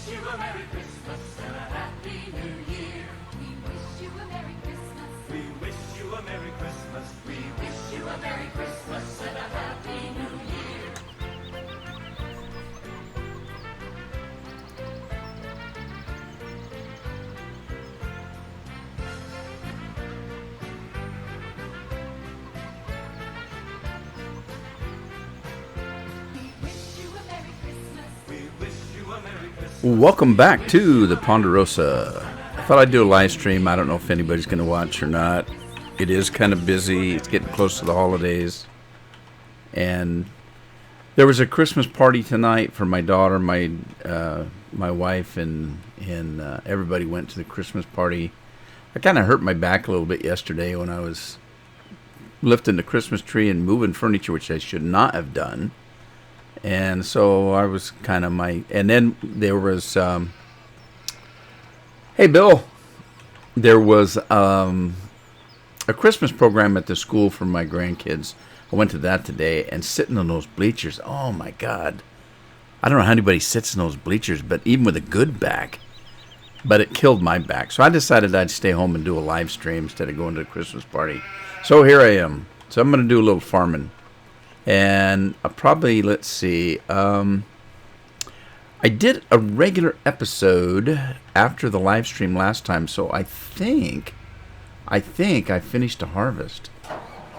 wish you a Merry Christmas and a Happy New Year. We wish you a Merry Christmas. We wish you a Merry Christmas. We wish you a Merry Christmas and a Happy New Year. We wish you a Merry Christmas. We wish you a Merry Christmas. Welcome back to the Ponderosa. I thought I'd do a live stream. I don't know if anybody's going to watch or not. It is kind of busy. It's getting close to the holidays. And there was a Christmas party tonight for my daughter, my wife, and everybody went to the Christmas party. I kind of hurt my back a little bit yesterday when I was lifting the Christmas tree and moving furniture, which I should not have done. And so I was kind of and then there was, hey Bill, there was a Christmas program at the school for my grandkids. I went to that today, and sitting on those bleachers, oh my God. I don't know how anybody sits in those bleachers, but even with a good back, but it killed my back. So I decided I'd stay home and do a live stream instead of going to the Christmas party. So here I am. So I'm going to do a little farming. And I'll probably, let's see, I did a regular episode after the live stream last time, so I think I finished a harvest.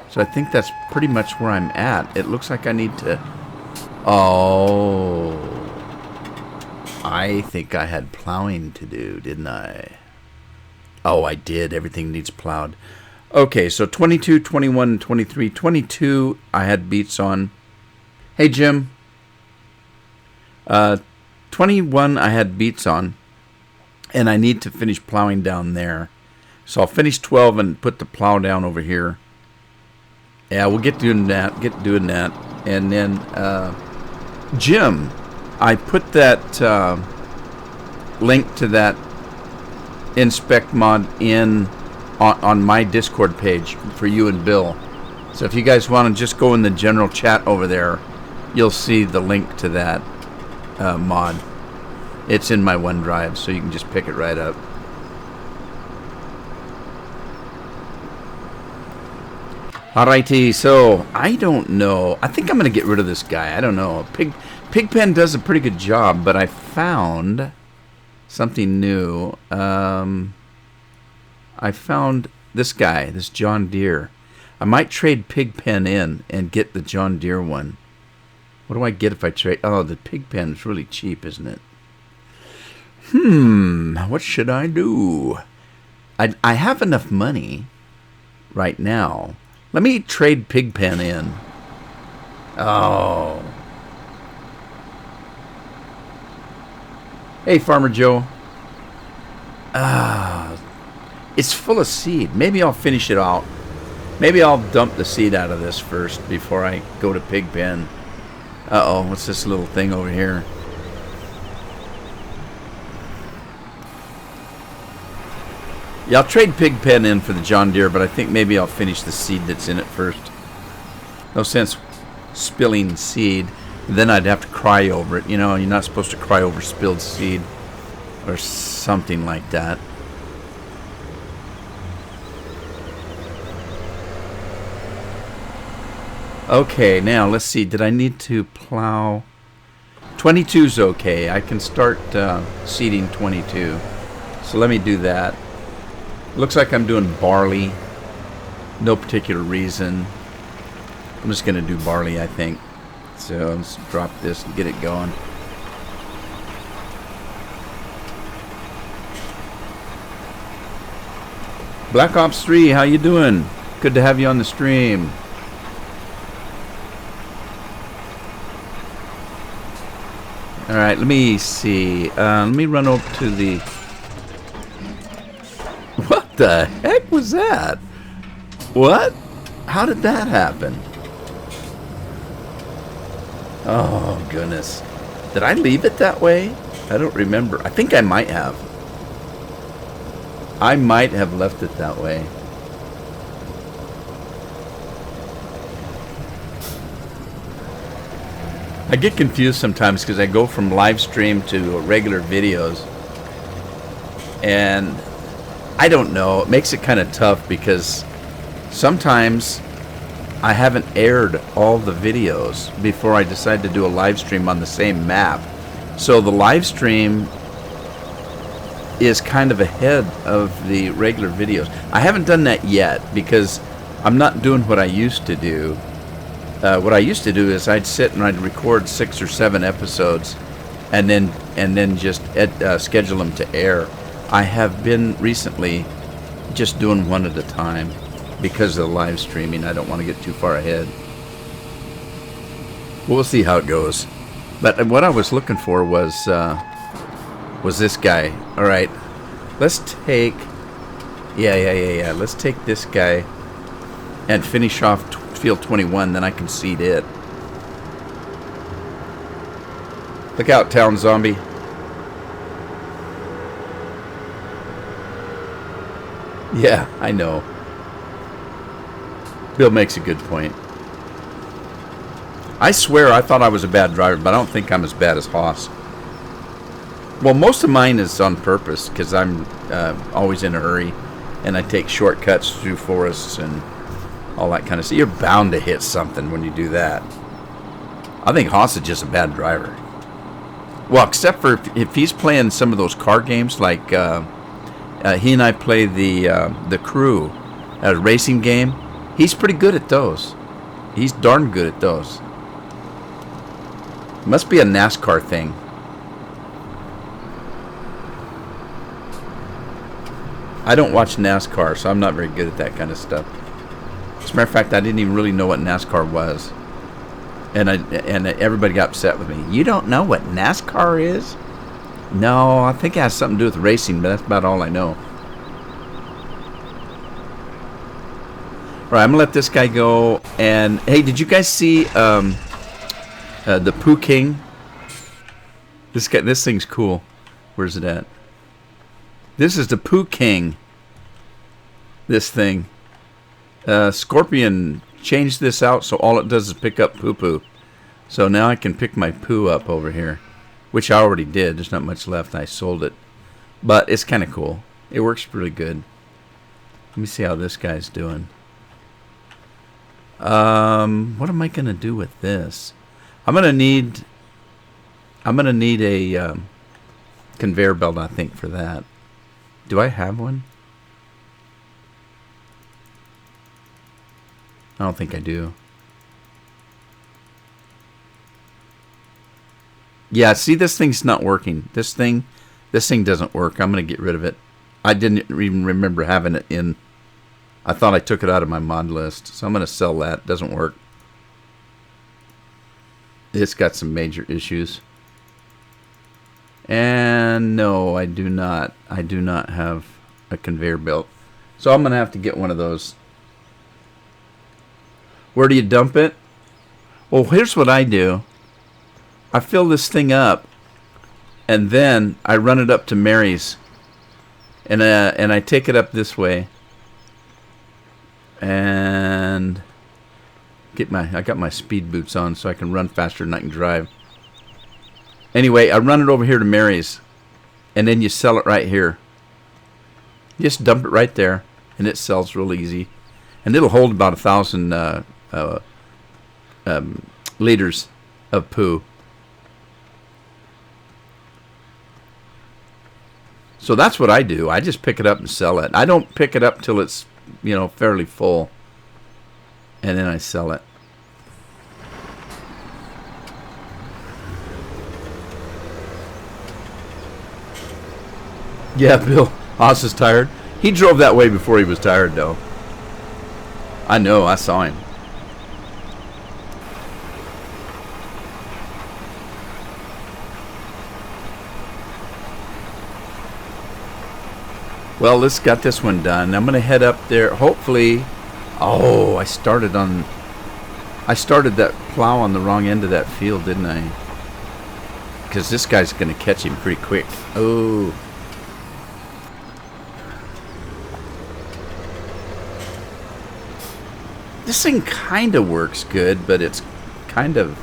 So I think that's pretty much where I'm at. It looks like I need to, I think I had plowing to do, didn't I? Oh, I did. Everything needs plowed. Okay, so 22, 21, 23. 22, I had beets on. Hey, Jim. 21, I had beets on. And I need to finish plowing down there. So I'll finish 12 and put the plow down over here. Yeah, we'll get doing that. And then, Jim, I put that link to that inspect mod in on my Discord page for you and Bill. So if you guys want to just go in the general chat over there, you'll see the link to that mod. It's in my OneDrive, so you can just pick it right up. Alrighty, so I don't know. I think I'm going to get rid of this guy. I don't know. Pigpen does a pretty good job, but I found something new. I found this guy, this John Deere. I might trade Pigpen in and get the John Deere one. What do I get if I trade? Oh, the Pigpen is really cheap, isn't it? What should I do? I have enough money right now. Let me trade Pigpen in. Oh. Hey, Farmer Joe. It's full of seed. Maybe I'll finish it out. Maybe I'll dump the seed out of this first before I go to Pigpen. Uh-oh, what's this little thing over here? Yeah, I'll trade Pigpen in for the John Deere, but I think maybe I'll finish the seed that's in it first. No sense spilling seed. Then I'd have to cry over it. You know, you're not supposed to cry over spilled seed or something like that. Okay, now let's see. Did I need to plow? 22's okay. I can start seeding 22. So let me do that. Looks like I'm doing barley. No particular reason. I'm just going to do barley, I think. So let's drop this and get it going. Black Ops 3, how you doing? Good to have you on the stream. Alright, let me see. Let me run over to the... What the heck was that? What? How did that happen? Oh, goodness. Did I leave it that way? I don't remember. I think I might have. I might have left it that way. I get confused sometimes because I go from live stream to regular videos, and I don't know. It makes it kind of tough because sometimes I haven't aired all the videos before I decide to do a live stream on the same map. So the live stream is kind of ahead of the regular videos. I haven't done that yet because I'm not doing what I used to do. What I used to do is I'd sit and I'd record 6 or 7 episodes and then just schedule them to air. I have been recently just doing one at a time because of the live streaming. I don't want to get too far ahead. We'll see how it goes. But what I was looking for was this guy. All right, let's take let's take this guy and finish off field 21. Then I can seed it. Look out, town zombie. Yeah, I know. Bill makes a good point. I swear I thought I was a bad driver, but I don't think I'm as bad as Haas. Well, most of mine is on purpose because I'm always in a hurry, and I take shortcuts through forests and all that kind of stuff. You're bound to hit something when you do that. I think Haas is just a bad driver. Well, except for if he's playing some of those car games, like he and I play the Crew, a racing game. He's pretty good at those. He's darn good at those. Must be a NASCAR thing. I don't watch NASCAR, so I'm not very good at that kind of stuff. As a matter of fact, I didn't even really know what NASCAR was. And everybody got upset with me. You don't know what NASCAR is? No, I think it has something to do with racing, but that's about all I know. All right, I'm going to let this guy go. And, hey, did you guys see the Pooh King? This thing's cool. Where's it at? This is the Pooh King. This thing. Scorpion changed this out so all it does is pick up poo-poo. So now I can pick my poo up over here, which I already did. There's not much left. I sold it. But it's kind of cool. It works really good. Let me see how this guy's doing. What am I going to do with this? I'm going to need a conveyor belt, I think, for that. Do I have one? I don't think I do. Yeah, see, this thing's not working. This thing doesn't work. I'm going to get rid of it. I didn't even remember having it in. I thought I took it out of my mod list. So I'm going to sell that. Doesn't work. It's got some major issues. And no, I do not. I do not have a conveyor belt. So I'm going to have to get one of those. Where do you dump it? Well, here's what I do. I fill this thing up, and then I run it up to Mary's, and I take it up this way, and I got my speed boots on so I can run faster than I can drive. Anyway, I run it over here to Mary's, and then you sell it right here. Just dump it right there, and it sells real easy, and it'll hold about 1,000 liters of poo. So that's what I do. I just pick it up and sell it. I don't pick it up till it's, fairly full, and then I sell it. Yeah, Bill Haas is tired. He drove that way before he was tired, though. I know. I saw him. Well, let's got this one done. I'm going to head up there. Hopefully, I started that plow on the wrong end of that field, didn't I? Because this guy's going to catch him pretty quick. Oh. This thing kind of works good, but it's kind of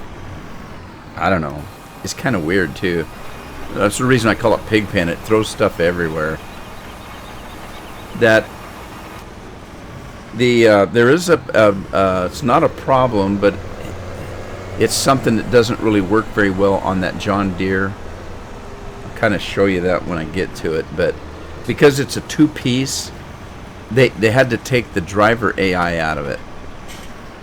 I don't know. It's kind of weird too. That's the reason I call it Pigpen. It throws stuff everywhere. That there is it's not a problem, but it's something that doesn't really work very well on that John Deere. I'll kind of show you that when I get to it, but because it's a two-piece, they had to take the driver AI out of it.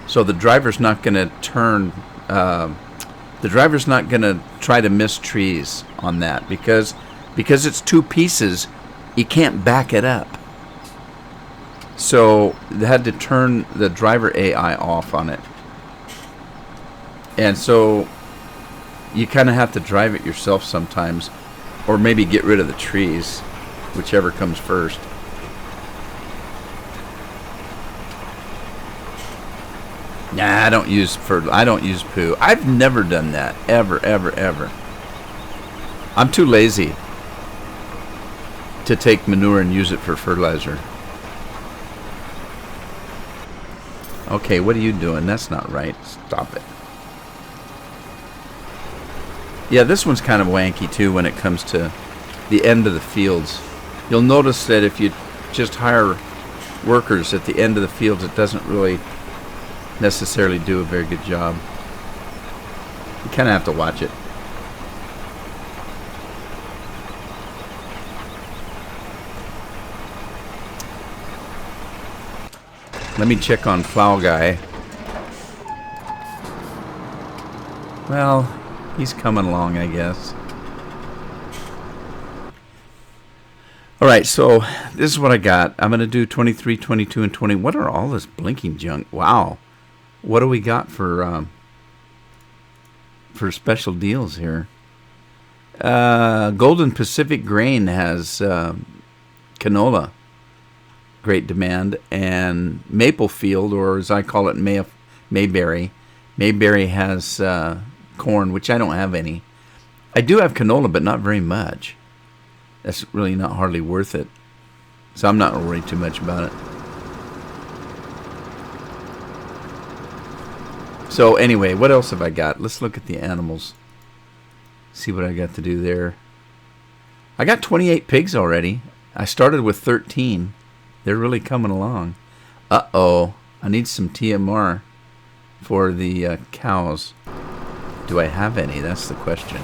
So the driver's not going to turn. The driver's not going to try to miss trees on that because it's two pieces. You can't back it up. So they had to turn the driver AI off on it. And so you kind of have to drive it yourself sometimes, or maybe get rid of the trees, whichever comes first. Nah, I don't use poo. I've never done that. Ever. I'm too lazy to take manure and use it for fertilizer. Okay, what are you doing? That's not right. Stop it. Yeah, this one's kind of wanky too when it comes to the end of the fields. You'll notice that if you just hire workers at the end of the fields, it doesn't really necessarily do a very good job. You kind of have to watch it. Let me check on Plow Guy. Well, he's coming along, I guess. Alright, so this is what I got. I'm going to do 23, 22, and 20. What are all this blinking junk? Wow. What do we got for special deals here? Golden Pacific Grain has canola. Great demand. And Maplefield, or as I call it, Mayberry. Mayberry has corn, which I don't have any. I do have canola, but not very much. That's really not hardly worth it. So I'm not worried too much about it. So anyway, what else have I got? Let's look at the animals. See what I got to do there. I got 28 pigs already. I started with 13. They're really coming along. Uh-oh. I need some TMR for the cows. Do I have any? That's the question.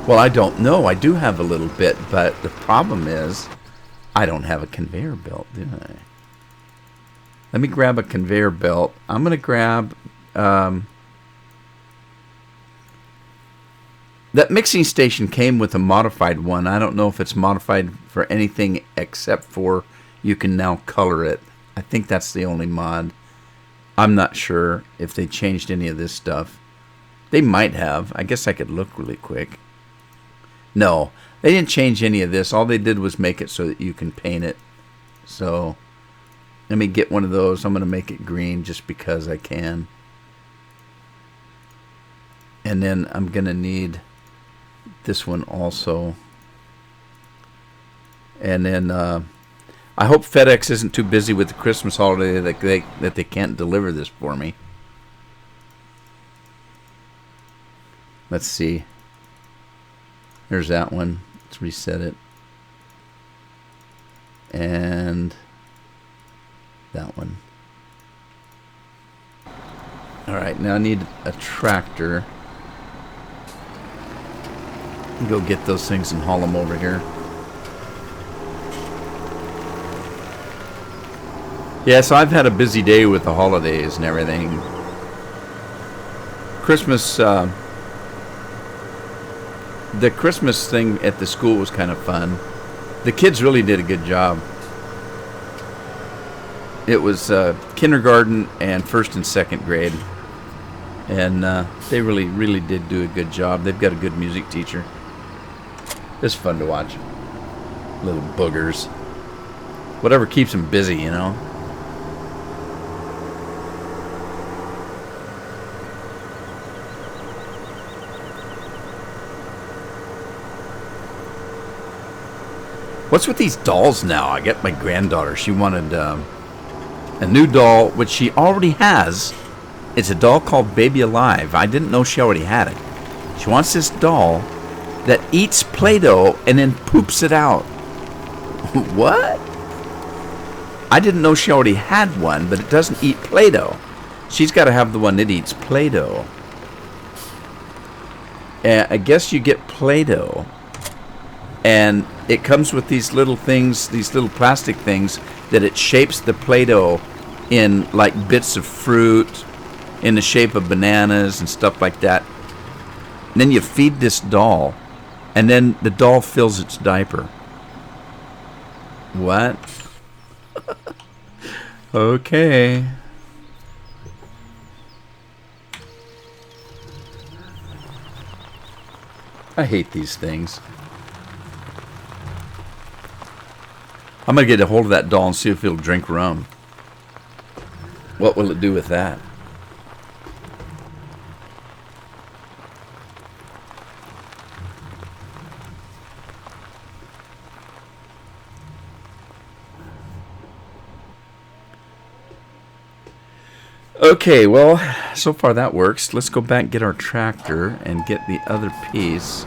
Well, I don't know. I do have a little bit, but the problem is I don't have a conveyor belt, do I? Let me grab a conveyor belt. I'm going to grab... that mixing station came with a modified one. I don't know if it's modified for anything except for you can now color it. I think that's the only mod. I'm not sure if they changed any of this stuff. They might have. I guess I could look really quick. No, they didn't change any of this. All they did was make it so that you can paint it. So let me get one of those. I'm going to make it green just because I can. And then I'm going to need this one also. And then I hope FedEx isn't too busy with the Christmas holiday that they can't deliver this for me. Let's see. There's that one. Let's reset it. And that one. Alright, now I need a tractor. Go get those things and haul them over here. Yeah, so I've had a busy day with the holidays and everything. Christmas... the Christmas thing at the school was kind of fun. The kids really did a good job. It was kindergarten and first and second grade. And they really did do a good job. They've got a good music teacher. It's fun to watch. Little boogers. Whatever keeps them busy, you know. What's with these dolls now? I get my granddaughter. She wanted a new doll, which she already has. It's a doll called Baby Alive. I didn't know she already had it. She wants this doll that eats Play-Doh and then poops it out. What? I didn't know she already had one, but it doesn't eat Play-Doh. She's got to have the one that eats Play-Doh. I guess you get Play-Doh. And it comes with these little things, these little plastic things, that it shapes the Play-Doh in like bits of fruit, in the shape of bananas and stuff like that. And then you feed this doll, and then the doll fills its diaper. What? Okay. I hate these things. I'm going to get a hold of that doll and see if it'll drink rum. What will it do with that? Okay, well, so far that works. Let's go back and get our tractor and get the other piece.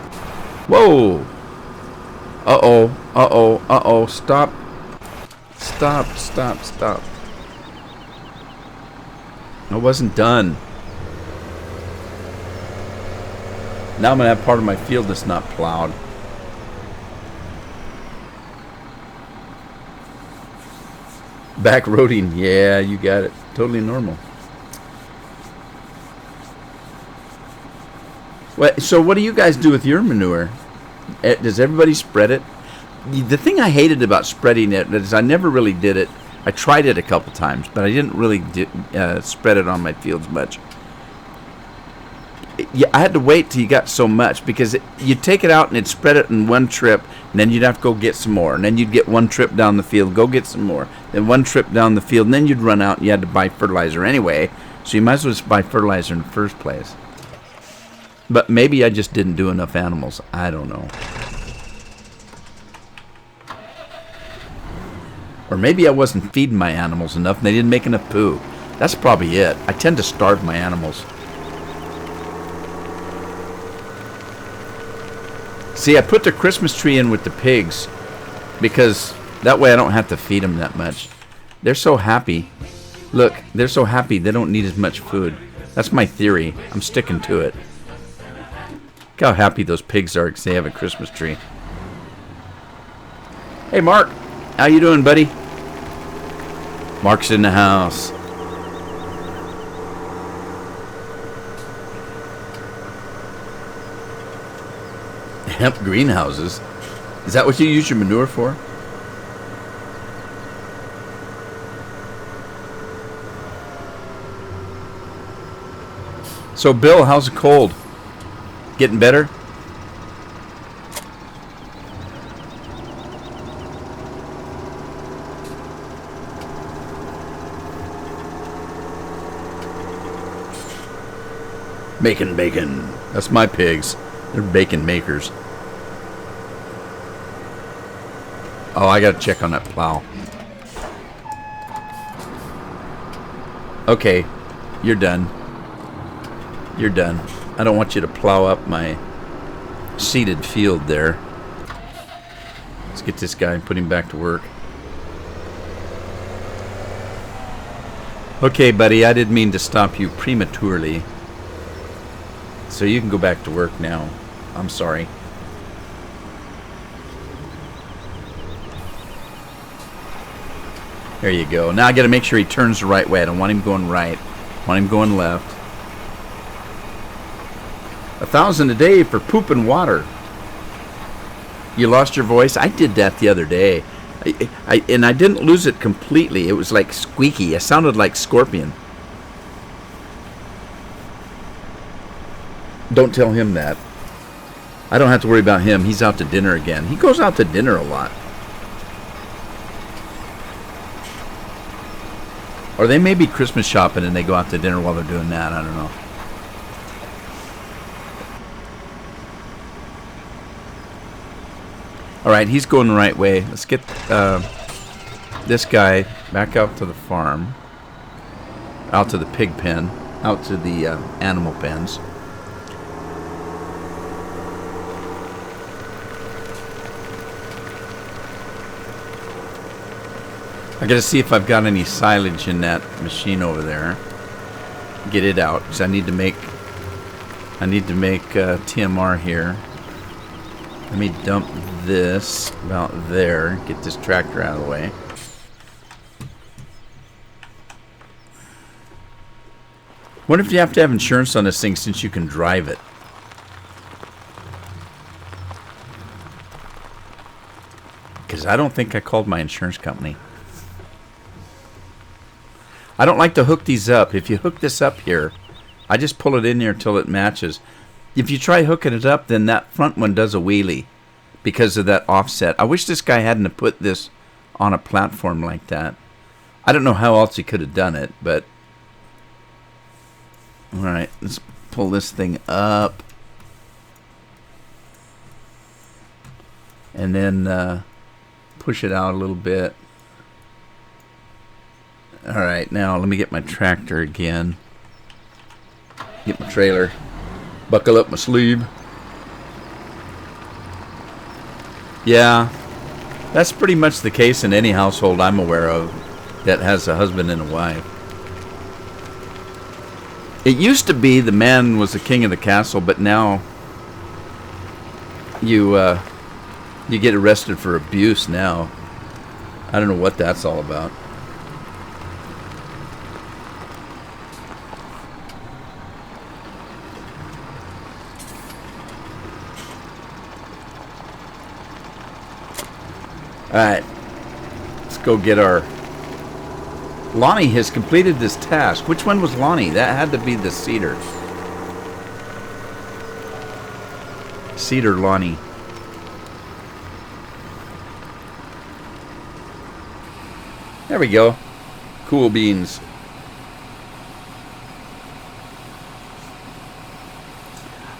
Whoa! Uh-oh, uh-oh, uh-oh, stop. Stop, stop, stop. I wasn't done. Now I'm going to have part of my field that's not plowed. Back roading, yeah, you got it. Totally normal. So what do you guys do with your manure? Does everybody spread it? The thing I hated about spreading it is I never really did it. I tried it a couple times, but I didn't really spread it on my fields much. Yeah, I had to wait till you got so much, because you'd take it out and it'd spread it in one trip, and then you'd have to go get some more, and then you'd get one trip down the field, go get some more, then one trip down the field, and then you'd run out and you had to buy fertilizer anyway, so you might as well just buy fertilizer in the first place. But maybe I just didn't do enough animals. I don't know. Or maybe I wasn't feeding my animals enough and they didn't make enough poo. That's probably it. I tend to starve my animals. See, I put the Christmas tree in with the pigs because that way I don't have to feed them that much. They're so happy. Look, they're so happy they don't need as much food. That's my theory. I'm sticking to it. Look how happy those pigs are because they have a Christmas tree. Hey, Mark. How you doing, buddy? Mark's in the house. Hemp greenhouses? Is that what you use your manure for? So, Bill, how's the cold? Getting better? Making bacon. That's my pigs. They're bacon makers. Oh, I gotta check on that plow. Okay, you're done. You're done. I don't want you to plow up my seeded field there. Let's get this guy and put him back to work. Okay, buddy, I didn't mean to stop you prematurely. So you can go back to work now. I'm sorry. There you go. Now I got to make sure he turns the right way. I don't want him going right. I want him going left. 1,000 a day for poop and water. You lost your voice? I did that the other day. And I didn't lose it completely. It was like squeaky. I sounded like Scorpion. Don't tell him that. I don't have to worry about him. He's out to dinner again. He goes out to dinner a lot. Or they may be Christmas shopping and they go out to dinner while they're doing that. I don't know. Alright, he's going the right way. Let's get this guy back out to the farm. out to the pig pen, out to the animal pens. I gotta see if I've got any silage in that machine over there. Get it out, because I need to make TMR here. Let me dump this about there. Get this tractor out of the way. Wonder if you have to have insurance on this thing since you can drive it. Because I don't think I called my insurance company. I don't like to hook these up. If you hook this up here, I just pull it in there until it matches. If you try hooking it up, then that front one does a wheelie because of that offset. I wish this guy hadn't put this on a platform like that. I don't know how else he could have done it, but... Alright, let's pull this thing up. And then push it out a little bit. Alright, now let me get my tractor again. Get my trailer. Buckle up my sleeve. Yeah, that's pretty much the case in any household I'm aware of that has a husband and a wife. It used to be the man was the king of the castle, but now you get arrested for abuse now. I don't know what that's all about. Alright, let's go get our... Lonnie has completed this task. Which one was Lonnie? That had to be the Cedar. Cedar Lonnie. There we go. Cool beans.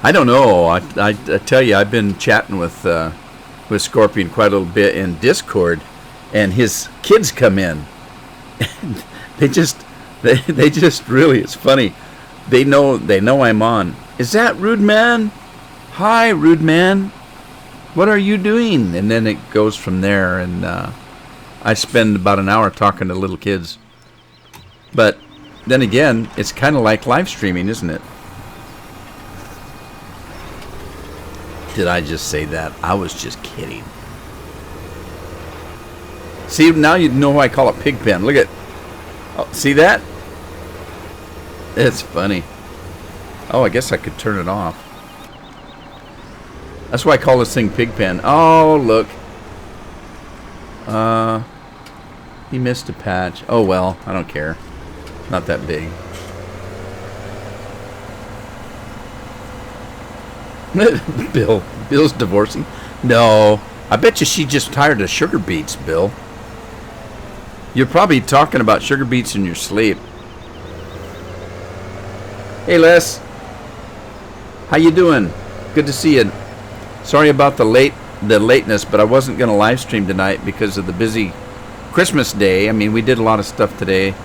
I don't know. I tell you, I've been chatting with Scorpion quite a little bit in Discord, and his kids come in. And they just really, it's funny. They know I'm on. Is that Rude Man? Hi, Rude Man. What are you doing? And then it goes from there, and I spend about an hour talking to little kids. But then again, it's kind of like live streaming, isn't it? Did I just say that? I was just kidding. See, now you know why I call it pig pen. Look at... Oh, see that? It's funny. Oh, I guess I could turn it off. That's why I call this thing pig pen. Oh, look. He missed a patch. Oh, well, I don't care. Not that big. Bill's divorcing? No. I bet you she just tired of sugar beets, Bill. You're probably talking about sugar beets in your sleep. Hey, Les. How you doing? Good to see you. Sorry about the lateness, but I wasn't going to live stream tonight because of the busy Christmas day. I mean, we did a lot of stuff today.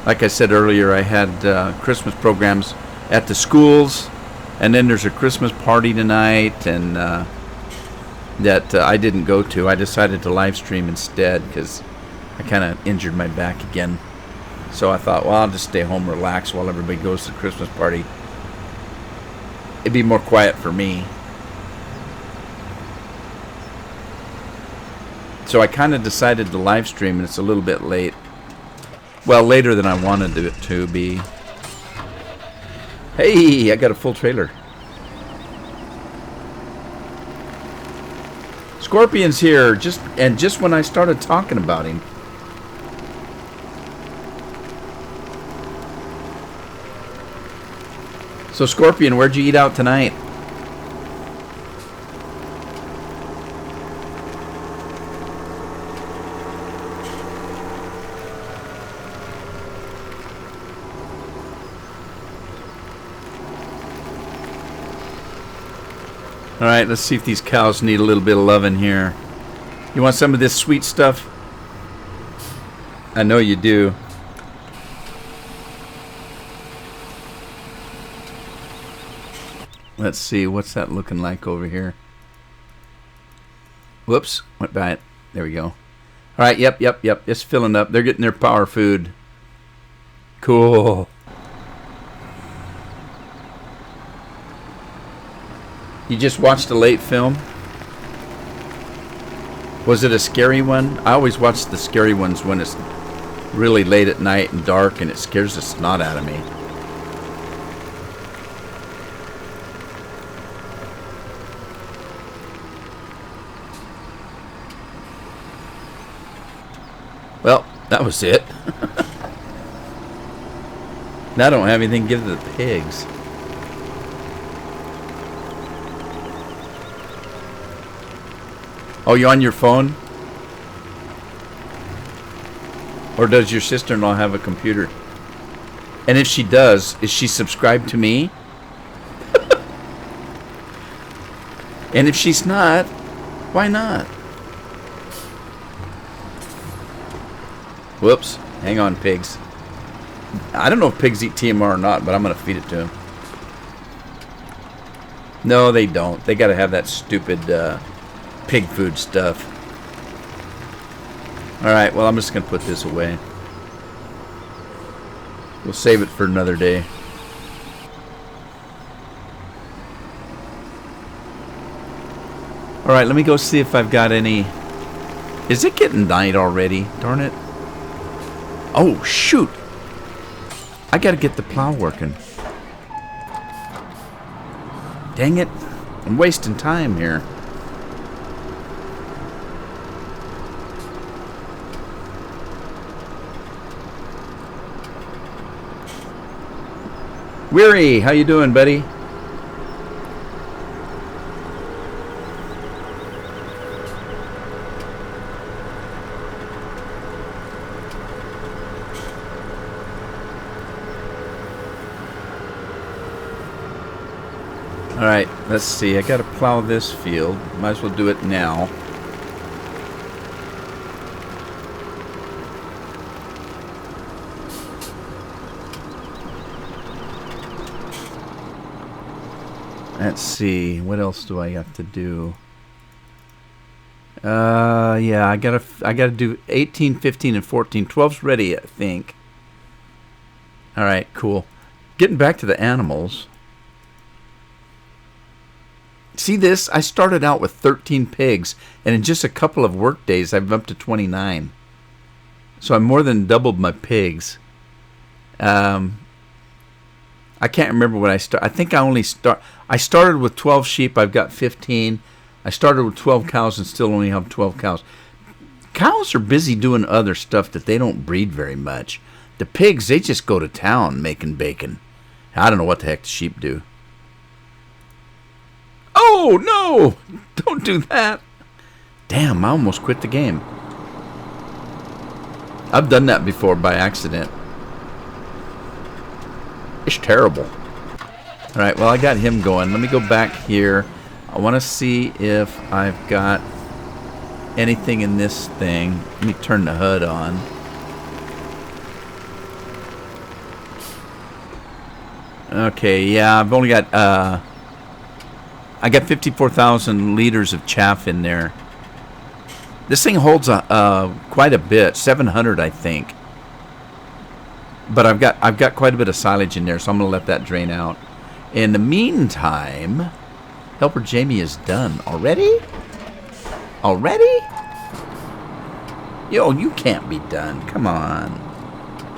Like I said earlier, I had Christmas programs at the schools. And then there's a Christmas party tonight, and that I didn't go to. I decided to live stream instead because I kind of injured my back again. So I thought, well, I'll just stay home, relax while everybody goes to the Christmas party. It'd be more quiet for me. So I kind of decided to live stream, and it's a little bit late. Well, later than I wanted it to be. Hey, I got a full trailer. Scorpion's here, just when I started talking about him. So Scorpion, where'd you eat out tonight? Alright, let's see if these cows need a little bit of loving here. You want some of this sweet stuff? I know you do. Let's see, what's that looking like over here? Whoops, went by it. There we go. All right, yep. It's filling up. They're getting their power food. Cool. You just watched a late film? Was it a scary one? I always watch the scary ones when it's really late at night and dark, and it scares the snot out of me. Well, that was it. Now I don't have anything to give to the pigs. Oh, you on your phone? Or does your sister-in-law have a computer? And if she does, is she subscribed to me? And if she's not, why not? Whoops. Hang on, pigs. I don't know if pigs eat TMR or not, but I'm going to feed it to them. No, they don't. They got to have that stupid pig food stuff. Alright, well, I'm just going to put this away. We'll save it for another day. Alright, let me go see if I've got any... Is it getting night already? Darn it. Oh, shoot! I got to get the plow working. Dang it. I'm wasting time here. Weary, how you doing, buddy? Alright, let's see. I gotta plow this field. Might as well do it now. Let's see. What else do I have to do? Yeah, I gotta do 18, 15, and 14. 12's ready, I think. Alright, cool. Getting back to the animals. See this? I started out with 13 pigs, and in just a couple of work days, I'm up to 29. So I more than doubled my pigs. I can't remember what I started. I think I started with 12 sheep. I've got 15. I started with 12 cows and still only have 12 cows. Cows are busy doing other stuff that they don't breed very much. The pigs, they just go to town making bacon. I don't know what the heck the sheep do. Oh, no! Don't do that. Damn, I almost quit the game. I've done that before by accident. It's terrible. Alright, well, I got him going. Let me go back here. I want to see if I've got anything in this thing. Let me turn the HUD on. Okay, yeah, I've only got... I got 54,000 liters of chaff in there. This thing holds quite a bit, 700, I think. But I've got quite a bit of silage in there, so I'm gonna let that drain out. In the meantime, Helper Jamie is done already. Already? Yo, you can't be done. Come on.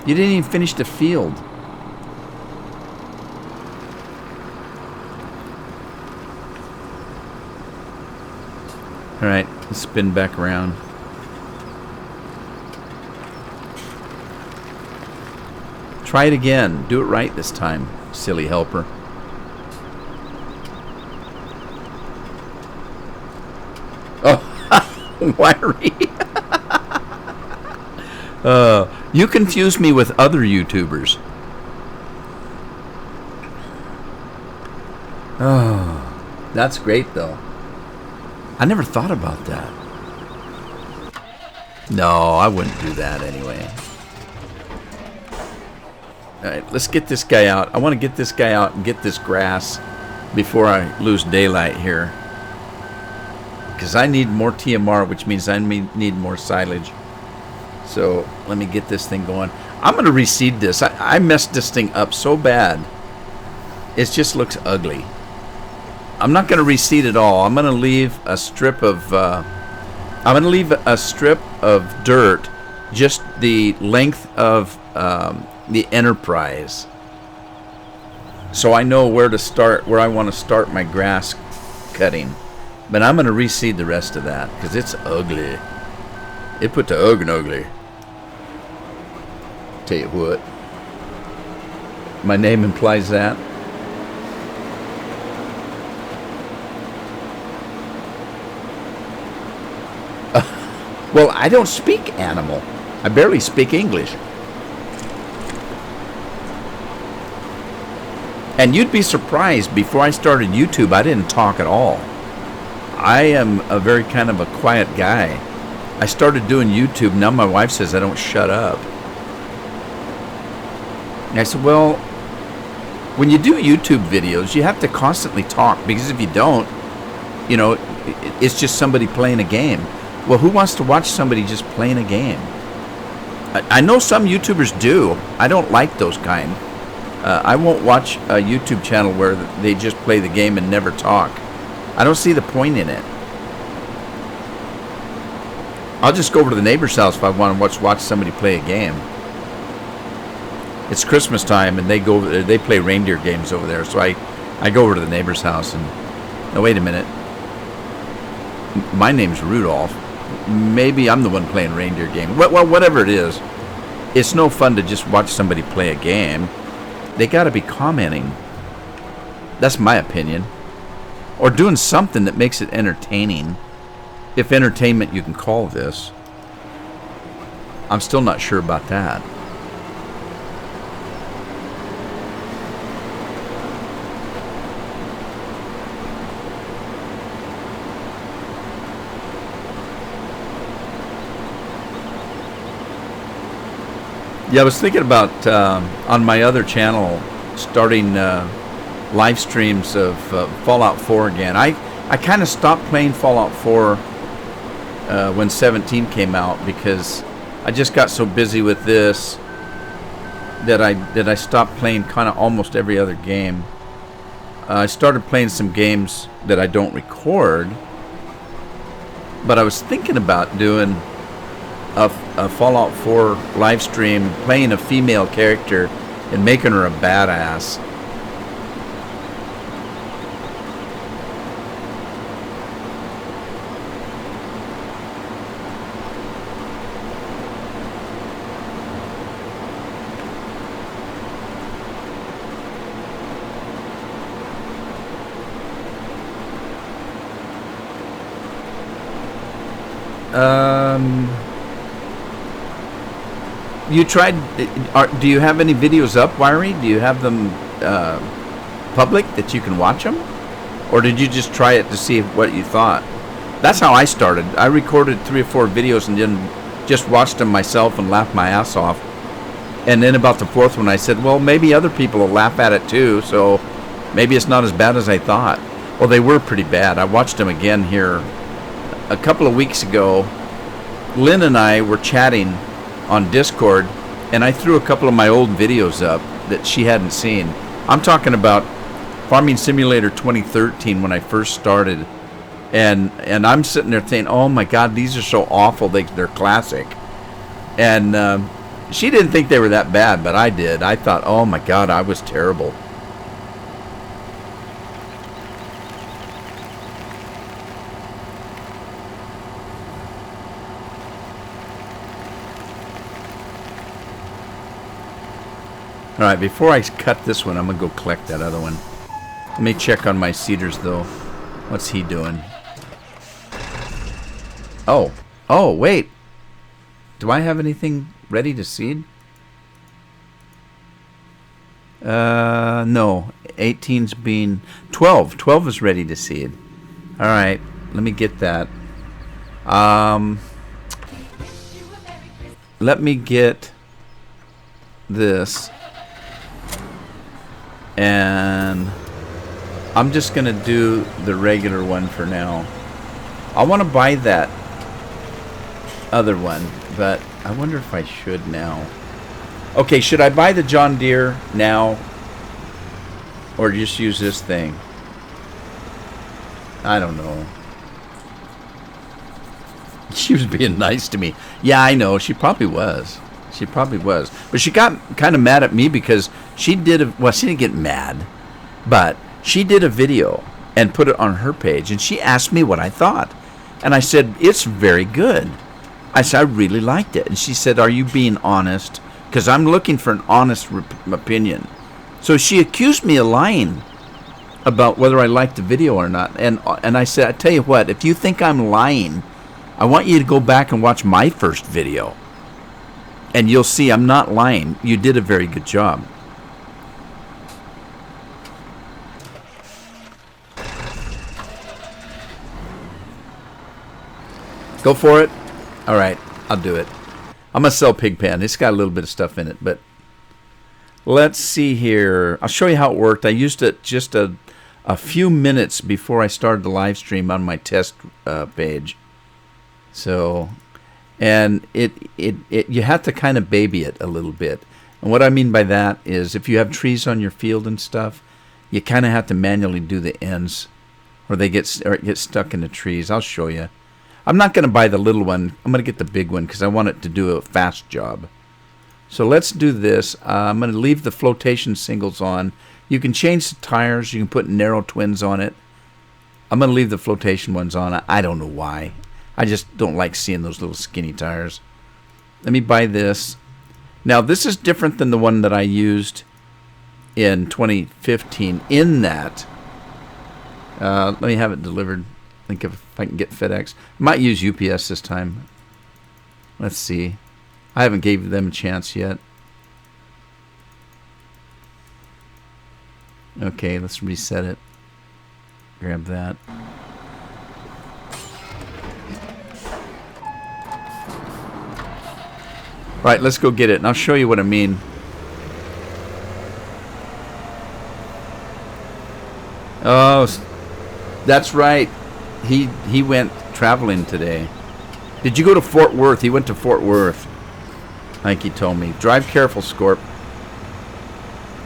You didn't even finish the field. Alright, let's spin back around. Try it again. Do it right this time, silly helper. Oh, wiry. You confuse me with other YouTubers. Oh, that's great, though. I never thought about that. No, I wouldn't do that anyway. Alright, let's get this guy out. I want to get this guy out and get this grass before I lose daylight here. Because I need more TMR, which means I need more silage. So let me get this thing going. I'm going to reseed this. I messed this thing up so bad. It just looks ugly. I'm not going to reseed it all. I'm going to leave a strip of dirt, just the length of the Enterprise, so I know where to start, where I want to start my grass cutting. But I'm going to reseed the rest of that because it's ugly. It put the ugly. Tell you what, my name implies that. Well, I don't speak animal. I barely speak English. And you'd be surprised, before I started YouTube, I didn't talk at all. I am a very kind of a quiet guy. I started doing YouTube, now my wife says I don't shut up. And I said, well, when you do YouTube videos, you have to constantly talk, because if you don't, you know, it's just somebody playing a game. Well, who wants to watch somebody just playing a game? I know some YouTubers do. I don't like those kind. I won't watch a YouTube channel where they just play the game and never talk. I don't see the point in it. I'll just go over to the neighbor's house if I want to watch somebody play a game. It's Christmas time and they play reindeer games over there, so I go over to the neighbor's house and... No, wait a minute. My name's Rudolph. Maybe I'm the one playing reindeer game. Well, whatever it is, it's no fun to just watch somebody play a game. They got to be commenting. That's my opinion. Or doing something that makes it entertaining. If entertainment you can call this. I'm still not sure about that. Yeah, I was thinking about on my other channel starting live streams of Fallout 4 again. I kind of stopped playing Fallout 4 when 17 came out because I just got so busy with this that I stopped playing kind of almost every other game. I started playing some games that I don't record, but I was thinking about doing a Fallout 4 live stream playing a female character and making her a badass. You tried... do you have any videos up, Wiry? Do you have them public that you can watch them? Or did you just try it to see what you thought? That's how I started. I recorded 3 or 4 videos and then just watched them myself and laughed my ass off. And then about the 4th one I said, well, maybe other people will laugh at it too, so maybe it's not as bad as I thought. Well, they were pretty bad. I watched them again here a couple of weeks ago. Lynn and I were chatting on Discord, and I threw a couple of my old videos up that she hadn't seen. I'm talking about Farming Simulator 2013 when I first started, and I'm sitting there thinking, oh my God, these are so awful. They're classic. And she didn't think they were that bad, but I did. I thought, oh my God, I was terrible. All right, before I cut this one, I'm going to go collect that other one. Let me check on my seeders, though. What's he doing? Oh. Oh, wait. Do I have anything ready to seed? No. 18's being... 12. 12 is ready to seed. All right. Let me get that. Let me get this. And I'm just going to do the regular one for now. I want to buy that other one, but I wonder if I should now. Okay, should I buy the John Deere now? Or just use this thing? I don't know. She was being nice to me. Yeah, I know. She probably was. She probably was. But she got kind of mad at me because she did a... Well, she didn't get mad. But she did a video and put it on her page. And she asked me what I thought. And I said, it's very good. I said, I really liked it. And she said, are you being honest? Because I'm looking for an honest opinion. So she accused me of lying about whether I liked the video or not. And I said, I tell you what, if you think I'm lying, I want you to go back and watch my first video. And you'll see I'm not lying. You did a very good job. Go for it? All right, I'll do it. I'm going to sell Pigpen. It's got a little bit of stuff in it, but let's see here. I'll show you how it worked. I used it just a few minutes before I started the live stream on my test page. So, and you have to kind of baby it a little bit. And what I mean by that is if you have trees on your field and stuff, you kind of have to manually do the ends or it gets stuck in the trees. I'll show you. I'm not going to buy the little one. I'm going to get the big one because I want it to do a fast job. So let's do this. I'm going to leave the flotation singles on. You can change the tires. You can put narrow twins on it. I'm going to leave the flotation ones on. I don't know why. I just don't like seeing those little skinny tires. Let me buy this. Now, this is different than the one that I used in 2015 in that. Let me have it delivered. Think if I can get FedEx. I might use UPS this time. Let's see. I haven't gave them a chance yet. Okay, let's reset it. Grab that. Right, let's go get it, and I'll show you what I mean. Oh, that's right. He went traveling today. Did you go to Fort Worth? He went to Fort Worth. I think he told me. Drive careful, Scorp.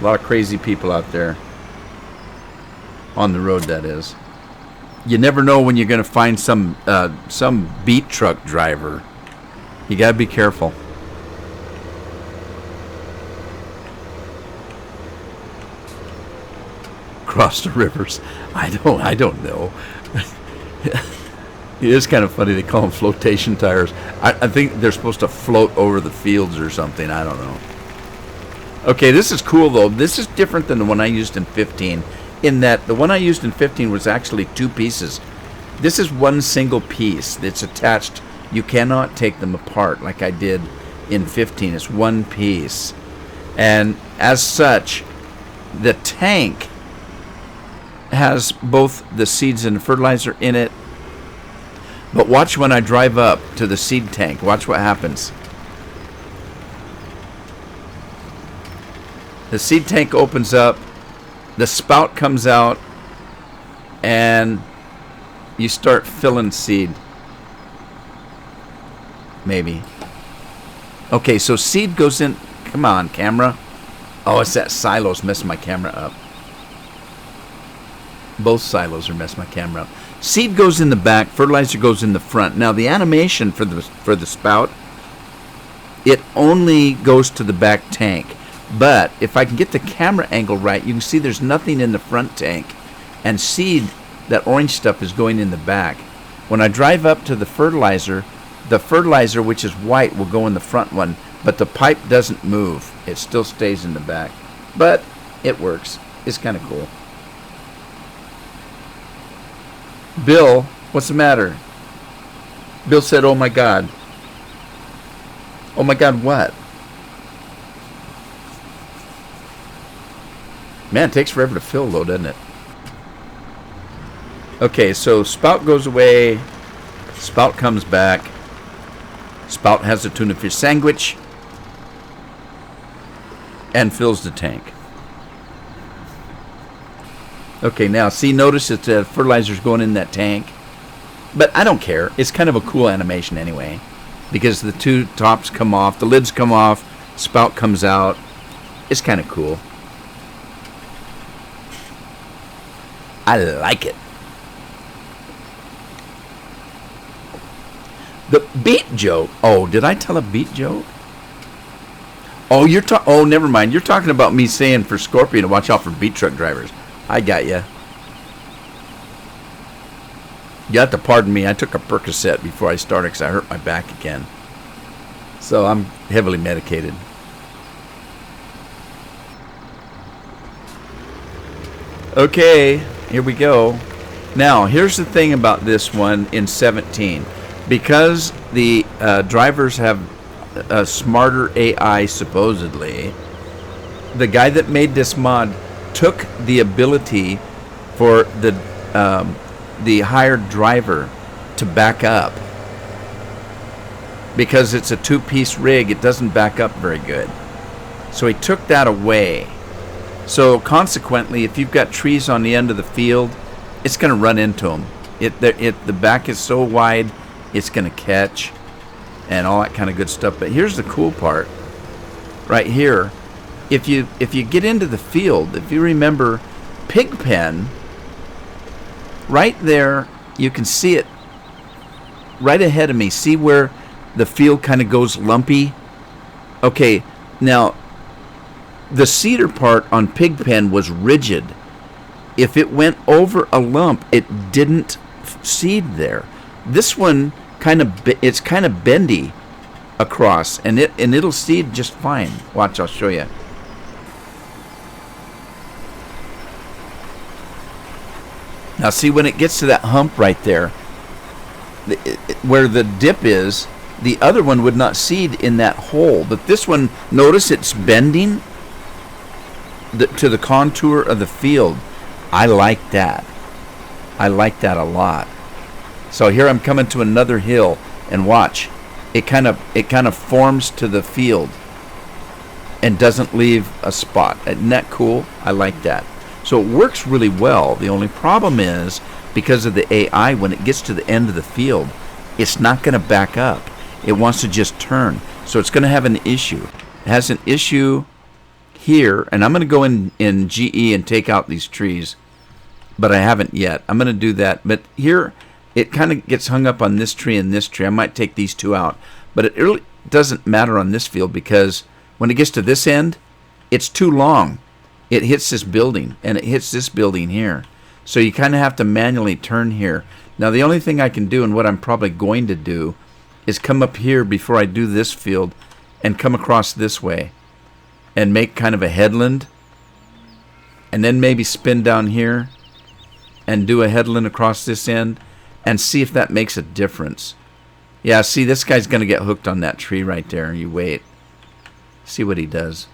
A lot of crazy people out there. On the road, that is. You never know when you're going to find some beat truck driver. You got to be careful. Cross the rivers. I don't know. It is kind of funny they call them flotation tires. I think they're supposed to float over the fields or something. I don't know. Okay, this is cool though. This is different than the one I used in 15 in that the one I used in 15 was actually two pieces. This is one single piece that's attached. You cannot take them apart like I did in 15. It's one piece. And as such, the tank has both the seeds and the fertilizer in it. But watch when I drive up to the seed tank. Watch what happens. The seed tank opens up. The spout comes out. And you start filling seed. Maybe. Okay, so seed goes in. Come on, camera. Oh, it's that silos messing my camera up. Both silos are messing my camera up. Seed goes in the back, fertilizer goes in the front. Now the animation for the spout, it only goes to the back tank. But if I can get the camera angle right, you can see there's nothing in the front tank. And seed, that orange stuff, is going in the back. When I drive up to the fertilizer, which is white, will go in the front one. But the pipe doesn't move. It still stays in the back. But it works. It's kind of cool. Bill, what's the matter? Bill said, oh my God. Oh my God, what? Man, it takes forever to fill though, doesn't it? Okay, so spout goes away. Spout comes back. Spout has a tuna fish sandwich. And fills the tank. Okay, now see, notice that the fertilizer's going in that tank. But I don't care. It's kind of a cool animation anyway. Because the two tops come off, the lids come off, spout comes out. It's kind of cool. I like it. The beat joke. Oh, did I tell a beat joke? Oh, oh, never mind. You're talking about me saying for Scorpion to watch out for beat truck drivers. I got you. You have to pardon me. I took a Percocet before I started because I hurt my back again. So I'm heavily medicated. Okay, here we go. Now, here's the thing about this one in 17. Because the drivers have a smarter AI, supposedly, the guy that made this mod took the ability for the hired driver to back up. Because it's a two-piece rig, it doesn't back up very good. So he took that away. So consequently, if you've got trees on the end of the field, it's going to run into them. The back is so wide, it's going to catch and all that kind of good stuff. But here's the cool part. Right here, if you get into the field, if you remember Pigpen, right there, you can see it right ahead of me. See where the field kind of goes lumpy? Okay, now the cedar part on Pigpen was rigid. If it went over a lump, it didn't seed there. This one it's kind of bendy across, and it'll seed just fine. Watch, I'll show you. Now see, when it gets to that hump right there, where the dip is, the other one would not seed in that hole. But this one, notice it's bending to the contour of the field. I like that. I like that a lot. So here I'm coming to another hill, and watch. It kind of forms to the field and doesn't leave a spot. Isn't that cool? I like that. So it works really well. The only problem is, because of the AI, when it gets to the end of the field, it's not going to back up. It wants to just turn. So it's going to have an issue. It has an issue here, and I'm going to go in GE and take out these trees, but I haven't yet. I'm going to do that. But here, it kind of gets hung up on this tree and this tree. I might take these two out, but it really doesn't matter on this field, because when it gets to this end, it's too long. It hits this building, and it hits this building here. So you kind of have to manually turn here. Now, the only thing I can do, and what I'm probably going to do, is come up here before I do this field and come across this way and make kind of a headland, and then maybe spin down here and do a headland across this end and see if that makes a difference. Yeah, see, this guy's going to get hooked on that tree right there. You wait. See what he does.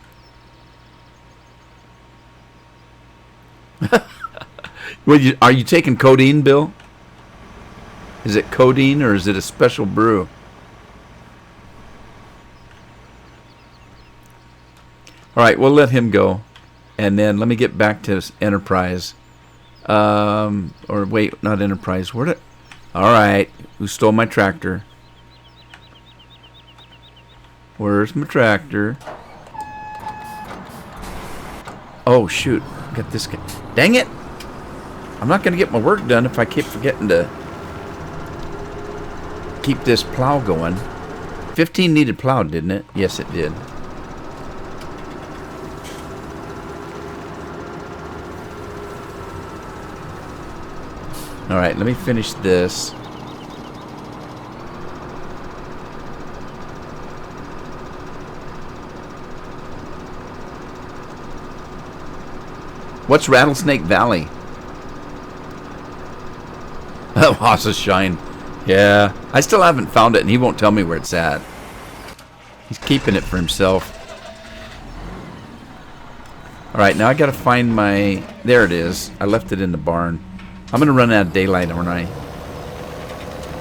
Are you taking codeine, Bill? Is it codeine, or is it a special brew? All right, we'll let him go. And then let me get back to Enterprise. Or wait, not Enterprise. All right, who stole my tractor? Where's my tractor? Oh, shoot. Got this guy. Dang it! I'm not going to get my work done if I keep forgetting to keep this plow going. 15 needed plowed, didn't it? Yes, it did. All right, let me finish this. What's Rattlesnake Valley? Hossa Shine. Yeah, I still haven't found it, and he won't tell me where it's at. He's keeping it for himself. All right, now I got to find my... There it is. I left it in the barn. I'm going to run out of daylight, aren't I?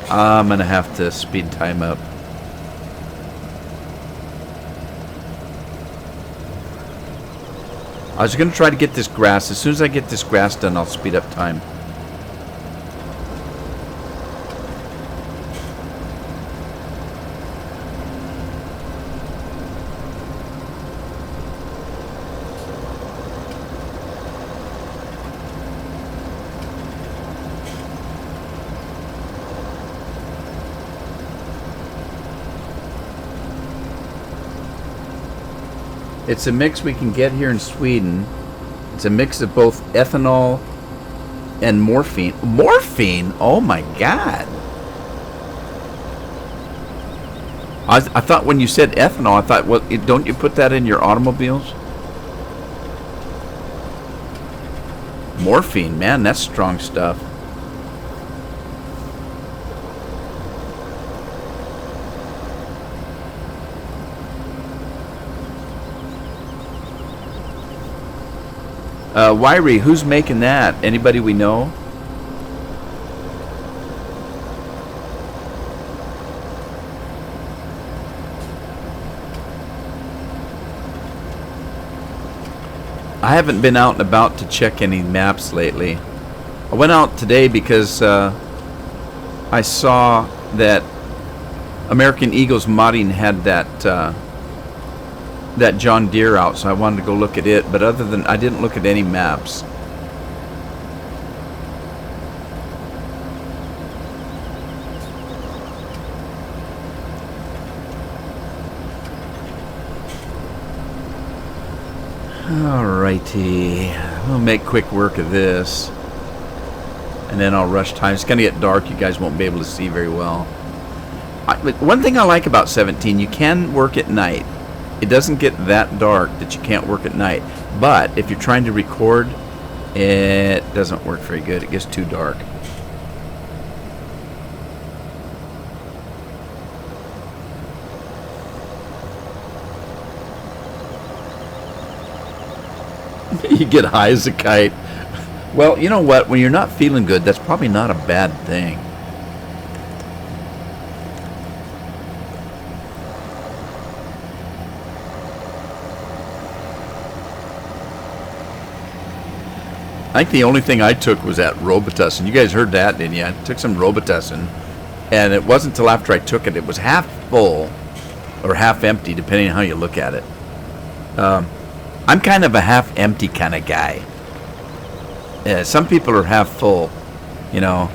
I'm going to have to speed time up. I was going to try to get this grass. As soon as I get this grass done, I'll speed up time. It's a mix we can get here in Sweden. It's a mix of both ethanol and morphine. Morphine? Oh my God. I thought when you said ethanol, I thought, well, don't you put that in your automobiles? Morphine, man, that's strong stuff. Wyrie, who's making that? Anybody we know? I haven't been out and about to check any maps lately. I went out today because I saw that American Eagles Modding had that John Deere out, so I wanted to go look at it. But other than, I didn't look at any maps. Alrighty, we'll make quick work of this, and then I'll rush time. It's gonna get dark. You guys won't be able to see very well. But one thing I like about 17, you can work at night. It doesn't get that dark that you can't work at night. But if you're trying to record, it doesn't work very good. It gets too dark. You get high as a kite. Well, you know what? When you're not feeling good, that's probably not a bad thing. I think the only thing I took was that Robitussin. You guys heard that, didn't you? I took some Robitussin, and it wasn't until after I took it. It was half full or half empty, depending on how you look at it. I'm kind of a half empty kind of guy. Some people are half full, you know,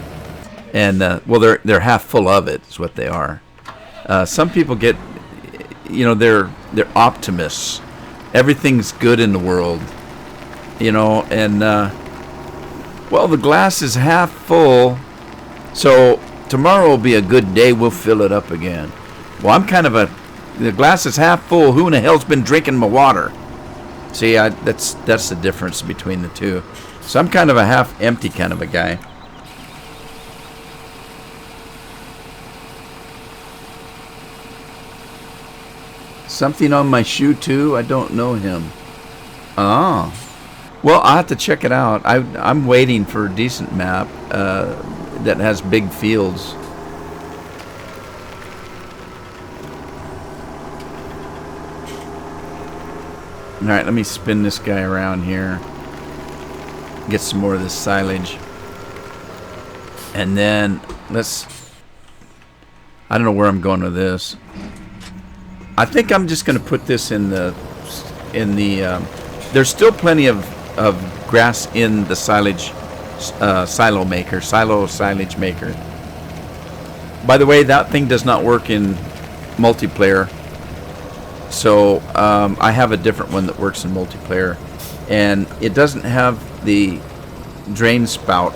and well, they're half full of it is what they are. Some people get, you know, they're optimists. Everything's good in the world, you know, and well, the glass is half full, so tomorrow will be a good day. We'll fill it up again. Well, I'm kind of the glass is half full. Who in the hell's been drinking my water? See, that's the difference between the two. So I'm kind of a half empty kind of a guy. Something on my shoe too? I don't know him. Ah. Well, I'll have to check it out. I'm waiting for a decent map that has big fields. All right, let me spin this guy around here. Get some more of this silage. And then I don't know where I'm going with this. I think I'm just going to put this in the there's still plenty of grass in the silage silo silage maker. By the way, that thing does not work in multiplayer. So I have a different one that works in multiplayer, and it doesn't have the drain spout.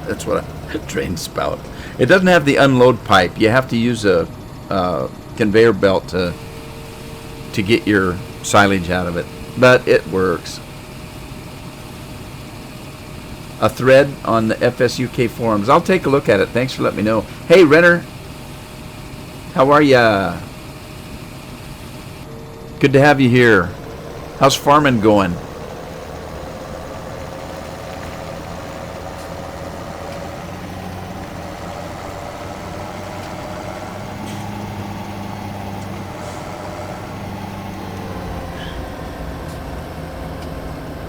That's what drain spout. It doesn't have the unload pipe. You have to use a conveyor belt to get your silage out of it, but it works. A thread on the FSUK forums. I'll take a look at it. Thanks for letting me know. Hey, Renner, how are ya? Good to have you here. How's farming going?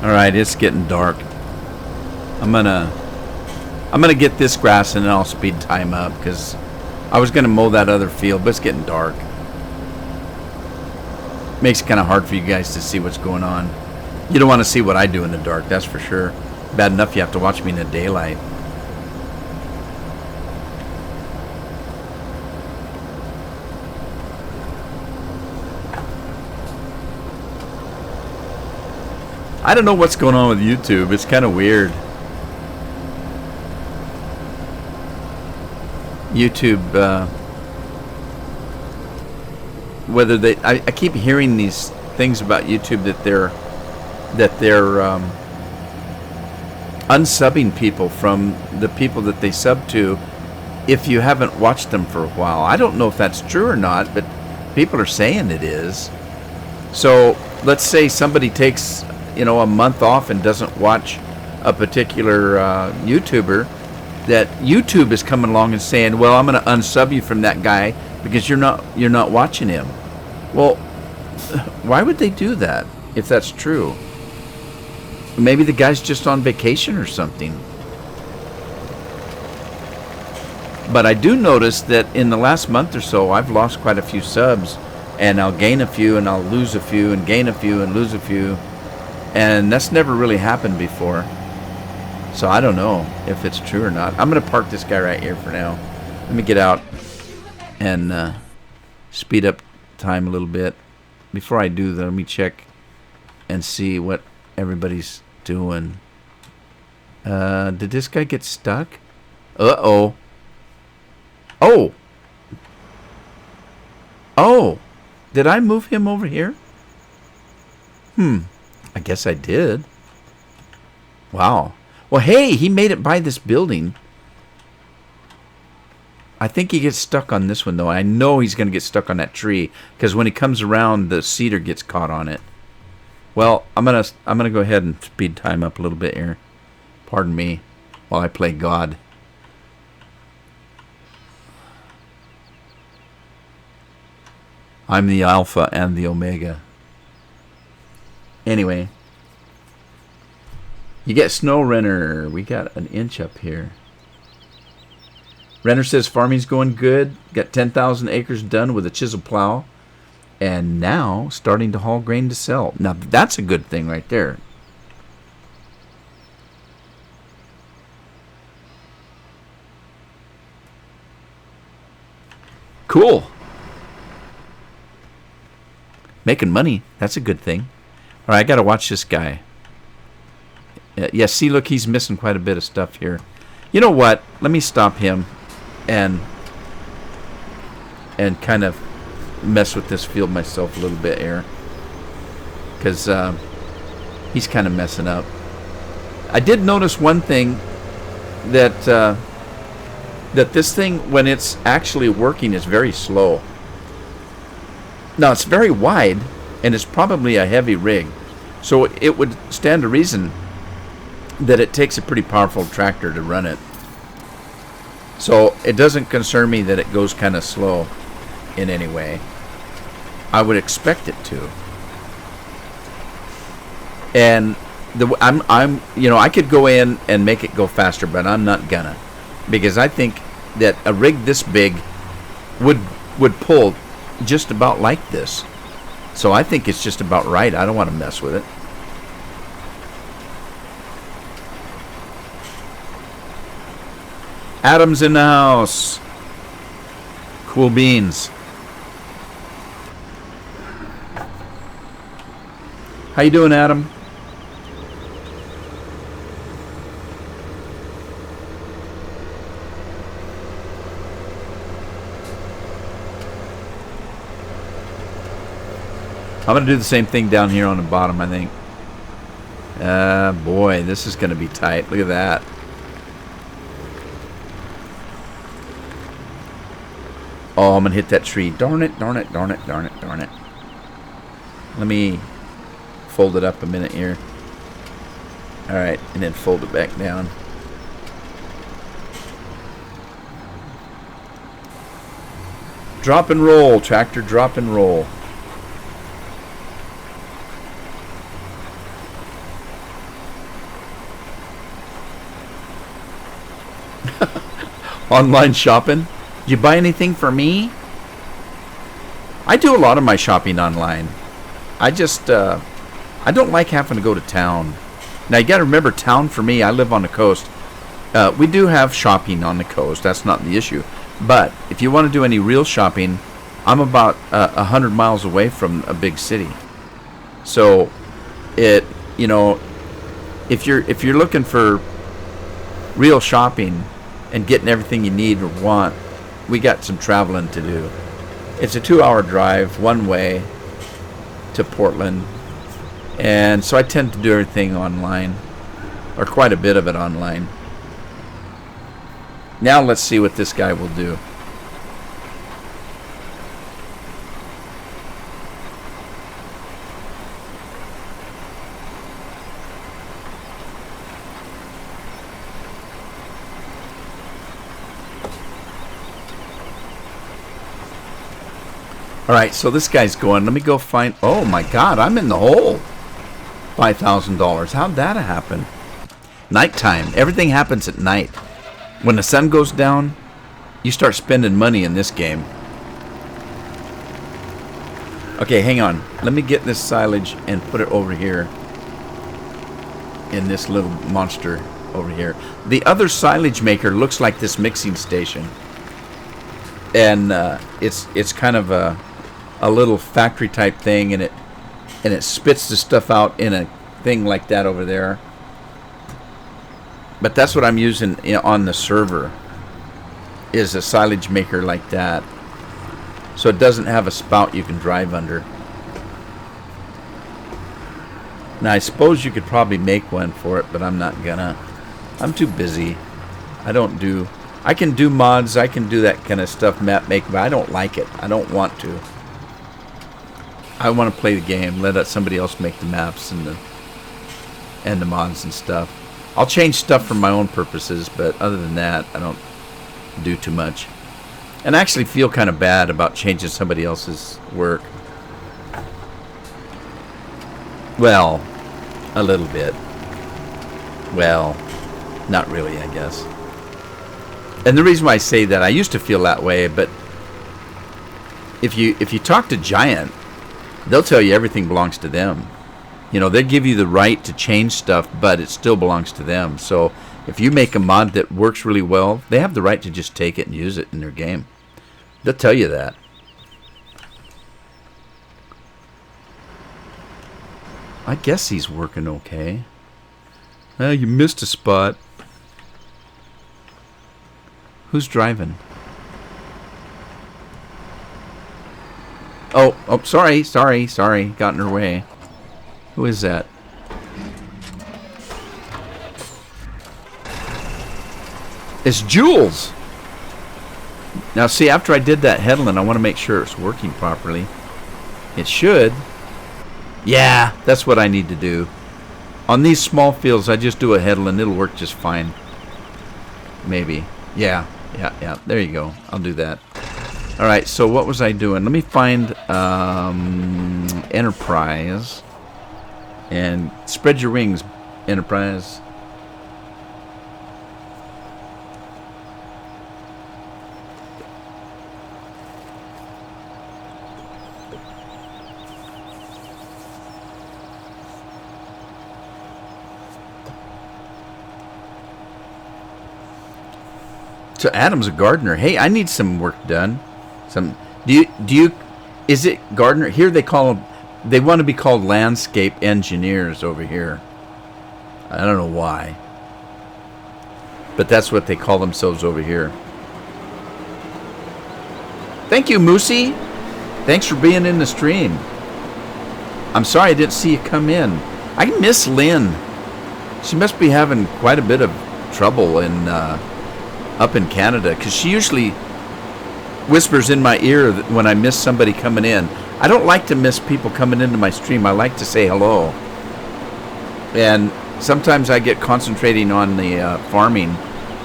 All right, it's getting dark. I'm gonna get this grass and then I'll speed time up because I was gonna mow that other field, but it's getting dark. Makes it kind of hard for you guys to see what's going on. You don't want to see what I do in the dark, that's for sure. Bad enough you have to watch me in the daylight. I don't know what's going on with YouTube. It's kind of weird. YouTube, whether they, I keep hearing these things about YouTube that they're unsubbing people from the people that they sub to if you haven't watched them for a while. I don't know if that's true or not, but people are saying it is. So let's say somebody takes, you know, a month off and doesn't watch a particular YouTuber, that YouTube is coming along and saying, well, I'm going to unsub you from that guy because you're not watching him. Well, why would they do that if that's true? Maybe the guy's just on vacation or something. But I do notice that in the last month or so, I've lost quite a few subs, and I'll gain a few and I'll lose a few and gain a few and lose a few. And that's never really happened before. So I don't know if it's true or not. I'm going to park this guy right here for now. Let me get out and speed up time a little bit. Before I do, though, let me check and see what everybody's doing. Did this guy get stuck? Uh-oh. Oh. Oh. Did I move him over here? I guess I did. Wow. Well, hey, he made it by this building. I think he gets stuck on this one, though. I know he's going to get stuck on that tree because when he comes around, the cedar gets caught on it. Well, I'm gonna go ahead and speed time up a little bit here. Pardon me while I play God. I'm the Alpha and the Omega. Anyway. You get snow, Renner. We got an inch up here. Renner says farming's going good. Got 10,000 acres done with a chisel plow. And now starting to haul grain to sell. Now that's a good thing right there. Cool. Making money. That's a good thing. All right, I got to watch this guy. Yeah, see, look, he's missing quite a bit of stuff here. You know what? Let me stop him and kind of mess with this field myself a little bit here. Because he's kind of messing up. I did notice one thing, that that this thing, when it's actually working, is very slow. Now, it's very wide, and it's probably a heavy rig. So it would stand to reason that it takes a pretty powerful tractor to run it. So it doesn't concern me that it goes kind of slow in any way. I would expect it to. And I'm you know, I could go in and make it go faster, but I'm not gonna, because I think that a rig this big would pull just about like this. So I think it's just about right. I don't want to mess with it. Adam's in the house. Cool beans. How you doing, Adam? I'm going to do the same thing down here on the bottom, I think. Boy, this is going to be tight. Look at that. Oh, I'm going to hit that tree. Darn it, darn it, darn it, darn it, darn it. Let me fold it up a minute here. Alright, and then fold it back down. Drop and roll, tractor, drop and roll. Online shopping? Did you buy anything for me? I do a lot of my shopping online. I just, I don't like having to go to town. Now, you got to remember, town for me, I live on the coast. We do have shopping on the coast. That's not the issue. But if you want to do any real shopping, I'm about 100 miles away from a big city. So, if you're looking for real shopping and getting everything you need or want, we got some traveling to do. It's a 2-hour drive one way to Portland, and so I tend to do everything online, or quite a bit of it online. Now let's see what this guy will do. Alright, so this guy's going. Let me go find... Oh my god, I'm in the hole. $5,000. How'd that happen? Nighttime. Everything happens at night. When the sun goes down, you start spending money in this game. Okay, hang on. Let me get this silage and put it over here. In this little monster over here. The other silage maker looks like this mixing station. And it's kind of a little factory type thing, and it spits the stuff out in a thing like that over there. But that's what I'm using on the server, is a silage maker like that. So it doesn't have a spout you can drive under. Now I suppose you could probably make one for it, but I'm not gonna. I'm too busy. I can do mods, I can do that kind of stuff, map make, but I don't like it. I don't want to. I want to play the game, let somebody else make the maps and the mods and stuff. I'll change stuff for my own purposes, but other than that, I don't do too much. And I actually feel kind of bad about changing somebody else's work. Well, a little bit. Well, not really, I guess. And the reason why I say that, I used to feel that way, but if you talk to Giant, they'll tell you everything belongs to them. They give you the right to change stuff, but it still belongs to them. So if you make a mod that works really well, they have the right to just take it and use it in their game. They'll tell you that. I guess he's working okay. Well, you missed a spot. Who's driving? Oh, sorry. Got in her way. Who is that? It's Jules! Now, see, after I did that headland, I want to make sure it's working properly. It should. Yeah, that's what I need to do. On these small fields, I just do a headland. It'll work just fine. Maybe. Yeah. There you go. I'll do that. Alright, so what was I doing? Let me find Enterprise. And spread your wings, Enterprise. So Adam's a gardener. Hey, I need some work done. Is it gardener? Here they call them, they want to be called landscape engineers over here. I don't know why. But that's what they call themselves over here. Thank you, Moosey. Thanks for being in the stream. I'm sorry I didn't see you come in. I miss Lynn. She must be having quite a bit of trouble up in Canada, because she usually whispers in my ear when I miss somebody coming in. I don't like to miss people coming into my stream. I like to say hello. And sometimes I get concentrating on the farming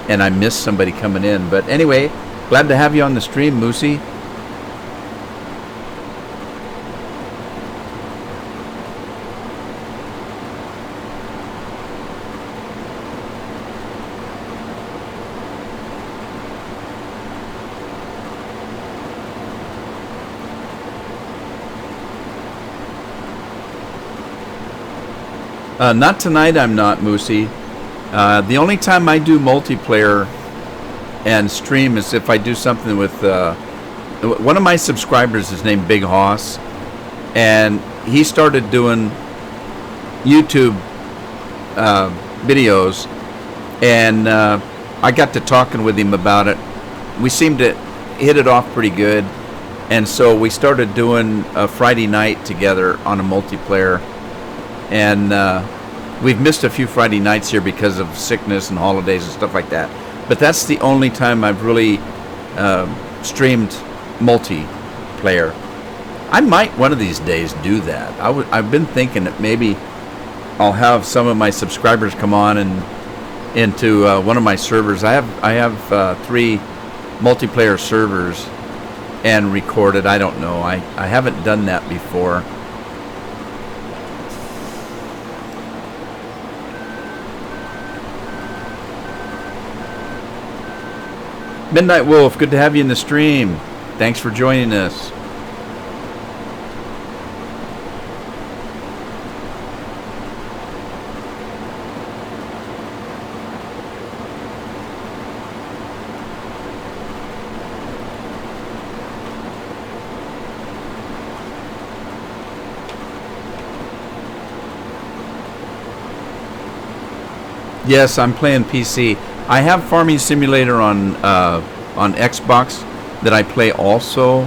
and I miss somebody coming in. But anyway, glad to have you on the stream, Moosey. Not tonight. I'm not, Moosey. The only time I do multiplayer and stream is if I do something with one of my subscribers is named Big Hoss, and he started doing YouTube videos, and I got to talking with him about it. We seemed to hit it off pretty good, and so we started doing a Friday night together on a multiplayer, and we've missed a few Friday nights here because of sickness and holidays and stuff like that. But that's the only time I've really streamed multiplayer. I might one of these days do that. I've been thinking that maybe I'll have some of my subscribers come on and into one of my servers. I have 3 multiplayer servers and record it. I don't know. I haven't done that before. Midnight Wolf, good to have you in the stream. Thanks for joining us. Yes, I'm playing PC. I have Farming Simulator on Xbox that I play also,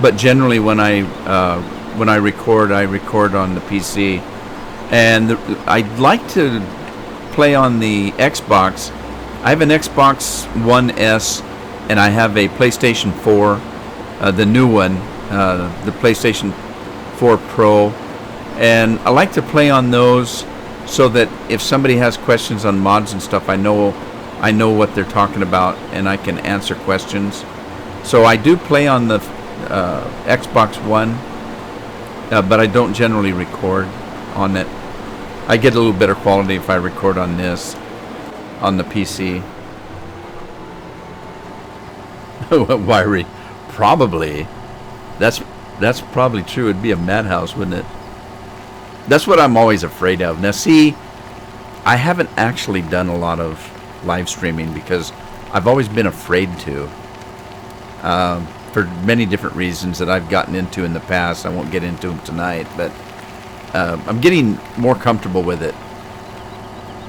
but generally when I record on the PC, and I'd like to play on the Xbox. I have an Xbox One S, and I have a PlayStation 4, the new one, the PlayStation 4 Pro, and I like to play on those so that if somebody has questions on mods and stuff, I know what they're talking about and I can answer questions. So I do play on the Xbox One, but I don't generally record on it. I get a little better quality if I record on this, on the PC. Wiry, probably. That's probably true. It'd be a madhouse, wouldn't it? That's what I'm always afraid of. Now, see, I haven't actually done a lot of live streaming because I've always been afraid to, for many different reasons that I've gotten into in the past. I won't get into them tonight, but I'm getting more comfortable with it.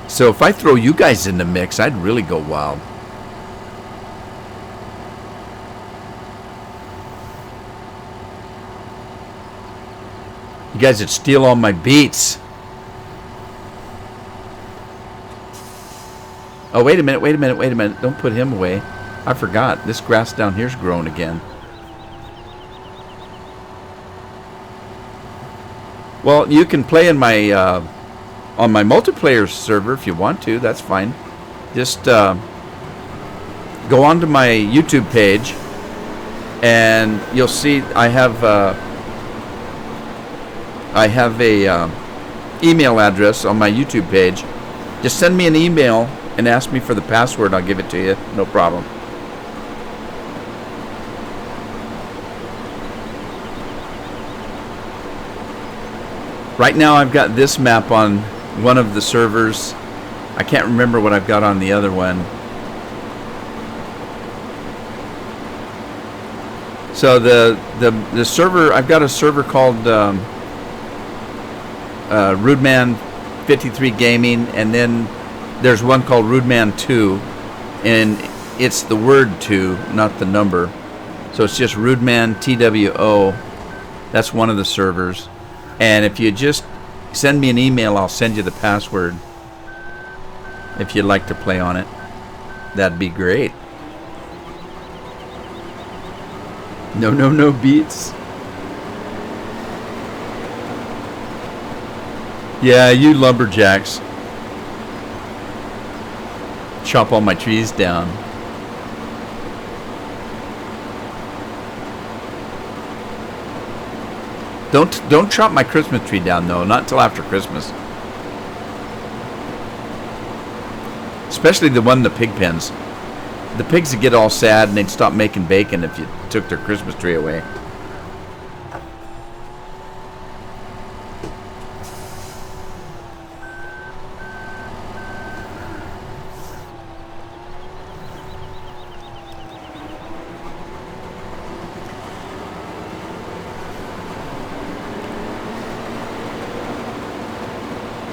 So if I throw you guys in the mix, I'd really go wild. You guys would steal all my beats. Oh, wait a minute. Don't put him away. I forgot. This grass down here's growing again. Well, you can play in my on my multiplayer server if you want to. That's fine. Just go onto my YouTube page, and you'll see I have a email address on my YouTube page. Just send me an email and ask me for the password. I'll give it to you. No problem. Right now I've got this map on one of the servers. I can't remember what I've got on the other one. So the server, I've got a server called Rudeman 53 Gaming, and then there's one called Rudeman 2, and it's the word 2, not the number. So it's just Rudeman TWO. That's one of the servers. And if you just send me an email, I'll send you the password. If you'd like to play on it, that'd be great. No beats. Yeah, you lumberjacks. Chop all my trees down. Don't chop my Christmas tree down though, not until after Christmas. Especially the one in the pig pens. The pigs would get all sad and they'd stop making bacon if you took their Christmas tree away.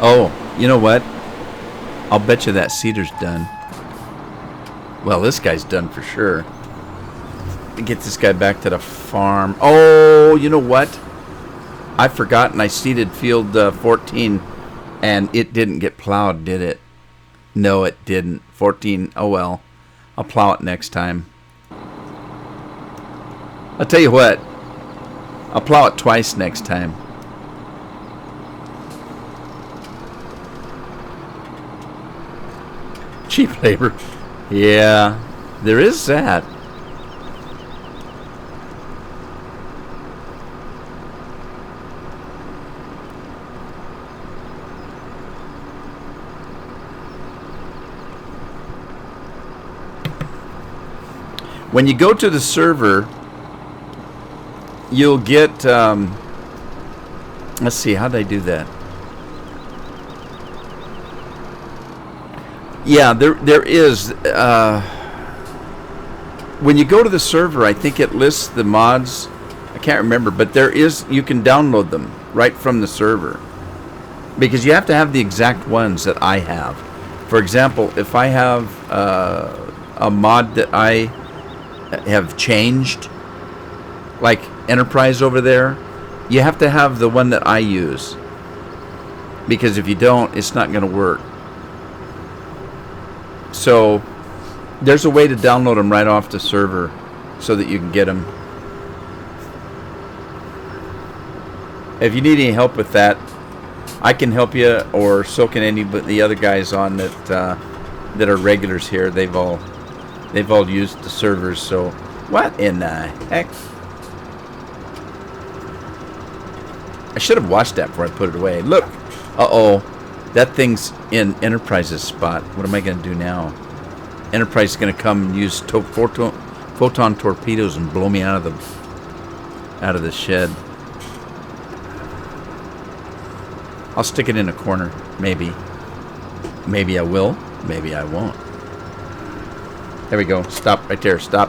Oh, you know what? I'll bet you that seeder's done. Well, this guy's done for sure. Get this guy back to the farm. Oh, you know what? I forgot, and I seeded field 14, and it didn't get plowed, did it? No, it didn't. 14, oh well. I'll plow it next time. I'll tell you what. I'll plow it twice next time. Cheap labor. Yeah, there is that. When you go to the server, you'll get, let's see, how did I do that? Yeah, there is, when you go to the server, I think it lists the mods. I can't remember, but there is, you can download them right from the server. Because you have to have the exact ones that I have. For example, if I have a mod that I have changed, like Enterprise over there, you have to have the one that I use, because if you don't, it's not going to work. So there's a way to download them right off the server so that you can get them. If you need any help with that, I can help you, or so can any of the other guys on that that are regulars here. They've all used the servers. So what in the heck? I should have watched that before I put it away. Look, that thing's in Enterprise's spot. What am I going to do now? Enterprise is going to come and use photon torpedoes and blow me out of the shed. I'll stick it in a corner, maybe. Maybe I will. Maybe I won't. There we go. Stop right there. Stop.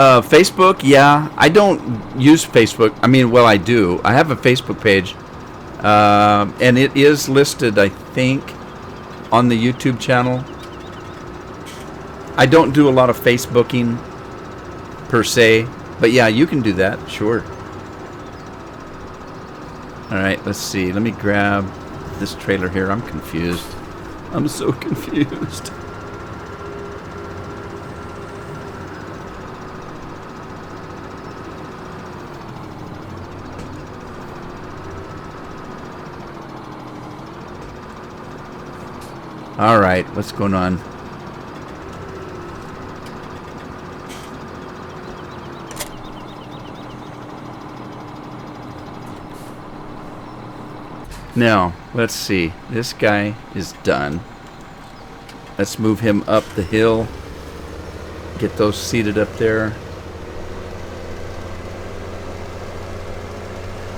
Facebook, yeah. I don't use Facebook. I mean, well, I do. I have a Facebook page. And it is listed, I think, on the YouTube channel. I don't do a lot of Facebooking, per se. But yeah, you can do that. Sure. Alright, let's see. Let me grab this trailer here. I'm confused. I'm so confused. Alright, what's going on? Now, let's see. This guy is done. Let's move him up the hill. Get those seated up there.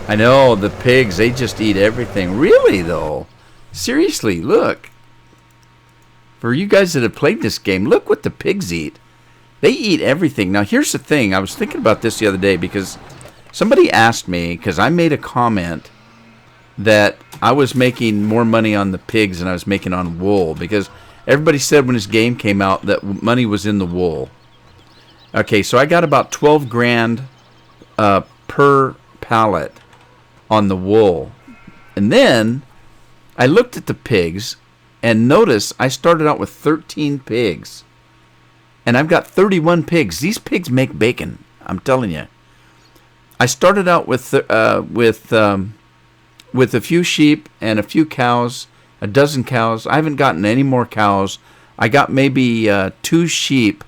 I know, the pigs, they just eat everything. Really, though? Seriously, look. For you guys that have played this game, look what the pigs eat. They eat everything. Now, here's the thing. I was thinking about this the other day because somebody asked me, because I made a comment that I was making more money on the pigs than I was making on wool, because everybody said when this game came out that money was in the wool. Okay, so I got about 12 grand per pallet on the wool. And then I looked at the pigs and notice I started out with 13 pigs. And I've got 31 pigs. These pigs make bacon, I'm telling you. I started out with a few sheep and a few cows, a dozen cows. I haven't gotten any more cows. I got maybe 2 sheep,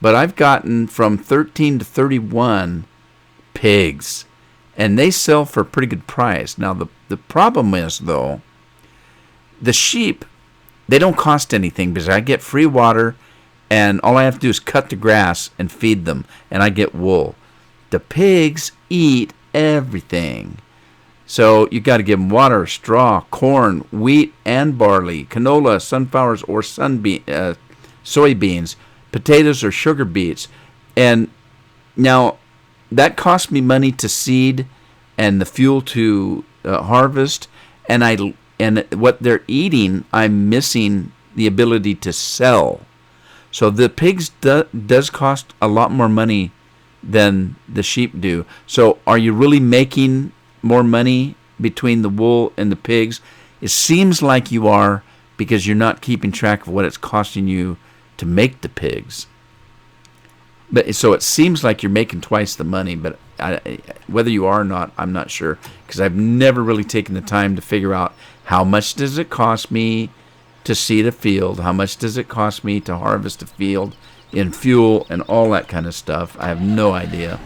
but I've gotten from 13 to 31 pigs. And they sell for a pretty good price. Now, the problem is, though, the sheep, they don't cost anything because I get free water, and all I have to do is cut the grass and feed them, and I get wool. The pigs eat everything. So you got to give them water, straw, corn, wheat, and barley, canola, sunflowers, or soybeans, potatoes, or sugar beets. And now that cost me money to seed and the fuel to harvest, and what they're eating, I'm missing the ability to sell. So the pigs does cost a lot more money than the sheep do. So are you really making more money between the wool and the pigs? It seems like you are, because you're not keeping track of what it's costing you to make the pigs. But so it seems like you're making twice the money, but whether you are or not, I'm not sure, because I've never really taken the time to figure out how much does it cost me to seed a field, how much does it cost me to harvest a field in fuel and all that kind of stuff. I have no idea.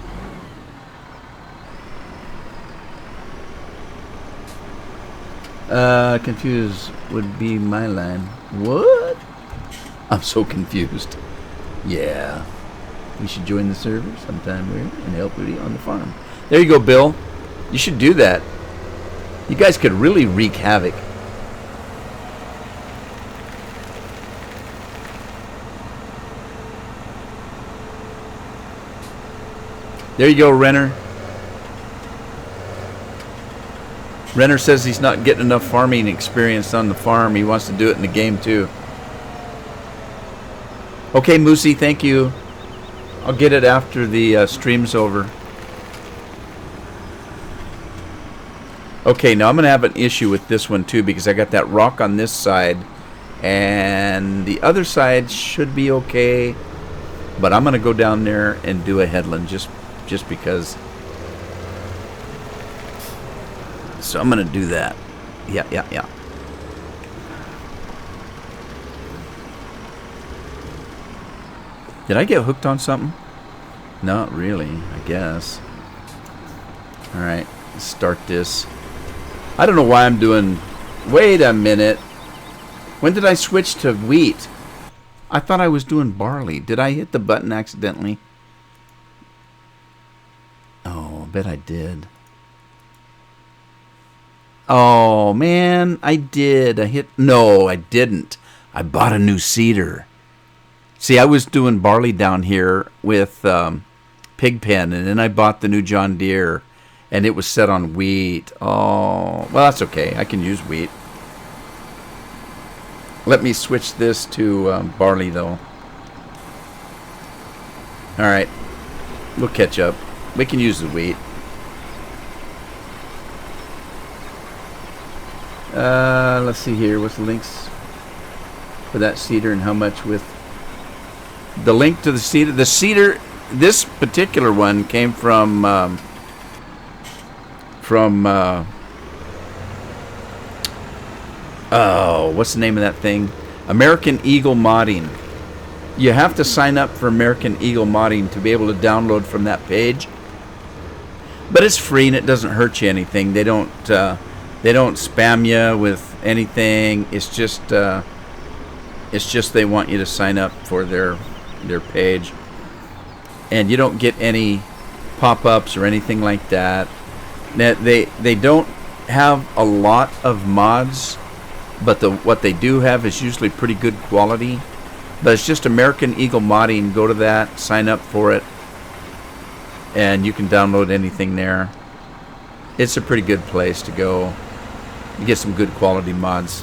Confused would be my line. What? I'm so confused. Yeah. We should join the server sometime and help Rudy on the farm. There you go, Bill. You should do that. You guys could really wreak havoc. There you go, Renner. Renner says he's not getting enough farming experience on the farm. He wants to do it in the game too. Okay, Moosey, thank you. I'll get it after the stream's over. Okay, now I'm going to have an issue with this one too, because I got that rock on this side, and the other side should be okay, but I'm going to go down there and do a headland just because. So I'm going to do that. Yeah. Did I get hooked on something? Not really, I guess. Alright, let's start this. I don't know why I'm doing... Wait a minute. When did I switch to wheat? I thought I was doing barley. Did I hit the button accidentally? Oh, I bet I did. Oh, man, I did. No, I didn't. I bought a new seeder. See, I was doing barley down here with Pigpen, and then I bought the new John Deere, and it was set on wheat. Oh, well, that's okay. I can use wheat. Let me switch this to barley, though. All right. We'll catch up. We can use the wheat. Let's see here. What's the links for that seeder and how much with... The link to the seeder. The seeder, this particular one came from oh, what's the name of that thing? American Eagle Modding. You have to sign up for American Eagle Modding to be able to download from that page. But it's free and it doesn't hurt you anything. They don't spam you with anything. It's just they want you to sign up for their page, and you don't get any pop-ups or anything like that. Now, they don't have a lot of mods, but what they do have is usually pretty good quality. But it's just American Eagle Modding. Go to that, sign up for it, and you can download anything there. It's a pretty good place to go. You get some good quality mods.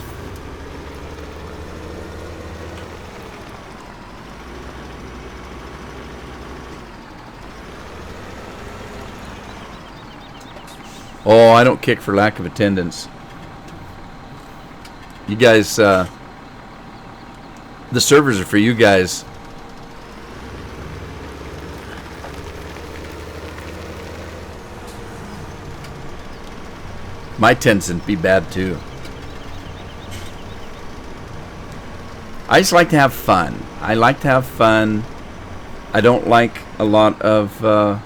Oh, I don't kick for lack of attendance. You guys, the servers are for you guys. My tends to be bad too. I just like to have fun. I don't like a lot of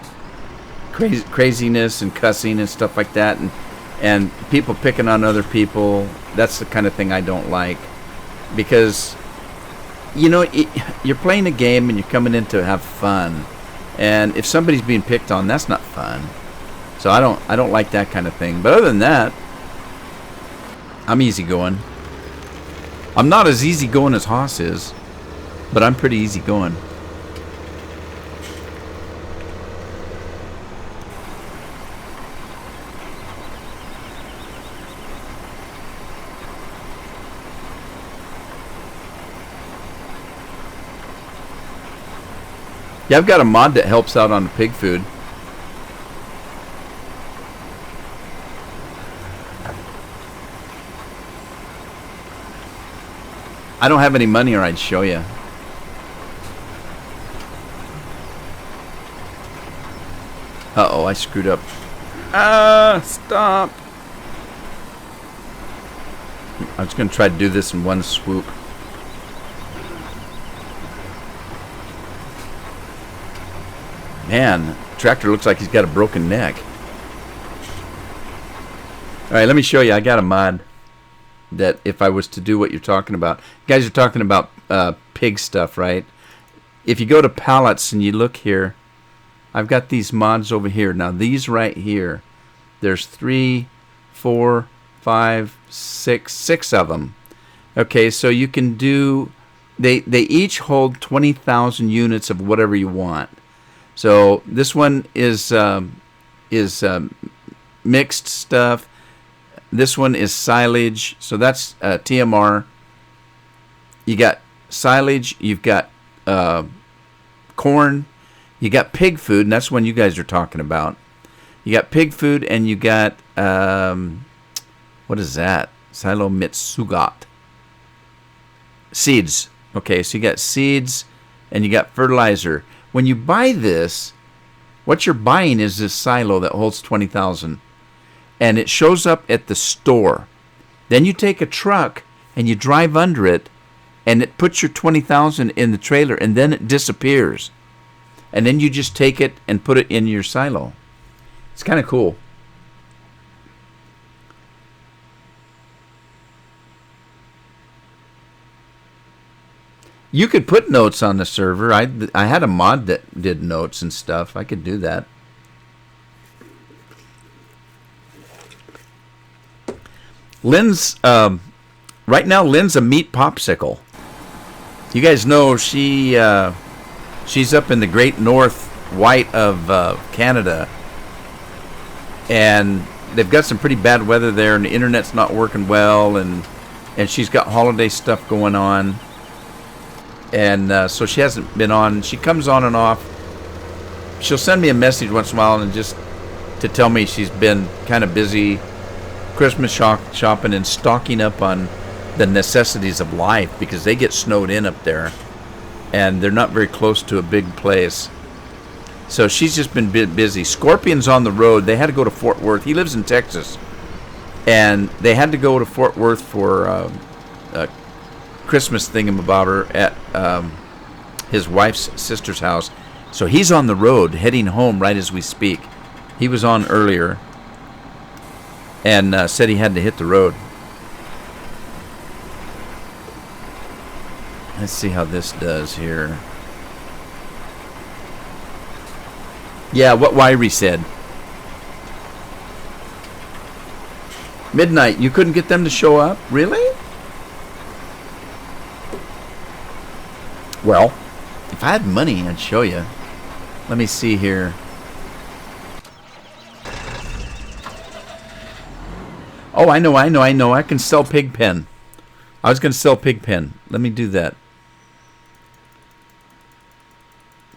craziness and cussing and stuff like that, and people picking on other people. That's the kind of thing I don't like, because you're playing a game and you're coming in to have fun, and if somebody's being picked on, that's not fun. So I don't like that kind of thing. But other than that, I'm easygoing. I'm not as easygoing as Haas is, but I'm pretty easygoing. Yeah, I've got a mod that helps out on the pig food. I don't have any money or I'd show you. Uh-oh, I screwed up. Stop. I was going to try to do this in one swoop. Man, tractor looks like he's got a broken neck. Alright, let me show you. I got a mod that if I was to do what you're talking about. You guys are talking about pig stuff, right? If you go to pallets and you look here, I've got these mods over here. Now these right here, there's 3, 4, 5, 6 of them. Okay, so you can do, they each hold 20,000 units of whatever you want. So this one is mixed stuff. This one is silage, so that's TMR. You got silage, you've got corn, you got pig food, and that's one you guys are talking about. You got pig food, and you got, what is that? Silo Mitsugat. Seeds. Okay, so you got seeds, and you got fertilizer. When you buy this, what you're buying is this silo that holds 20,000. And it shows up at the store. Then you take a truck and you drive under it, and it puts your 20,000 in the trailer, and then it disappears. And then you just take it and put it in your silo. It's kind of cool. You could put notes on the server. I had a mod that did notes and stuff. I could do that. Lynn's right now. Lynn's a meat popsicle. You guys know she's up in the Great North White of Canada, and they've got some pretty bad weather there, and the internet's not working well, and she's got holiday stuff going on, and so she hasn't been on. She comes on and off. She'll send me a message once in a while, and just to tell me she's been kind of busy Christmas shopping and stocking up on the necessities of life, because they get snowed in up there and they're not very close to a big place. So she's just been busy. Scorpion's on the road. They had to go to Fort Worth. He lives in Texas, and they had to go to Fort Worth for a Christmas thingamabobber at his wife's sister's house. So he's on the road heading home right as we speak. He was on earlier and said he had to hit the road. Let's see how this does here. Yeah, what Wyrie said. Midnight, you couldn't get them to show up? Really? Well, if I had money, I'd show you. Let me see here. Oh, I know. I can sell Pigpen. I was going to sell Pigpen. Let me do that.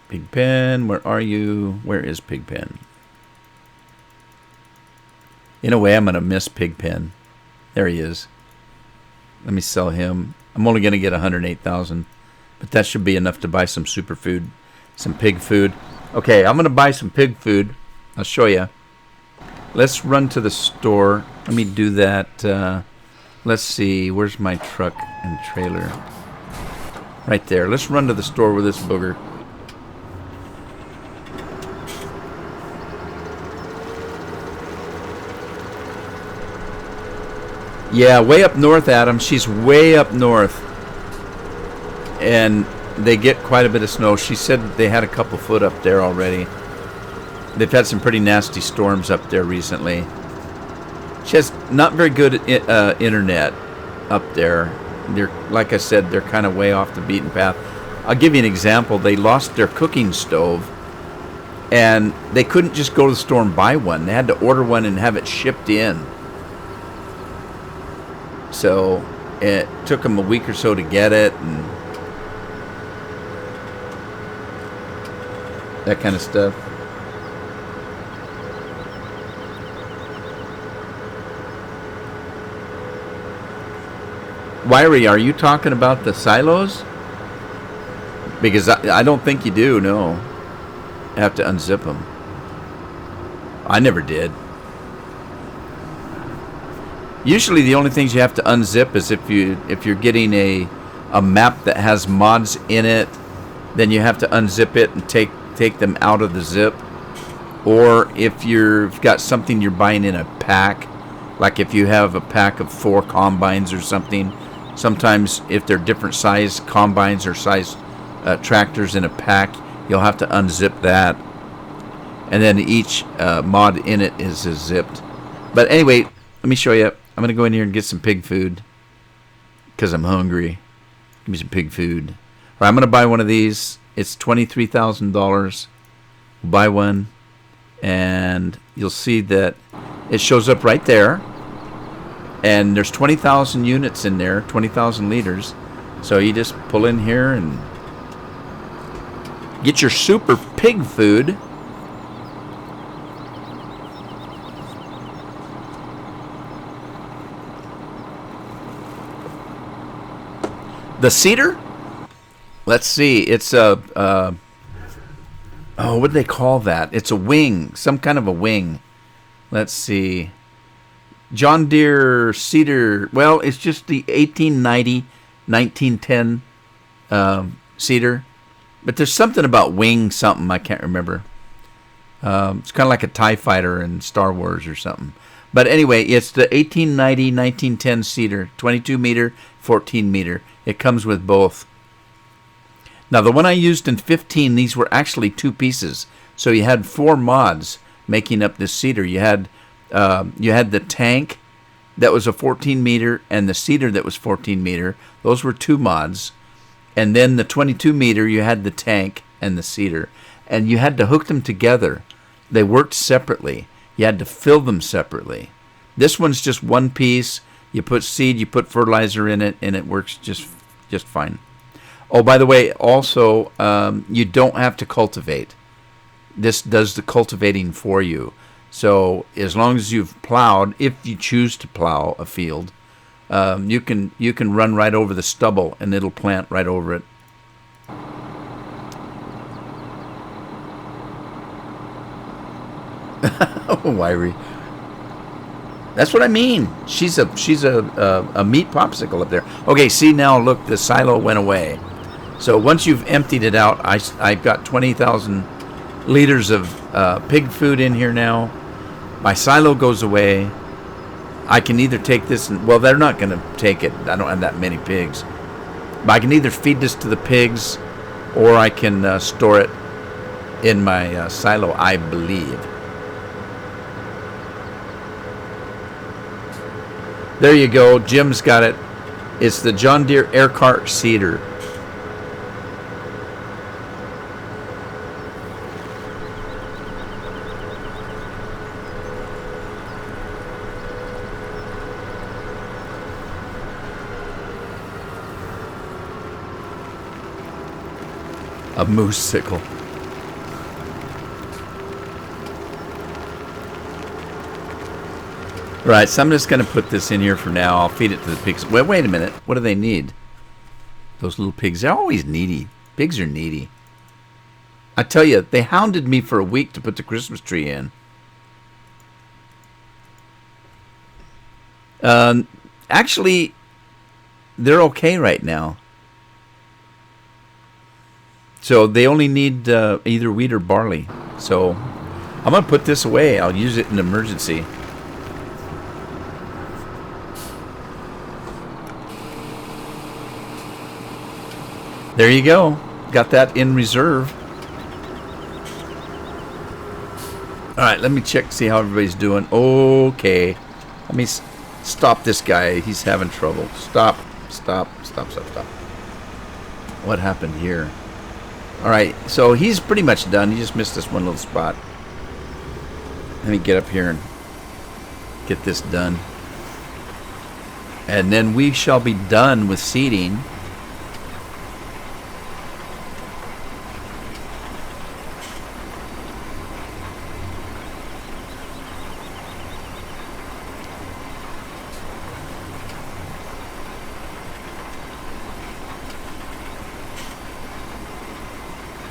Pigpen, where are you? Where is Pigpen? In a way, I'm going to miss Pigpen. There he is. Let me sell him. I'm only going to get 108,000, but that should be enough to buy some superfood, some pig food. Okay, I'm going to buy some pig food. I'll show you. Let's run to the store. Let me do that. Let's see. Where's my truck and trailer? Right there. Let's run to the store with this booger. Yeah, way up north, Adam. She's way up north. And they get quite a bit of snow. She said they had a couple foot up there already. They've had some pretty nasty storms up there recently. She has not very good internet up there. They're, like I said, they're kind of way off the beaten path. I'll give you an example. They lost their cooking stove, and they couldn't just go to the store and buy one. They had to order one and have it shipped in. So it took them a week or so to get it, and that kind of stuff. Wiry, are you talking about the silos? Because I don't think you do, no. You have to unzip them. I never did. Usually the only things you have to unzip is if you're getting a map that has mods in it, then you have to unzip it and take them out of the zip. Or if you've got something you're buying in a pack, like if you have a pack of 4 combines or something, sometimes if they're different size combines or size tractors in a pack, you'll have to unzip that. And then each mod in it is zipped. But anyway, let me show you. I'm going to go in here and get some pig food because I'm hungry. Give me some pig food. All right, I'm going to buy one of these. It's $23,000. We'll buy one, and you'll see that it shows up right there. And there's 20,000 units in there, 20,000 liters. So you just pull in here and get your super pig food. The cedar? Let's see. It's a what do they call that? It's a wing, some kind of a wing. Let's see. John Deere cedar. Well, it's just the 1890, 1910 cedar. But there's something about wing something. I can't remember. It's kind of like a TIE fighter in Star Wars or something. But anyway, it's the 1890, 1910 cedar. 22 meter, 14 meter. It comes with both. Now, the one I used in 15, these were actually 2 pieces. So you had 4 mods making up this cedar. You had the tank that was a 14 meter and the cedar that was 14 meter. Those were 2 mods. And then the 22 meter, you had the tank and the cedar. And you had to hook them together. They worked separately. You had to fill them separately. This one's just one piece. You put seed, you put fertilizer in it, and it works just fine. Oh, by the way, also, you don't have to cultivate. This does the cultivating for you. So as long as you've plowed, if you choose to plow a field, you can run right over the stubble and it'll plant right over it. Oh, Wiry. That's what I mean. She's a meat popsicle up there. Okay, see now, look, the silo went away. So once you've emptied it out, I've got 20,000 liters of pig food in here now. My silo goes away. I can either take this and, well, they're not going to take it. I don't have that many pigs. But I can either feed this to the pigs or I can store it in my silo, I believe. There you go. Jim's got it. It's the John Deere Air Cart Cedar. A moose sickle. Right, so I'm just going to put this in here for now. I'll feed it to the pigs. Wait a minute. What do they need? Those little pigs, they're always needy. Pigs are needy. I tell you, they hounded me for a week to put the Christmas tree in. Actually, they're okay right now. So they only need either wheat or barley. So I'm going to put this away. I'll use it in emergency. There you go. Got that in reserve. All right, let me check, see how everybody's doing. Okay. Let me stop this guy. He's having trouble. Stop. What happened here? All right, so he's pretty much done. He just missed this one little spot. Let me get up here and get this done. And then we shall be done with seeding.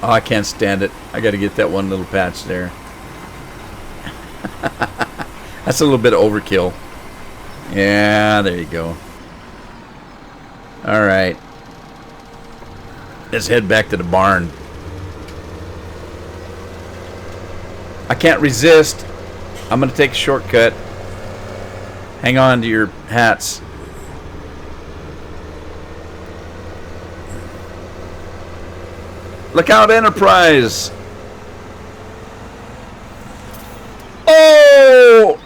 Oh, I can't stand it. I got to get that one little patch there. That's a little bit of overkill. Yeah, there you go. All right. Let's head back to the barn. I can't resist. I'm going to take a shortcut. Hang on to your hats. Look out, Enterprise! Oh!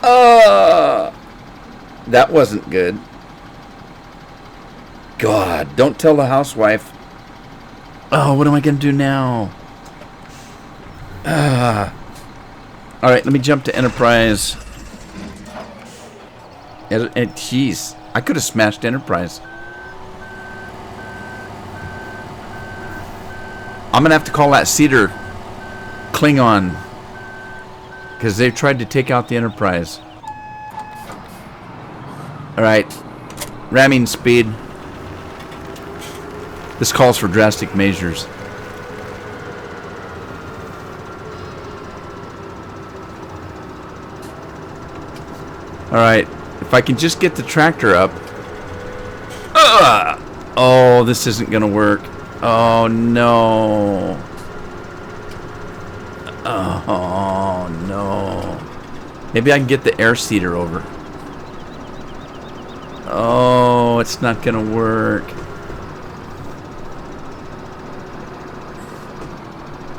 Oh! That wasn't good. God, don't tell the housewife. Oh, what am I going to do now? Alright, let me jump to Enterprise. Jeez, I could have smashed Enterprise. I'm going to have to call that Cedar Klingon. Because they tried to take out the Enterprise. Alright. Ramming speed. This calls for drastic measures. Alright. If I can just get the tractor up. Oh, this isn't going to work. Oh, no. Oh, no. Maybe I can get the air seeder over. Oh, it's not going to work.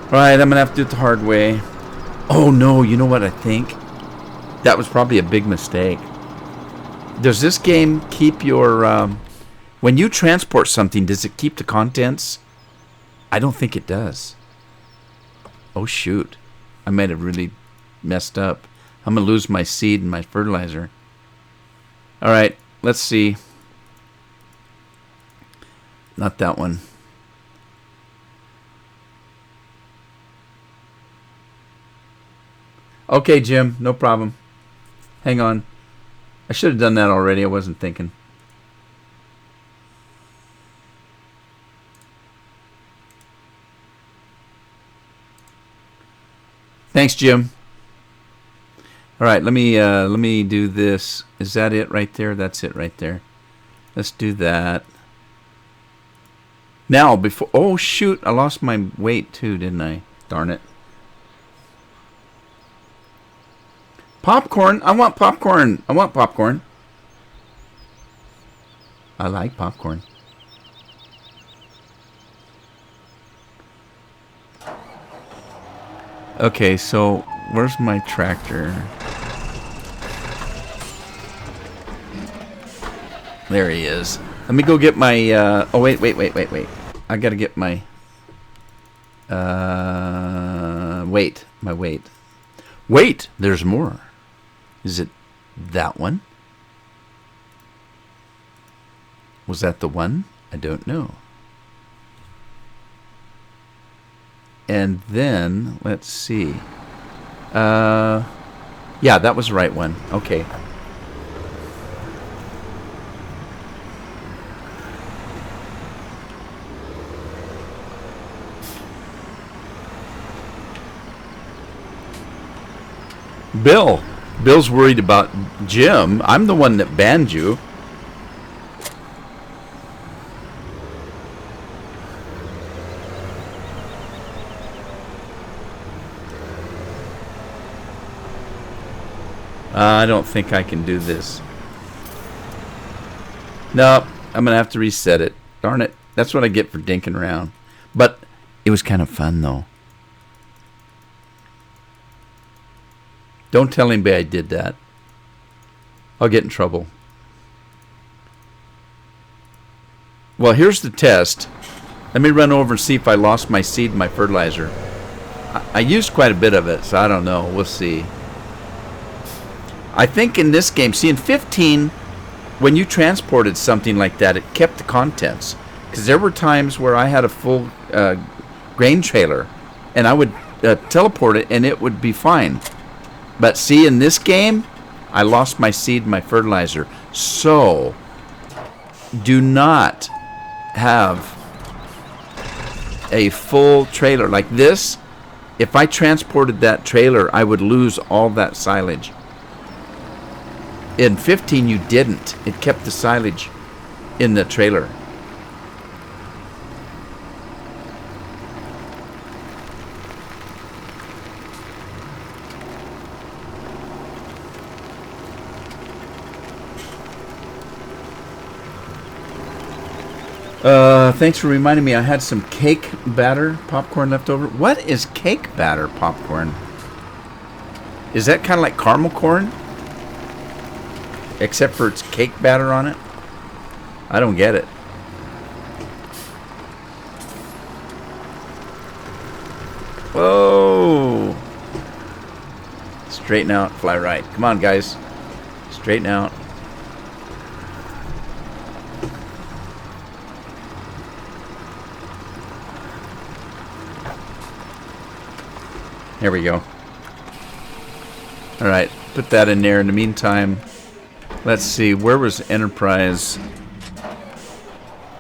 Alright, I'm going to have to do it the hard way. Oh, no. You know what I think? That was probably a big mistake. Does this game keep your... when you transport something, does it keep the contents? I don't think it does. Oh, shoot. I might have really messed up. I'm going to lose my seed and my fertilizer. All right, let's see. Not that one. Okay, Jim, no problem. Hang on. I should have done that already. I wasn't thinking. Thanks, Jim. All right, let me do this. Is that it right there? That's it right there. Let's do that. Now, before... Oh, shoot. I lost my weight, too, didn't I? Darn it. Popcorn. I want popcorn. I want popcorn. I like popcorn. Okay, so where's my tractor? There he is. Let me go get my oh wait. I gotta get my weight. My weight. Wait, there's more. Is it that one? Was that the one? I don't know. And then, let's see. Yeah, that was the right one. Okay. Bill's worried about Jim. I'm the one that banned you. I don't think I can do this. Nope, I'm going to have to reset it. Darn it. That's what I get for dinking around. But it was kind of fun, though. Don't tell anybody I did that. I'll get in trouble. Well, here's the test. Let me run over and see if I lost my seed and my fertilizer. I used quite a bit of it, so I don't know. We'll see. I think in this game, see, in 15, when you transported something like that, it kept the contents. Because there were times where I had a full grain trailer, and I would teleport it, and it would be fine. But see, in this game, I lost my seed and my fertilizer. So, do not have a full trailer like this, if I transported that trailer, I would lose all that silage. In 15, you didn't. It kept the silage in the trailer. Thanks for reminding me. I had some cake batter popcorn left over. What is cake batter popcorn? Is that kind of like caramel corn? Except for it's cake batter on it? I don't get it. Whoa! Straighten out, fly right. Come on, guys. Straighten out. There we go. All right, put that in there. In the meantime, let's see. Where was Enterprise?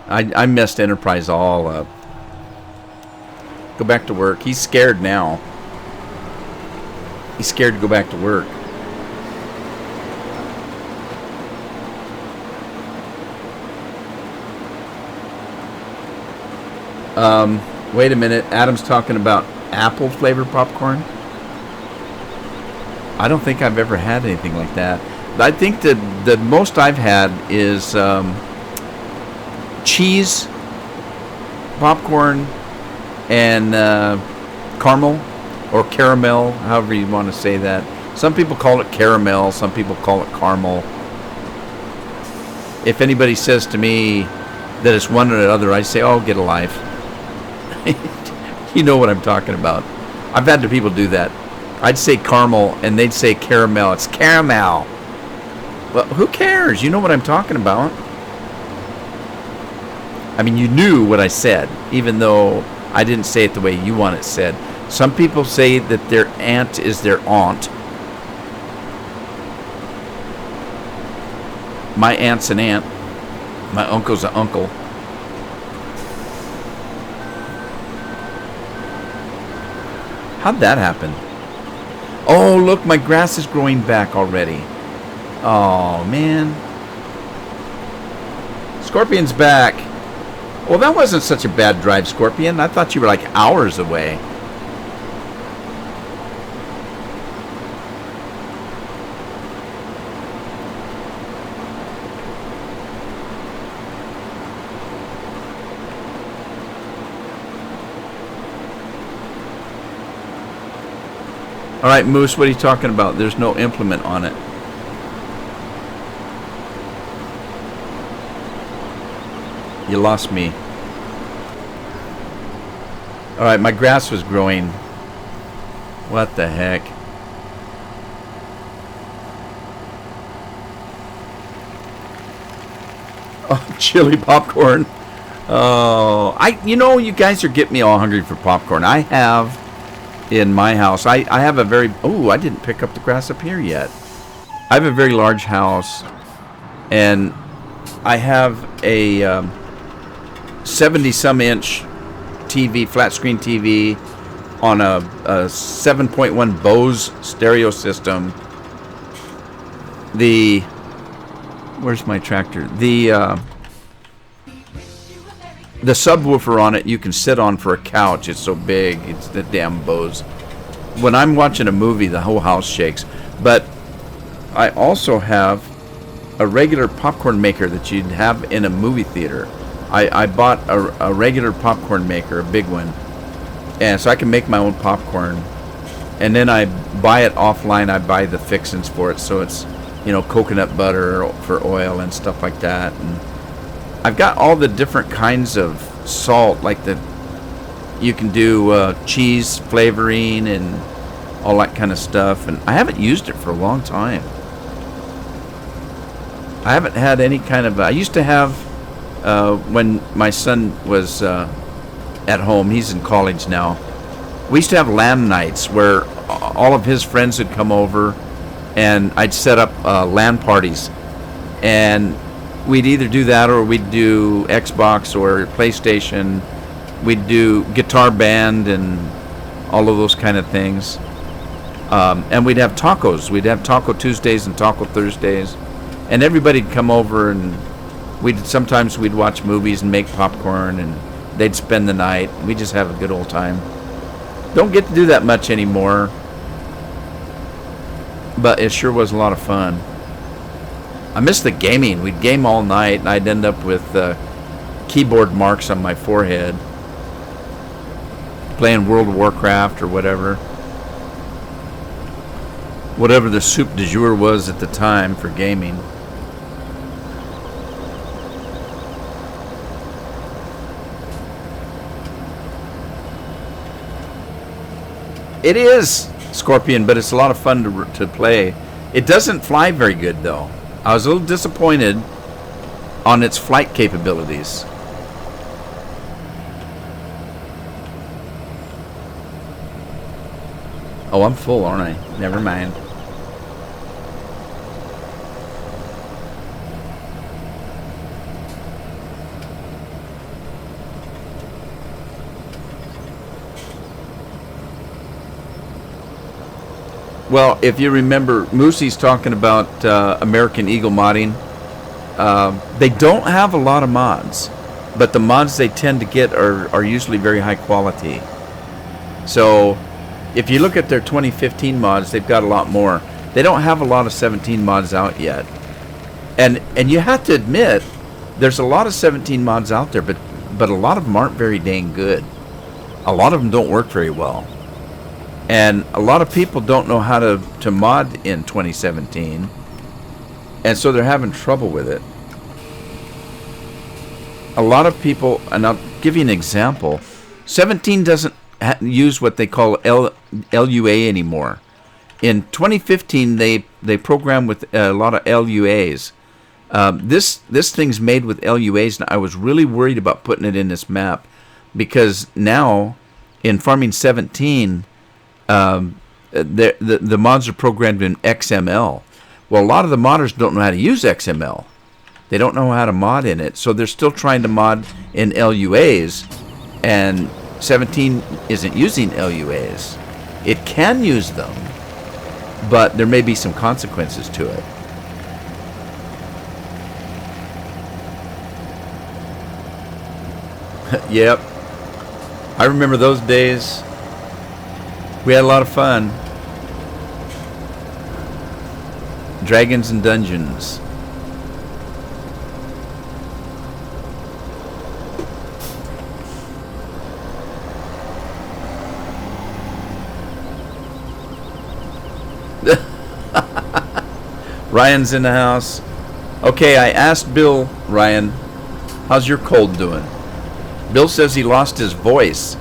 I messed Enterprise all up. Go back to work. He's scared now. He's scared to go back to work. Wait a minute. Adam's talking about apple flavored popcorn. I don't think I've ever had anything like that. I think the most I've had is cheese popcorn and caramel or caramel, however you want to say that. Some people call it caramel, some people call it caramel. If anybody says to me that it's one or the other, I say, oh, get a life. You know what I'm talking about. I've had the people do that. I'd say caramel, and they'd say caramel. It's caramel. Well, who cares? You know what I'm talking about. I mean, you knew what I said, even though I didn't say it the way you want it said. Some people say that their aunt is their aunt. My aunt's an aunt. My uncle's an uncle. How'd that happen? Oh, look, my grass is growing back already. Oh, man. Scorpion's back. Well, that wasn't such a bad drive, Scorpion. I thought you were like hours away. All right, Moose, what are you talking about? There's no implement on it. You lost me. All right, my grass was growing. What the heck? Oh, chili popcorn. Oh, you guys are getting me all hungry for popcorn. I have in my house, I have a very, I didn't pick up the grass up here yet. I have a very large house, and I have a 70-some inch TV, flat screen TV on a 7.1 Bose stereo system. Where's my tractor? The subwoofer on it you can sit on for a couch. It's so big. It's the damn Bose. When I'm watching a movie, the whole house shakes. But I also have a regular popcorn maker that you'd have in a movie theater. I bought a regular popcorn maker, a big one, and so I can make my own popcorn. And then I buy it offline. I buy the fixins for it, so it's coconut butter for oil and stuff like that. And I've got all the different kinds of salt, like you can do cheese flavoring and all that kind of stuff. And I haven't used it for a long time. I haven't had any kind of. I used to have when my son was at home. He's in college now. We used to have LAN nights where all of his friends would come over, and I'd set up LAN parties, and we'd either do that or we'd do Xbox or PlayStation, we'd do guitar band and all of those kind of things. And we'd have tacos. We'd have Taco Tuesdays and Taco Thursdays. And everybody'd come over, and sometimes we'd watch movies and make popcorn, and they'd spend the night. We'd just have a good old time. Don't get to do that much anymore, but it sure was a lot of fun. I miss the gaming. We'd game all night, and I'd end up with keyboard marks on my forehead, playing World of Warcraft or whatever the soup du jour was at the time for gaming. It is, Scorpion, but it's a lot of fun to play. It doesn't fly very good, though. I was a little disappointed on its flight capabilities. Oh, I'm full, aren't I? Never mind. Well, if you remember, Moosey's talking about American Eagle modding. They don't have a lot of mods, but the mods they tend to get are usually very high quality. So, if you look at their 2015 mods, they've got a lot more. They don't have a lot of 17 mods out yet. And you have to admit, there's a lot of 17 mods out there, but a lot of them aren't very dang good. A lot of them don't work very well. And a lot of people don't know how to mod in 2017. And so they're having trouble with it. A lot of people, and I'll give you an example. 17 doesn't use what they call LUA anymore. In 2015, they program with a lot of LUAs. This thing's made with LUAs, and I was really worried about putting it in this map, because now in Farming 17, the mods are programmed in XML. Well, a lot of the modders don't know how to use XML. They don't know how to mod in it, so they're still trying to mod in LUAs, and 17 isn't using LUAs. It can use them, but there may be some consequences to it. Yep. I remember those days. We had a lot of fun. Dragons and Dungeons. Ryan's in the house. Okay, I asked Bill, Ryan, how's your cold doing? Bill says he lost his voice.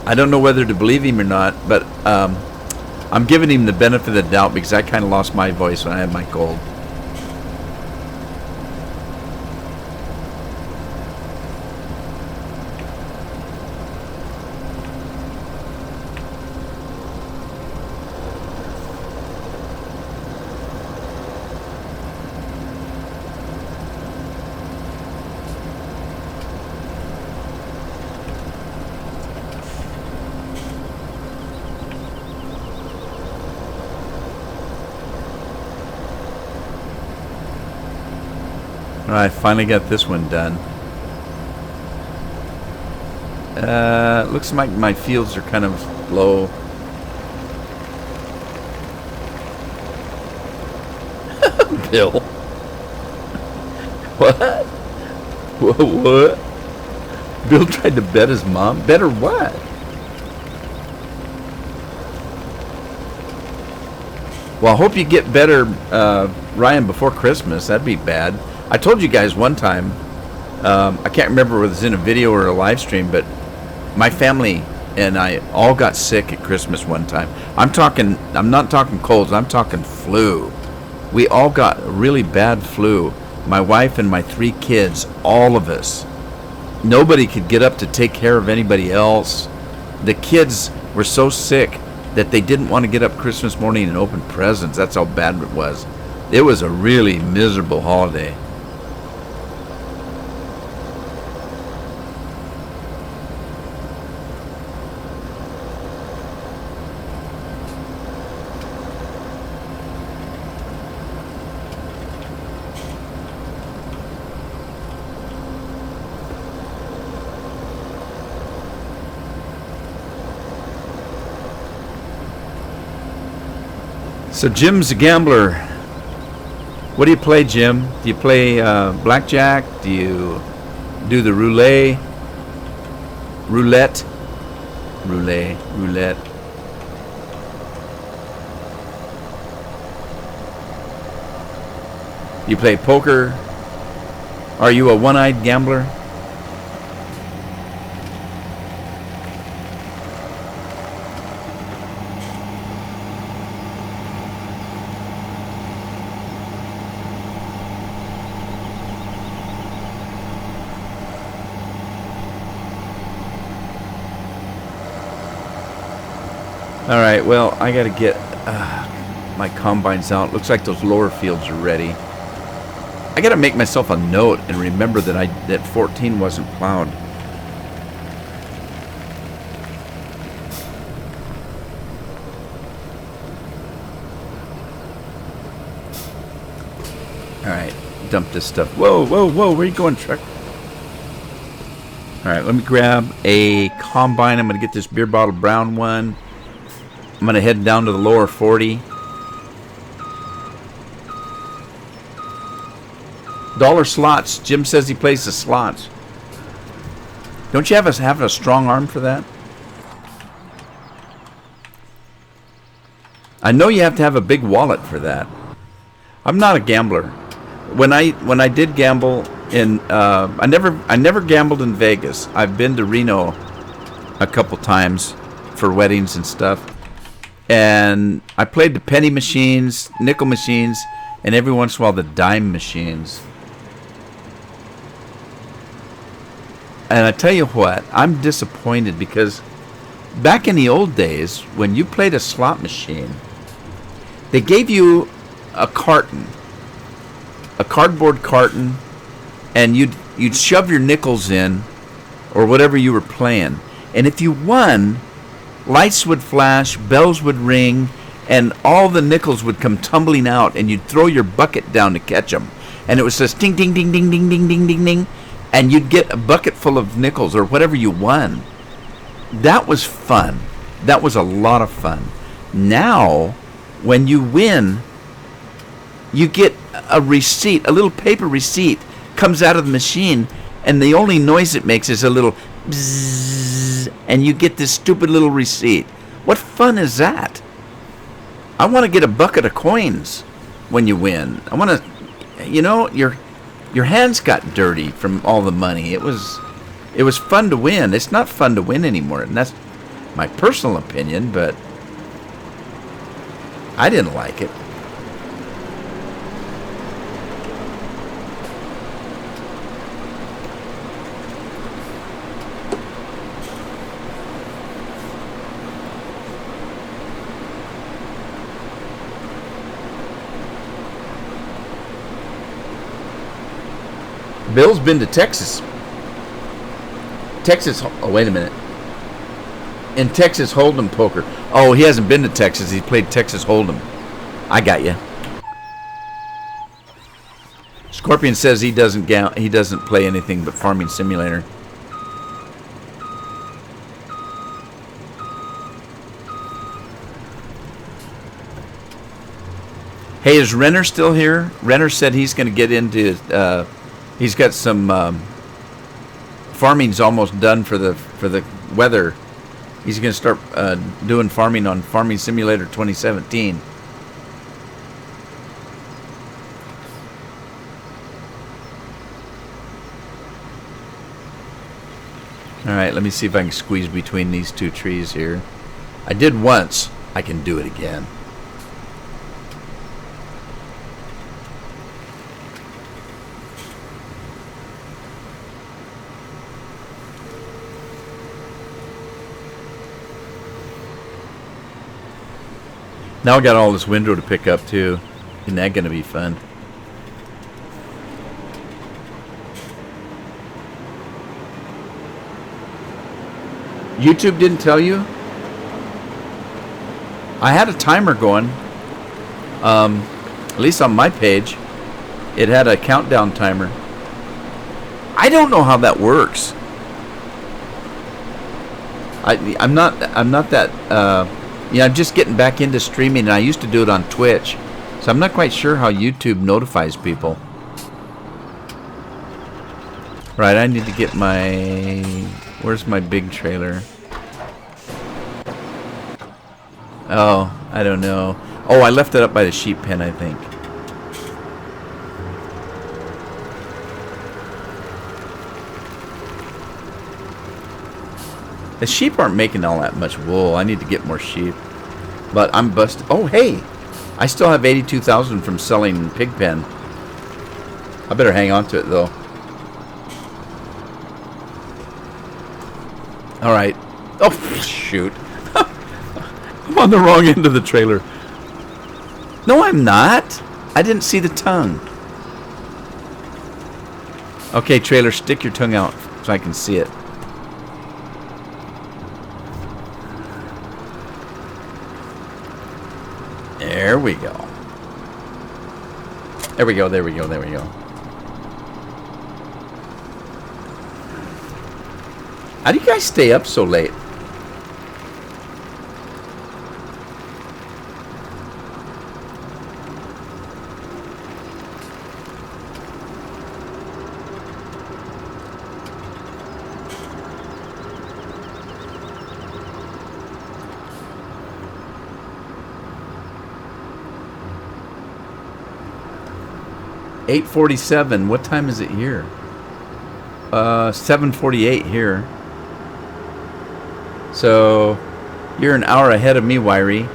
I don't know whether to believe him or not, but I'm giving him the benefit of the doubt, because I kind of lost my voice when I had my cold. I finally got this one done. Looks like my fields are kind of low. Bill. What? What? Bill tried to bet his mom? Bet her what? Well, I hope you get better, Ryan, before Christmas. That'd be bad. I told you guys one time, I can't remember whether it was in a video or a live stream, but my family and I all got sick at Christmas one time. I'm not talking colds, I'm talking flu. We all got really bad flu. My wife and my 3 kids, all of us. Nobody could get up to take care of anybody else. The kids were so sick that they didn't want to get up Christmas morning and open presents. That's how bad it was. It was a really miserable holiday. So Jim's a gambler. What do you play, Jim? Do you play blackjack? Do you do the roulette? Roulette. You play poker? Are you a one-eyed gambler? All right, well, I got to get my combines out. Looks like those lower fields are ready. I got to make myself a note and remember that 14 wasn't plowed. All right, dump this stuff. Whoa, where are you going, truck? All right, let me grab a combine. I'm going to get this beer bottle brown one. I'm going to head down to the lower 40. Dollar slots. Jim says he plays the slots. Don't you have a strong arm for that? I know you have to have a big wallet for that. I'm not a gambler. When I did gamble in I never gambled in Vegas. I've been to Reno a couple times for weddings and stuff. And I played the penny machines, nickel machines, and every once in a while the dime machines. And I tell you what, I'm disappointed because back in the old days, when you played a slot machine, they gave you a carton, a cardboard carton, and you'd shove your nickels in or whatever you were playing. And if you won, lights would flash, bells would ring, and all the nickels would come tumbling out, and you'd throw your bucket down to catch them. And it was just ding, ding, ding, ding, ding, ding, ding, ding, ding, and you'd get a bucket full of nickels or whatever you won. That was fun. That was a lot of fun. Now, when you win, you get a receipt, a little paper receipt comes out of the machine, and the only noise it makes is a little bzzz, and you get this stupid little receipt. What fun is that? I want to get a bucket of coins when you win. I want to, your hands got dirty from all the money. It was fun to win. It's not fun to win anymore, and that's my personal opinion, but I didn't like it. Bill's been to Texas. Oh, wait a minute. In Texas Hold'em poker. Oh, he hasn't been to Texas. He played Texas Hold'em. I got you. Scorpion says he doesn't play anything but Farming Simulator. Hey, is Renner still here? Renner said he's going to get into. He's got some farming's almost done for the weather. He's going to start doing farming on Farming Simulator 2017. All right, let me see if I can squeeze between these two trees here. I did once. I can do it again. Now I got all this window to pick up too. Isn't that going to be fun? YouTube didn't tell you? I had a timer going. At least on my page, it had a countdown timer. I don't know how that works. I'm not that Yeah, I'm just getting back into streaming, and I used to do it on Twitch. So I'm not quite sure how YouTube notifies people. Right, I need to get my... Where's my big trailer? Oh, I don't know. Oh, I left it up by the sheep pen, I think. The sheep aren't making all that much wool. I need to get more sheep. But I'm busted. Oh, hey! I still have 82,000 from selling pig pen. I better hang on to it, though. Alright. Oh, shoot. I'm on the wrong end of the trailer. No, I'm not. I didn't see the tongue. Okay, trailer, stick your tongue out so I can see it. There we go. There we go, there we go, there we go. How do you guys stay up so late? $8:47. What time is it here? 7:48 here. So you're an hour ahead of me, Wiry.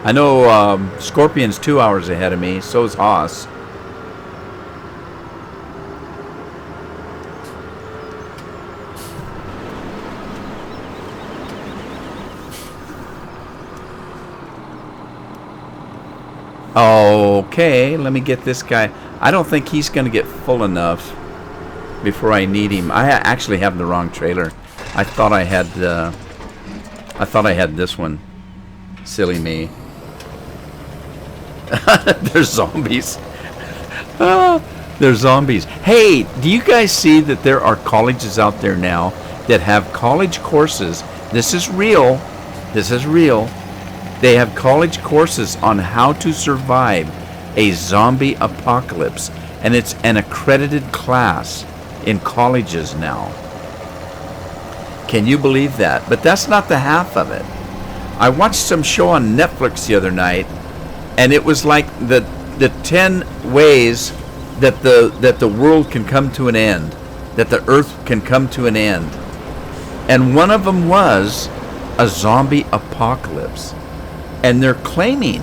I know Scorpion's 2 hours ahead of me. So is Haas. Okay, let me get this guy. I don't think he's going to get full enough before I need him. I actually have the wrong trailer. I thought I had this one. Silly me. There's zombies. There's zombies. Hey, do you guys see that there are colleges out there now that have college courses? This is real. This is real. They have college courses on how to survive a zombie apocalypse, and it's an accredited class in colleges now. Can you believe that? But that's not the half of it. I watched some show on Netflix the other night, and it was like the 10 ways that the world can come to an end, that the earth can come to an end. And one of them was a zombie apocalypse. And they're claiming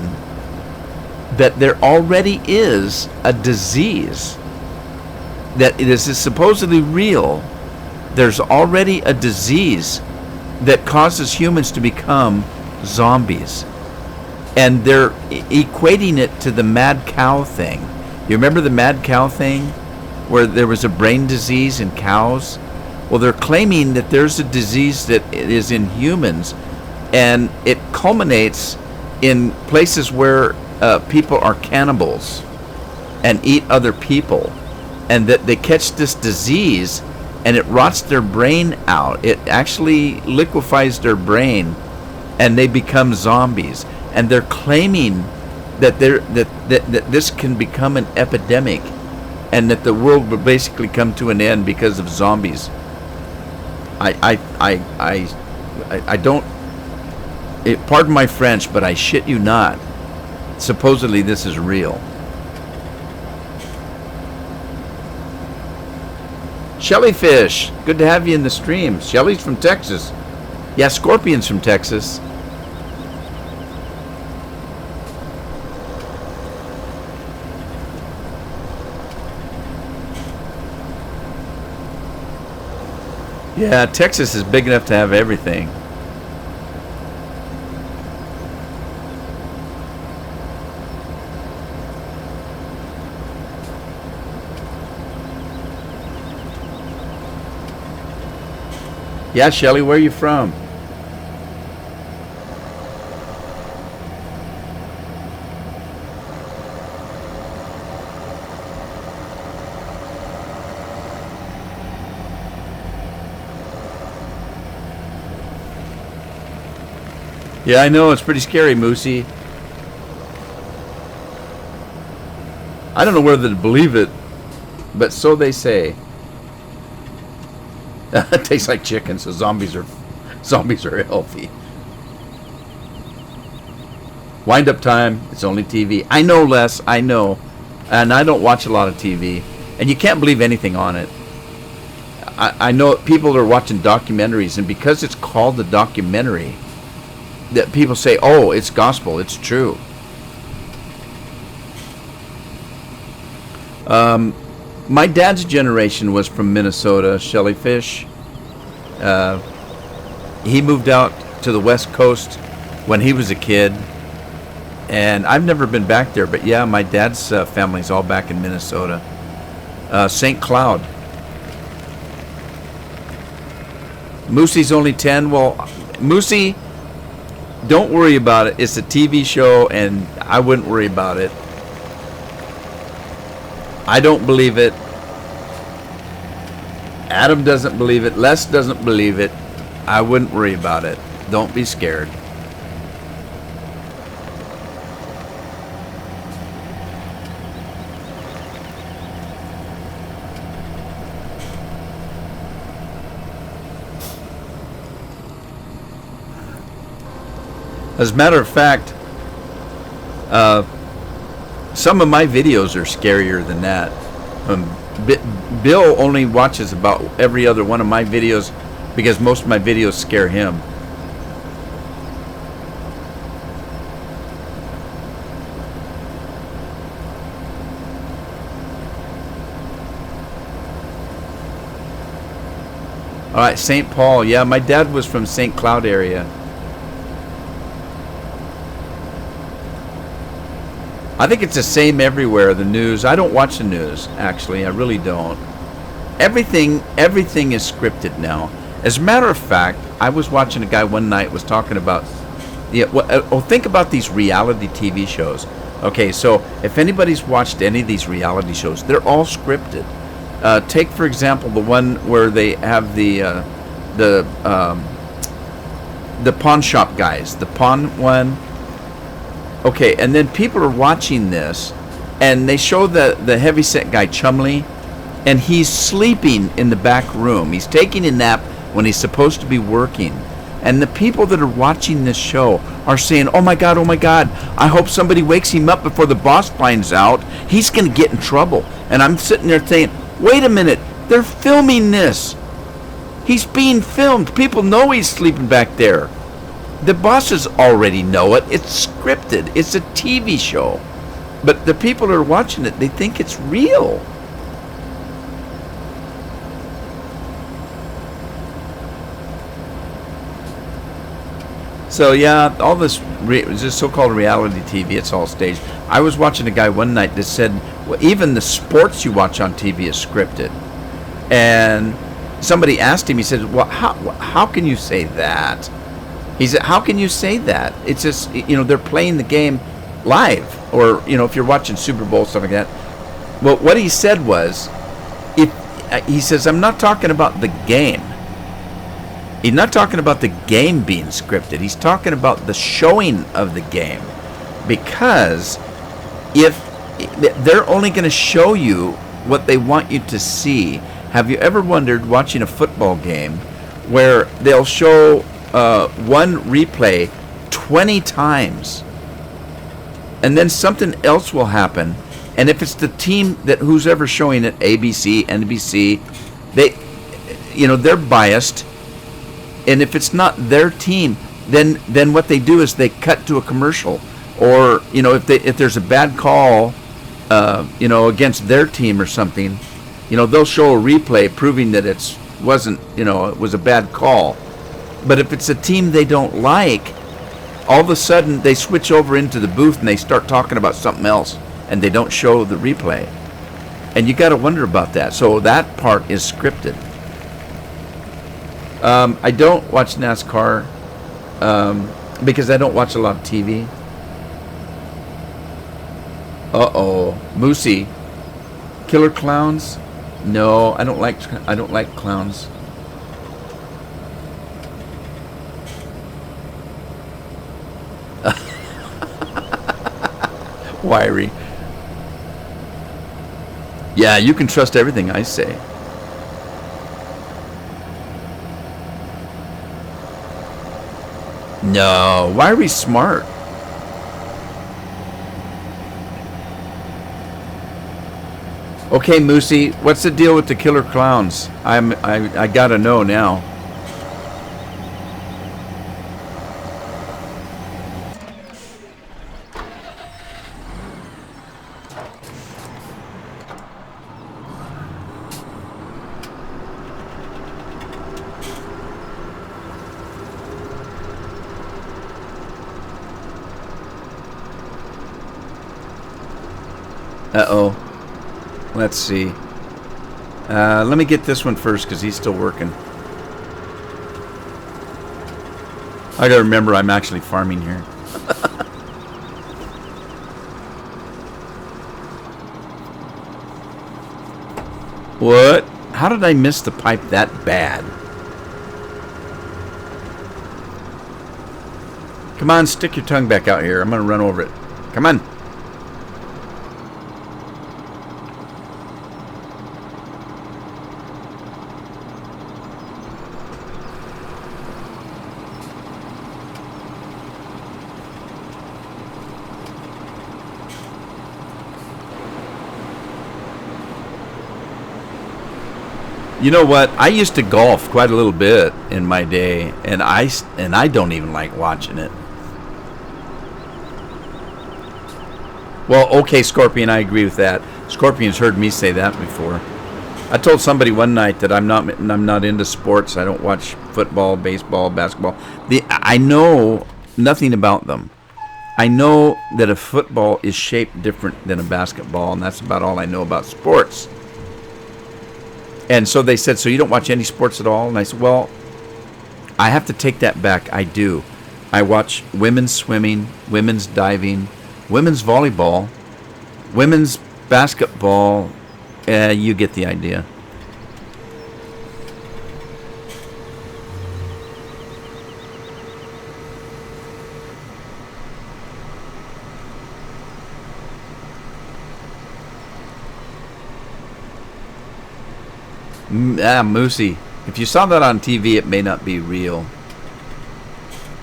that there already is a disease, that it is supposedly real. There's already a disease that causes humans to become zombies. And they're equating it to the mad cow thing. You remember the mad cow thing, where there was a brain disease in cows? Well, they're claiming that there's a disease that is in humans, and it culminates in places where people are cannibals and eat other people, and that they catch this disease and it rots their brain out. It actually liquefies their brain and they become zombies. And they're claiming that that this can become an epidemic and that the world will basically come to an end because of zombies. I don't... pardon my French, but I shit you not. Supposedly this is real. Shellyfish, good to have you in the stream. Shelly's from Texas. Yeah, Scorpion's from Texas. Yeah, Texas is big enough to have everything. Yeah, Shelly, where are you from? Yeah, I know. It's pretty scary, Moosey. I don't know whether to believe it, but so they say. It tastes like chicken, so zombies are healthy. Wind up time. It's only TV. I know, Les. I know. And I don't watch a lot of TV. And you can't believe anything on it. I know people are watching documentaries, and because it's called a documentary, that people say, oh, it's gospel. It's true. My dad's generation was from Minnesota, Shelly Fish. He moved out to the West Coast when he was a kid. And I've never been back there, but yeah, my dad's family's all back in Minnesota. St. Cloud. Moosey's only 10. Well, Moosey, don't worry about it. It's a TV show, and I wouldn't worry about it. I don't believe it. Adam doesn't believe it. Les doesn't believe it. I wouldn't worry about it. Don't be scared. As a matter of fact, some of my videos are scarier than that. Bill only watches about every other one of my videos because most of my videos scare him. All right, St. Paul. Yeah, my dad was from St. Cloud area. I think it's the same everywhere, the news. I don't watch the news, actually. I really don't. Everything is scripted now. As a matter of fact, I was watching a guy one night was talking about, think about these reality TV shows. Okay, so if anybody's watched any of these reality shows, they're all scripted. Take, for example, the one where they have the pawn shop guys, the pawn one. Okay, and then people are watching this, and they show the heavyset guy Chumley, and he's sleeping in the back room. He's taking a nap when he's supposed to be working. And the people that are watching this show are saying, oh my God, I hope somebody wakes him up before the boss finds out. He's going to get in trouble. And I'm sitting there saying, wait a minute, they're filming this. He's being filmed. People know he's sleeping back there. The bosses already know it. It's scripted. It's a TV show. But the people that are watching it, they think it's real. So yeah, all this so-called reality TV, it's all staged. I was watching a guy one night that said, well, even the sports you watch on TV is scripted. And somebody asked him, he said, well, how can you say that? He said, how can you say that? It's just, they're playing the game live. Or, if you're watching Super Bowl, stuff like that. Well, what he said was, he says, I'm not talking about the game. He's not talking about the game being scripted. He's talking about the showing of the game. Because if they're only going to show you what they want you to see. Have you ever wondered, watching a football game, where they'll show one replay 20 times, and then something else will happen, and if it's the team that who's ever showing it, ABC, NBC, they're biased, and if it's not their team, then what they do is they cut to a commercial, or if there's a bad call, against their team or something, they'll show a replay proving that it was a bad call. But if it's a team they don't like, all of a sudden they switch over into the booth and they start talking about something else, and they don't show the replay. And you got to wonder about that. So that part is scripted. I don't watch NASCAR because I don't watch a lot of TV. Moosey, killer clowns? No, I don't like clowns. Wiry. Yeah, you can trust everything I say. No, Wiry's smart. Okay, Moosey, what's the deal with the killer clowns? I gotta know now. Uh-oh. Let's see. Let me get this one first because he's still working. I gotta remember I'm actually farming here. What? How did I miss the pipe that bad? Come on, stick your tongue back out here. I'm gonna run over it. Come on. You know what? I used to golf quite a little bit in my day, and I don't even like watching it. Well, okay, Scorpion, I agree with that. Scorpion's heard me say that before. I told somebody one night that I'm not into sports. I don't watch football, baseball, basketball. I know nothing about them. I know that a football is shaped different than a basketball, and that's about all I know about sports. And so they said, so you don't watch any sports at all? And I said, well, I have to take that back. I do. I watch women's swimming, women's diving, women's volleyball, women's basketball. You get the idea. Moosey. If you saw that on TV, it may not be real.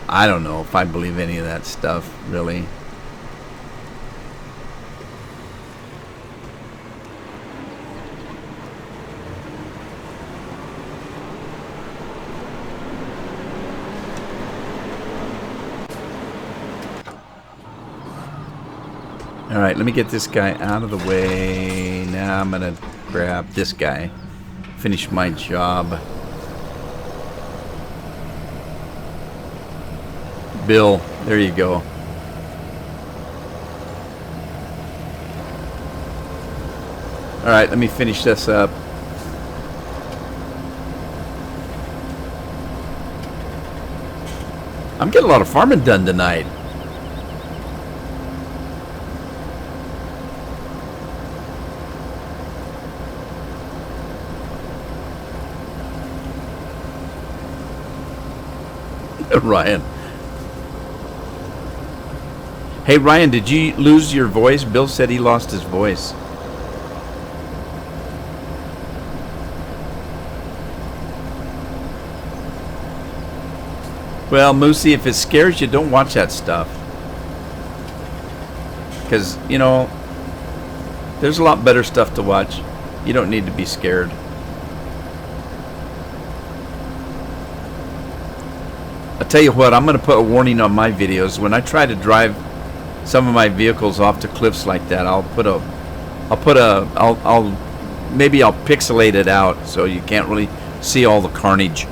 I don't know if I believe any of that stuff, really. All right, let me get this guy out of the way. Now I'm going to grab this guy. Finish my job. Bill, there you go. All right, let me finish this up. I'm getting a lot of farming done tonight. Ryan. Hey, Ryan, did you lose your voice? Bill said he lost his voice. Well, Moosey, if it scares you, don't watch that stuff. Because, you know, there's a lot better stuff to watch. You don't need to be scared. I'll tell you what, I'm going to put a warning on my videos. When I try to drive some of my vehicles off to cliffs like that, maybe I'll pixelate it out so you can't really see all the carnage.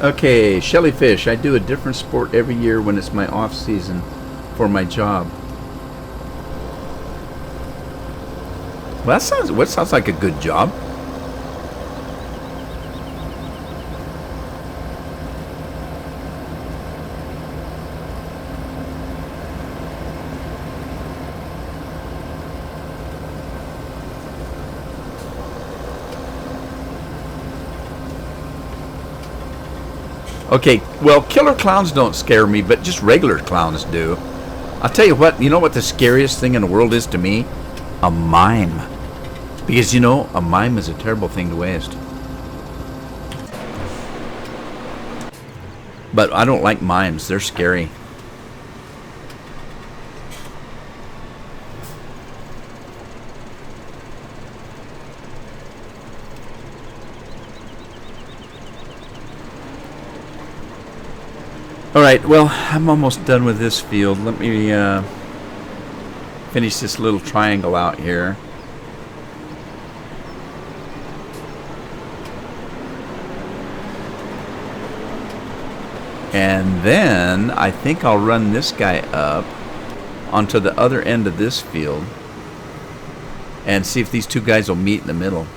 Okay, Shellyfish. I do a different sport every year when it's my off season for my job. Well, that sounds like a good job. Okay, well, killer clowns don't scare me, but just regular clowns do. I'll tell you what, you know what the scariest thing in the world is to me? A mime. Because, you know, a mime is a terrible thing to waste. But I don't like mimes. They're scary. Alright, well, I'm almost done with this field. Let me finish this little triangle out here. And then I think I'll run this guy up onto the other end of this field and see if these two guys will meet in the middle.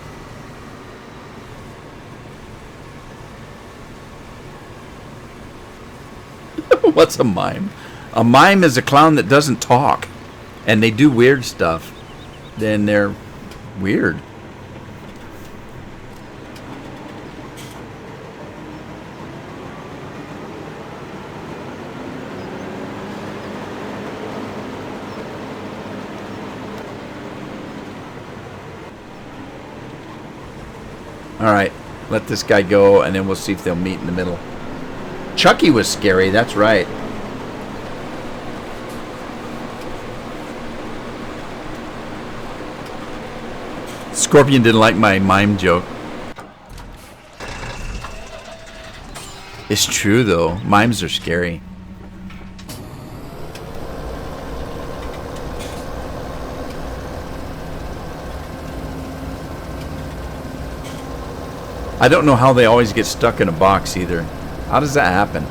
What's a mime? A mime is a clown that doesn't talk, and they do weird stuff. Then they're weird. Alright, let this guy go, and then we'll see if they'll meet in the middle. Chucky was scary, that's right. Scorpion didn't like my mime joke. It's true, though. Mimes are scary. I don't know how they always get stuck in a box either. How does that happen?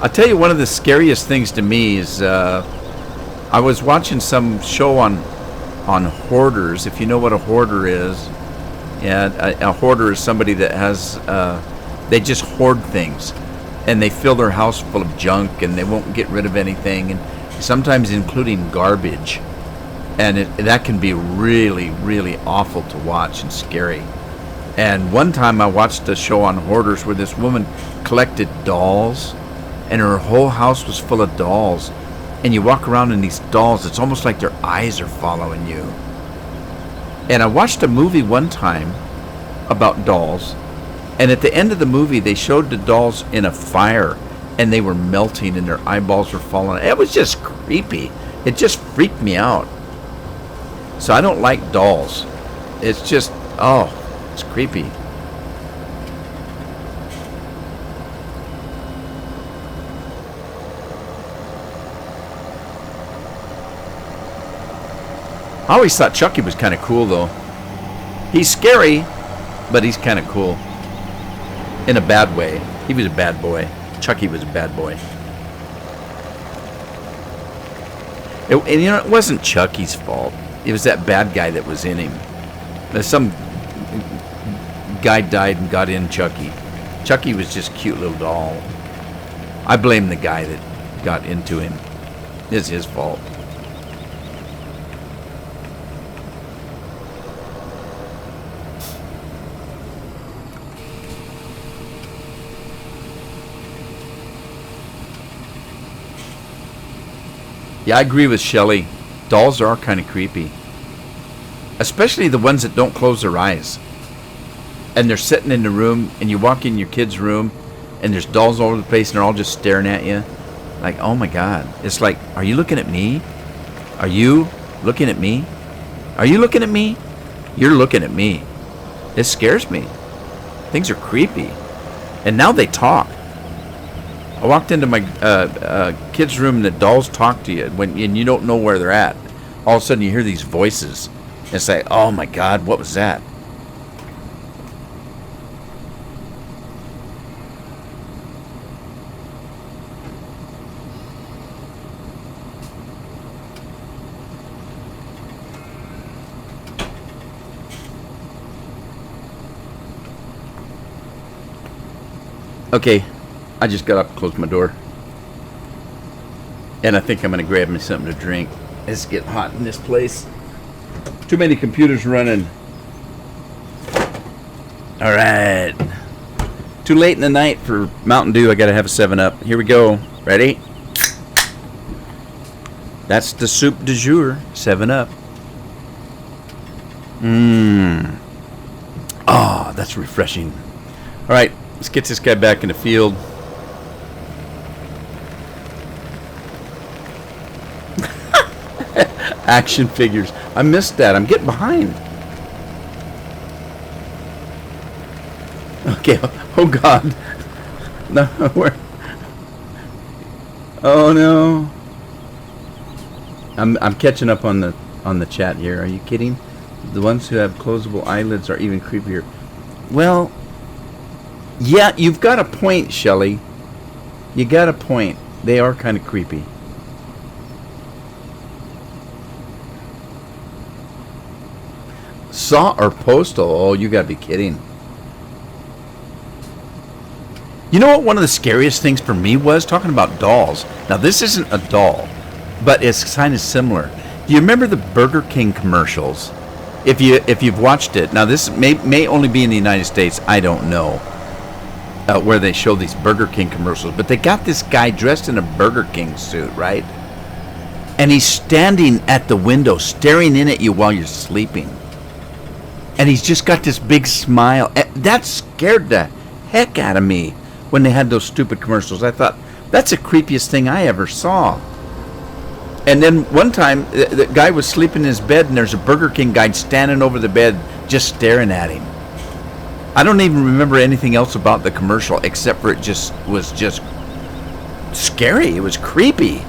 I'll tell you, one of the scariest things to me is I was watching some show on hoarders. If you know what a hoarder is, yeah, a hoarder is somebody that has they just hoard things. And they fill their house full of junk, and they won't get rid of anything, and sometimes including garbage. And that can be really, really awful to watch and scary. And one time I watched a show on hoarders where this woman collected dolls, and her whole house was full of dolls. And you walk around in these dolls, it's almost like their eyes are following you. And I watched a movie one time about dolls. And at the end of the movie, they showed the dolls in a fire, and they were melting, and their eyeballs were falling. It was just creepy. It just freaked me out. So I don't like dolls. It's just, oh, it's creepy. I always thought Chucky was kind of cool, though. He's scary, but he's kind of cool. In a bad way. He was a bad boy. Chucky was a bad boy. And you know, it wasn't Chucky's fault. It was that bad guy that was in him. Some guy died and got in Chucky. Chucky was just a cute little doll. I blame the guy that got into him. It's his fault. Yeah, I agree with Shelley. Dolls are kind of creepy. Especially the ones that don't close their eyes. And they're sitting in the room, and you walk in your kid's room, and there's dolls all over the place, and they're all just staring at you. Like, oh my God. It's like, are you looking at me? Are you looking at me? Are you looking at me? You're looking at me. It scares me. Things are creepy. And now they talk. I walked into my kid's room, and the dolls talk to you, and you don't know where they're at. All of a sudden, you hear these voices. And it's like, oh my God, what was that? Okay, I just got up and closed my door. And I think I'm going to grab me something to drink. It's getting hot in this place. Too many computers running. All right. Too late in the night for Mountain Dew. I got to have a 7-Up. Here we go. Ready? That's the soup du jour. 7-Up. Oh, that's refreshing. All right. Let's get this guy back in the field. Action figures. I missed that. I'm getting behind. Okay. Oh God. No. Where? Oh no. I'm catching up on the chat here. Are you kidding? The ones who have closable eyelids are even creepier. Well, yeah, you've got a point, Shelley. You got a point. They are kind of creepy. Saw or Postal? Oh, you gotta be kidding. You know what one of the scariest things for me was? Talking about dolls. Now, this isn't a doll, but it's kind of similar. Do you remember the Burger King commercials? If you've watched it. Now, this may only be in the United States. I don't know. Where they show these Burger King commercials. But they got this guy dressed in a Burger King suit, right? And he's standing at the window, staring in at you while you're sleeping. And he's just got this big smile. That scared the heck out of me when they had those stupid commercials. I thought, that's the creepiest thing I ever saw. And then one time, the guy was sleeping in his bed, and there's a Burger King guy standing over the bed just staring at him. I don't even remember anything else about the commercial, except for it just was just scary. It was creepy.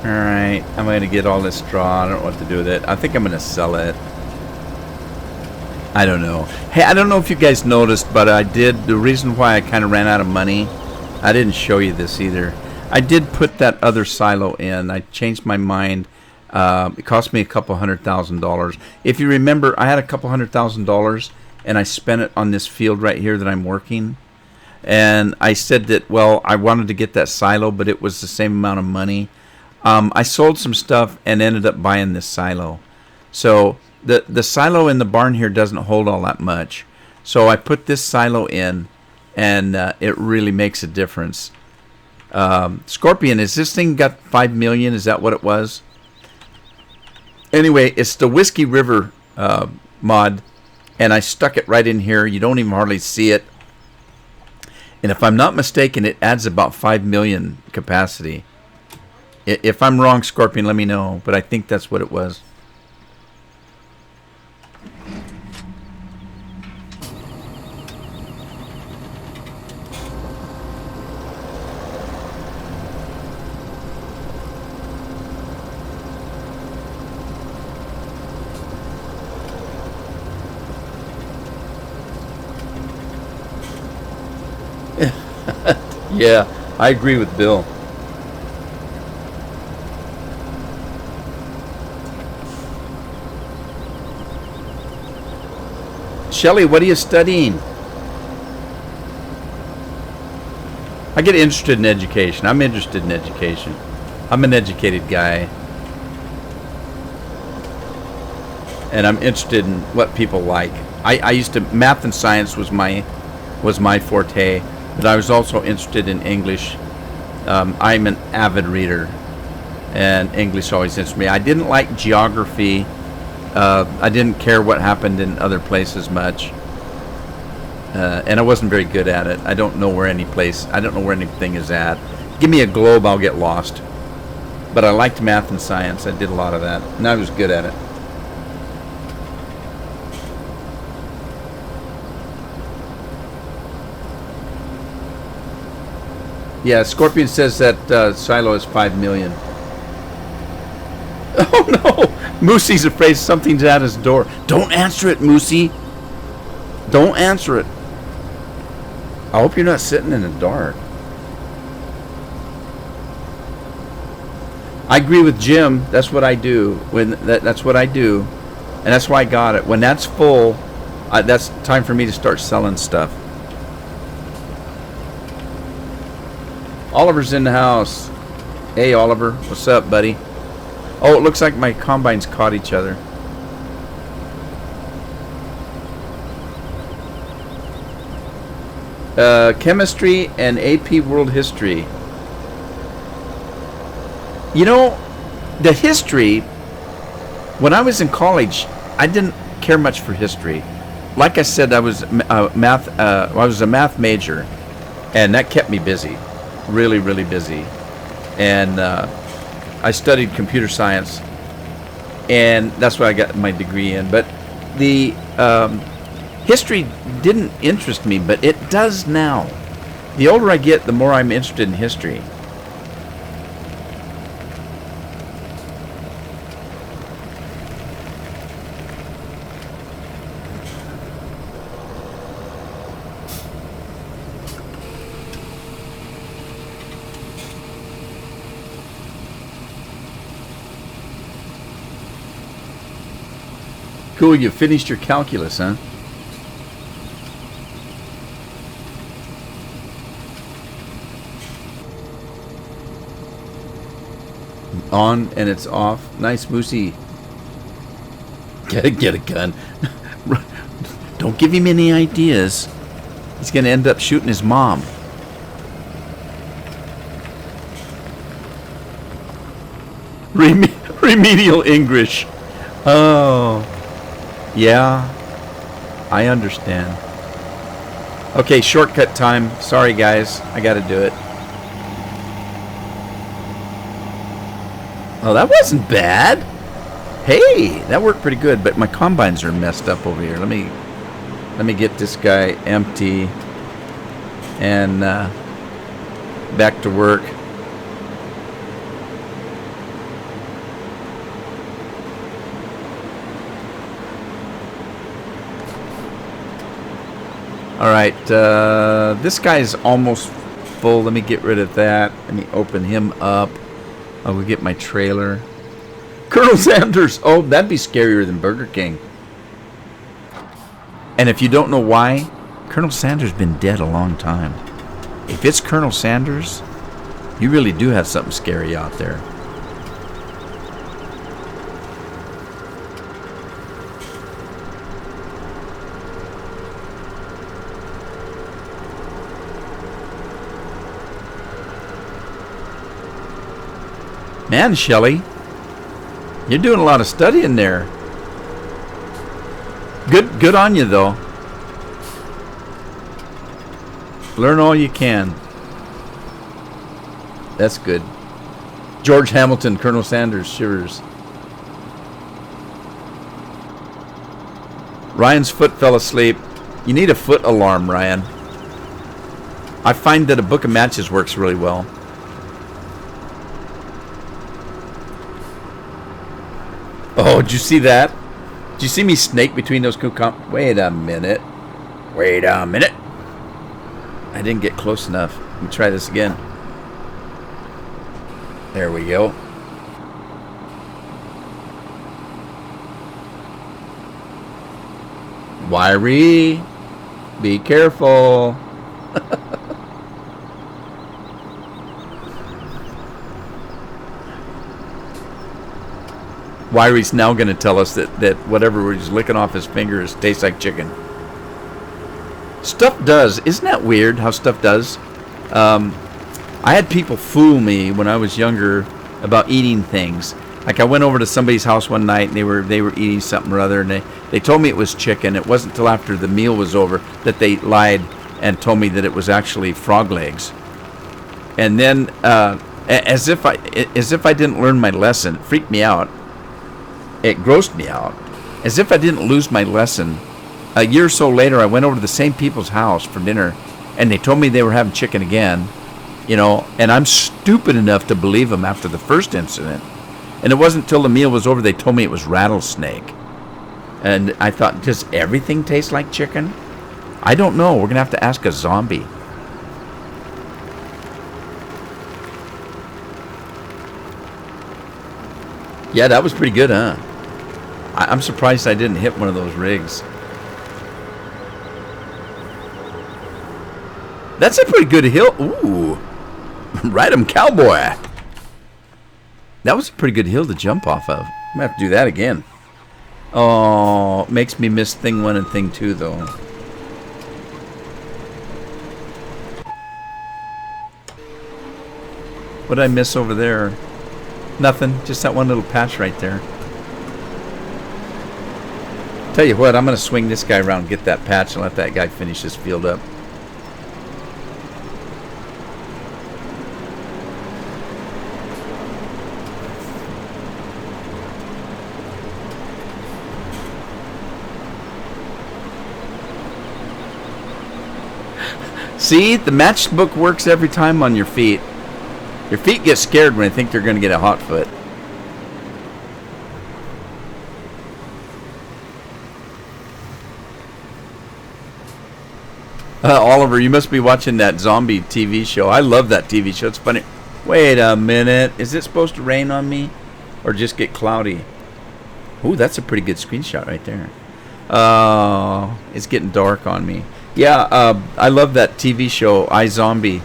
Alright, I'm going to get all this straw. I don't know what to do with it. I think I'm going to sell it. I don't know. Hey, I don't know if you guys noticed, but I did. The reason why I kind of ran out of money, I didn't show you this either. I did put that other silo in. I changed my mind. It cost me a couple $100,000. If you remember, I had a couple $100,000, and I spent it on this field right here that I'm working. And I said that, well, I wanted to get that silo, but it was the same amount of money. I sold some stuff and ended up buying this silo. So the silo in the barn here doesn't hold all that much. So I put this silo in, and it really makes a difference. Scorpion, is this thing got 5 million? Is that what it was? Anyway, it's the Whiskey River mod, and I stuck it right in here. You don't even hardly see it. And if I'm not mistaken, it adds about 5 million capacity. If I'm wrong, Scorpion, let me know. But I think that's what it was. Yeah, I agree with Bill. Shelley, what are you studying? I get interested in education. I'm interested in education. I'm an educated guy. And I'm interested in what people like. I used to, math and science was my forte, but I was also interested in English. I'm an avid reader, and English always interested me. I didn't like geography. I didn't care what happened in other places much, and I wasn't very good at it. I don't know where anything is at. Give me a globe, I'll get lost. But I liked math and science. I did a lot of that, and I was good at it. Yeah, Scorpion says that silo is 5 million. Oh no! Moosey's afraid something's at his door. Don't answer it, Moosey. Don't answer it. I hope you're not sitting in the dark. I agree with Jim. That's what I do. That's what I do, and that's why I got it. When that's full, that's time for me to start selling stuff. Oliver's in the house. Hey, Oliver, what's up, buddy? Oh, it looks like my combines caught each other. Chemistry and AP World History. You know, the history, when I was in college, I didn't care much for history. Like I said, I was I was a math major, and that kept me busy, really, really busy. And I studied computer science, and that's what I got my degree in. But the history didn't interest me, but it does now. The older I get, the more I'm interested in history. Cool, you finished your calculus, huh? On and it's off. Nice, Moosey. Get a gun. Don't give him any ideas. He's going to end up shooting his mom. Remedial English. Oh. Yeah, I understand. Okay, shortcut time. Sorry, guys. I got to do it. Oh, that wasn't bad. Hey, that worked pretty good, but my combines are messed up over here. Let me get this guy empty and back to work. All right, this guy's almost full. Let me get rid of that. Let me open him up. I will get my trailer. Colonel Sanders. Oh, that'd be scarier than Burger King. And if you don't know why, Colonel Sanders been dead a long time. If it's Colonel Sanders, you really do have something scary out there. Man, Shelley, you're doing a lot of studying there. Good on you, though. Learn all you can. That's good. George Hamilton, Colonel Sanders, shivers. Ryan's foot fell asleep. You need a foot alarm, Ryan. I find that a book of matches works really well. Oh, did you see that? Did you see me snake between those Wait a minute. Wait a minute. I didn't get close enough. Let me try this again. There we go. Wiry. Be careful. Wiry's now going to tell us that whatever he's licking off his fingers tastes like chicken. Stuff does. Isn't that weird how stuff does? I had people fool me when I was younger about eating things. Like I went over to somebody's house one night and they were eating something or other, and they told me it was chicken. It wasn't until after the meal was over that they lied and told me that it was actually frog legs. And then as if I didn't learn my lesson, it freaked me out. It grossed me out. As if I didn't lose my lesson. A year or so later, I went over to the same people's house for dinner, and they told me they were having chicken again, and I'm stupid enough to believe them after the first incident. And it wasn't until the meal was over they told me it was rattlesnake. And I thought, does everything taste like chicken? I don't know. We're going to have to ask a zombie. Yeah, that was pretty good, huh? I'm surprised I didn't hit one of those rigs. That's a pretty good hill. Ooh. Ride 'em, cowboy. That was a pretty good hill to jump off of. I'm going to have to do that again. Oh, makes me miss thing 1 and thing 2, though. What did I miss over there? Nothing. Just that one little patch right there. Tell you what, I'm going to swing this guy around, get that patch, and let that guy finish his field up. See, the matchbook works every time on your feet. Your feet get scared when they think they're going to get a hot foot. Oliver, you must be watching that zombie TV show. I love that TV show. It's funny. Wait a minute. Is it supposed to rain on me? Or just get cloudy? Ooh, that's a pretty good screenshot right there. It's getting dark on me. Yeah, I love that TV show, iZombie.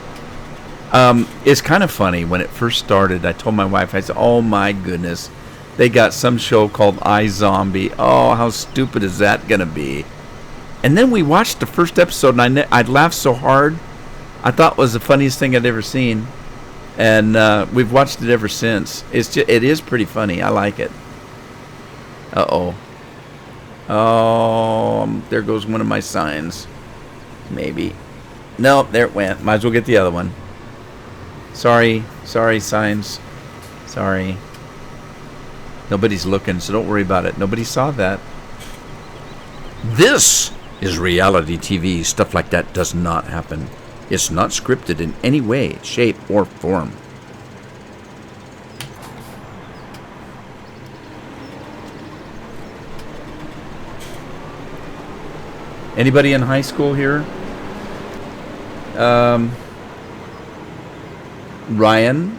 It's kind of funny. When it first started, I told my wife, I said, oh my goodness, they got some show called iZombie. Oh, how stupid is that going to be? And then we watched the first episode, and I'd laughed so hard. I thought it was the funniest thing I'd ever seen. And we've watched it ever since. It is pretty funny. I like it. Uh-oh. Oh, there goes one of my signs. Maybe. Nope, there it went. Might as well get the other one. Sorry, signs. Sorry. Nobody's looking, so don't worry about it. Nobody saw that. This is reality TV. Stuff like that does not happen. It's not scripted in any way, shape, or form. Anybody in high school here? Ryan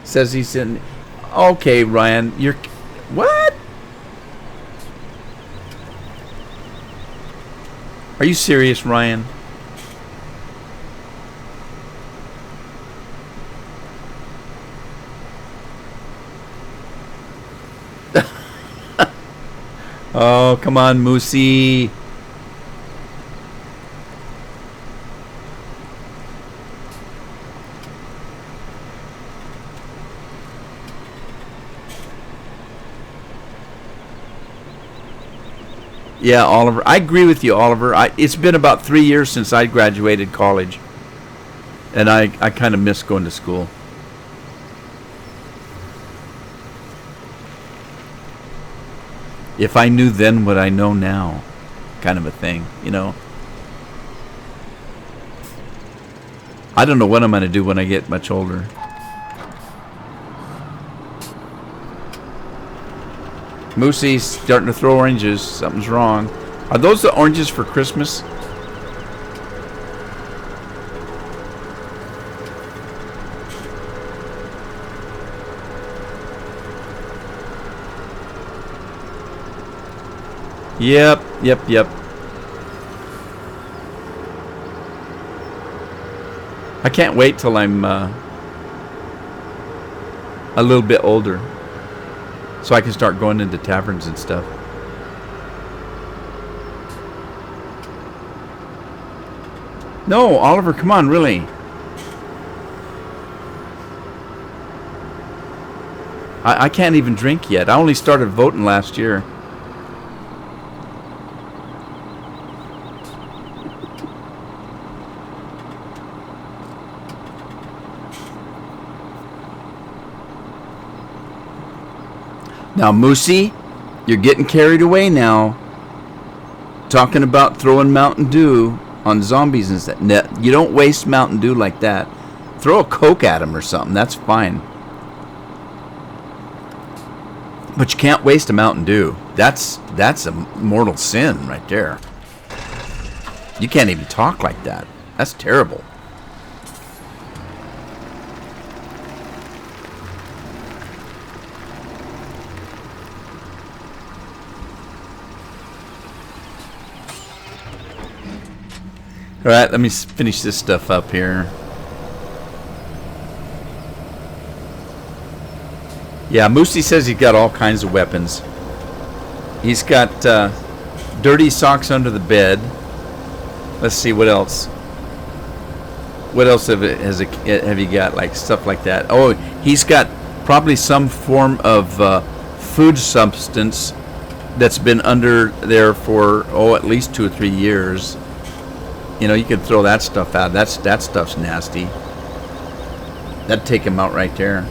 says he's in. Okay, Ryan, you're. What? Are you serious, Ryan? Oh, come on, Moosey. Yeah, Oliver. I agree with you, Oliver. It's been about 3 years since I graduated college. And I kind of miss going to school. If I knew then what I know now, kind of a thing, you know. I don't know what I'm going to do when I get much older. Moosey's starting to throw oranges. Something's wrong. Are those the oranges for Christmas? Yep. I can't wait till I'm a little bit older, so I can start going into taverns and stuff. No, Oliver, come on, really. I can't even drink yet. I only started voting last year. Now, Moosey, you're getting carried away now. Talking about throwing Mountain Dew on zombies and stuff. You don't waste Mountain Dew like that. Throw a Coke at them or something. That's fine. But you can't waste a Mountain Dew. That's a mortal sin right there. You can't even talk like that. That's terrible. All right, let me finish this stuff up here. Yeah, Moosey says he's got all kinds of weapons. He's got dirty socks under the bed. Let's see, what else? What else have you got? Like stuff like that. Oh, he's got probably some form of food substance that's been under there for at least 2 or 3 years. You know, you could throw that stuff out. That stuff's nasty. That'd take him out right there.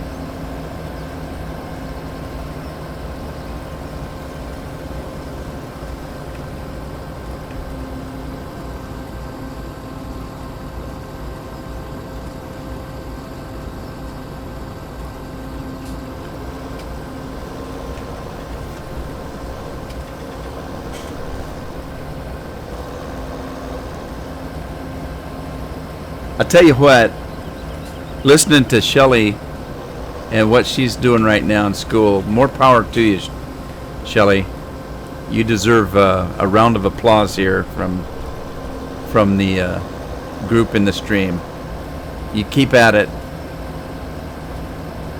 I tell you what, listening to Shelly and what she's doing right now in school, more power to you, Shelly. You deserve a round of applause here from the group in the stream. You keep at it.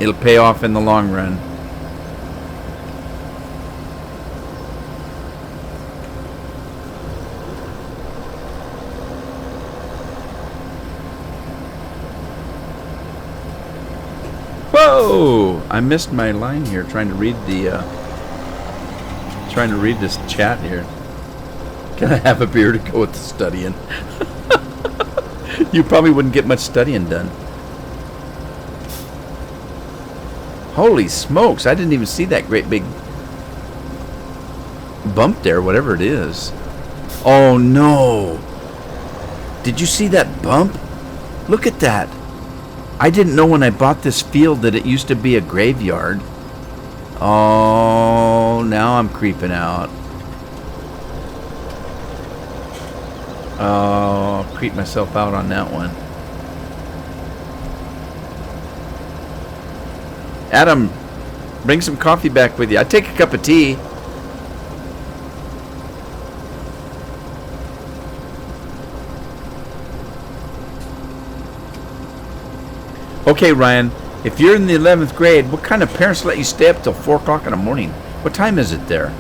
It'll pay off in the long run. Whoa! I missed my line here trying to read this chat here. Can I have a beer to go with the studying? You probably wouldn't get much studying done. Holy smokes, I didn't even see that great big bump there, whatever it is. Oh no! Did you see that bump? Look at that. I didn't know when I bought this field that it used to be a graveyard. Oh, now I'm creeping out. Oh, I'll creep myself out on that one. Adam, bring some coffee back with you. I'd take a cup of tea. Okay, Ryan, if you're in the 11th grade, what kind of parents let you stay up till 4 o'clock in the morning? What time is it there?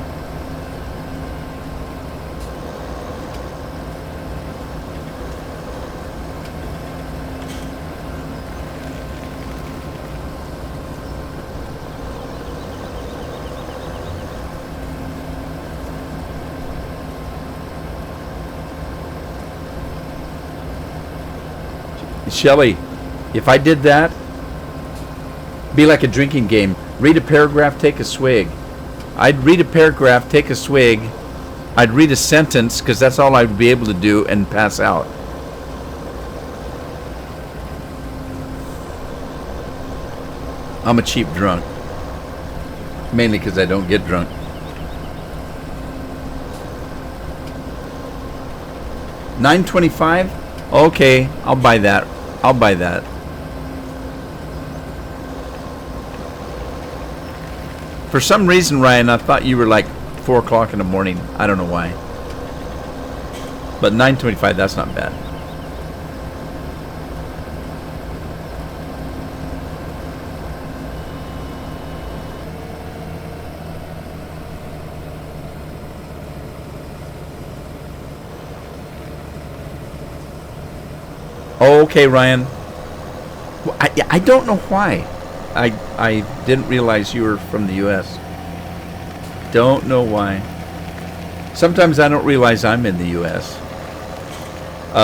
Shelly, if I did that, be like a drinking game. Read a paragraph, take a swig. I'd read a paragraph, take a swig. I'd read a sentence, because that's all I'd be able to do, and pass out. I'm a cheap drunk. Mainly because I don't get drunk. $9.25? Okay, I'll buy that. I'll buy that. For some reason, Ryan, I thought you were like 4 o'clock in the morning. I don't know why. But $9.25, that's not bad. Okay, Ryan. Well, I don't know why. I didn't realize you were from the U.S. Don't know why. Sometimes I don't realize I'm in the U.S.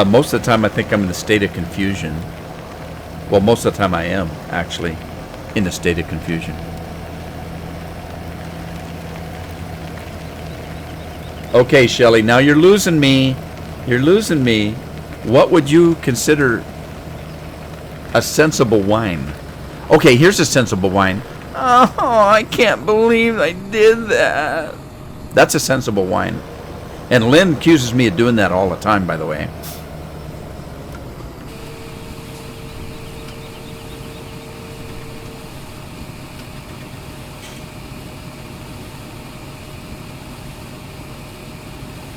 Most of the time I think I'm in a state of confusion. Well, most of the time I am, actually, in a state of confusion. Okay, Shelley, now you're losing me. You're losing me. What would you consider a sensible wine? Okay, here's a sensible wine. Oh, I can't believe I did that. That's a sensible wine. And Lynn accuses me of doing that all the time, by the way.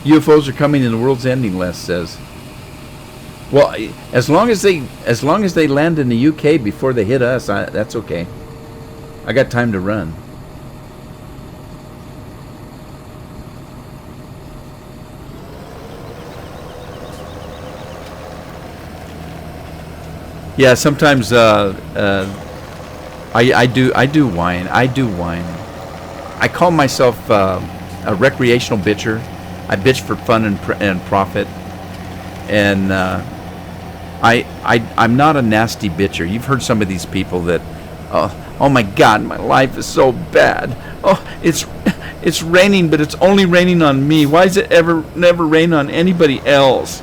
UFOs are coming and the world's ending, Les says. Well, as long as they land in the UK before they hit us, that's okay. I got time to run. Yeah, sometimes I do whine. I do whine. I call myself a recreational bitcher. I bitch for fun and profit, and I'm not a nasty bitcher. You've heard some of these people that, oh my God, my life is so bad. Oh, it's raining, but it's only raining on me. Why does it never rain on anybody else?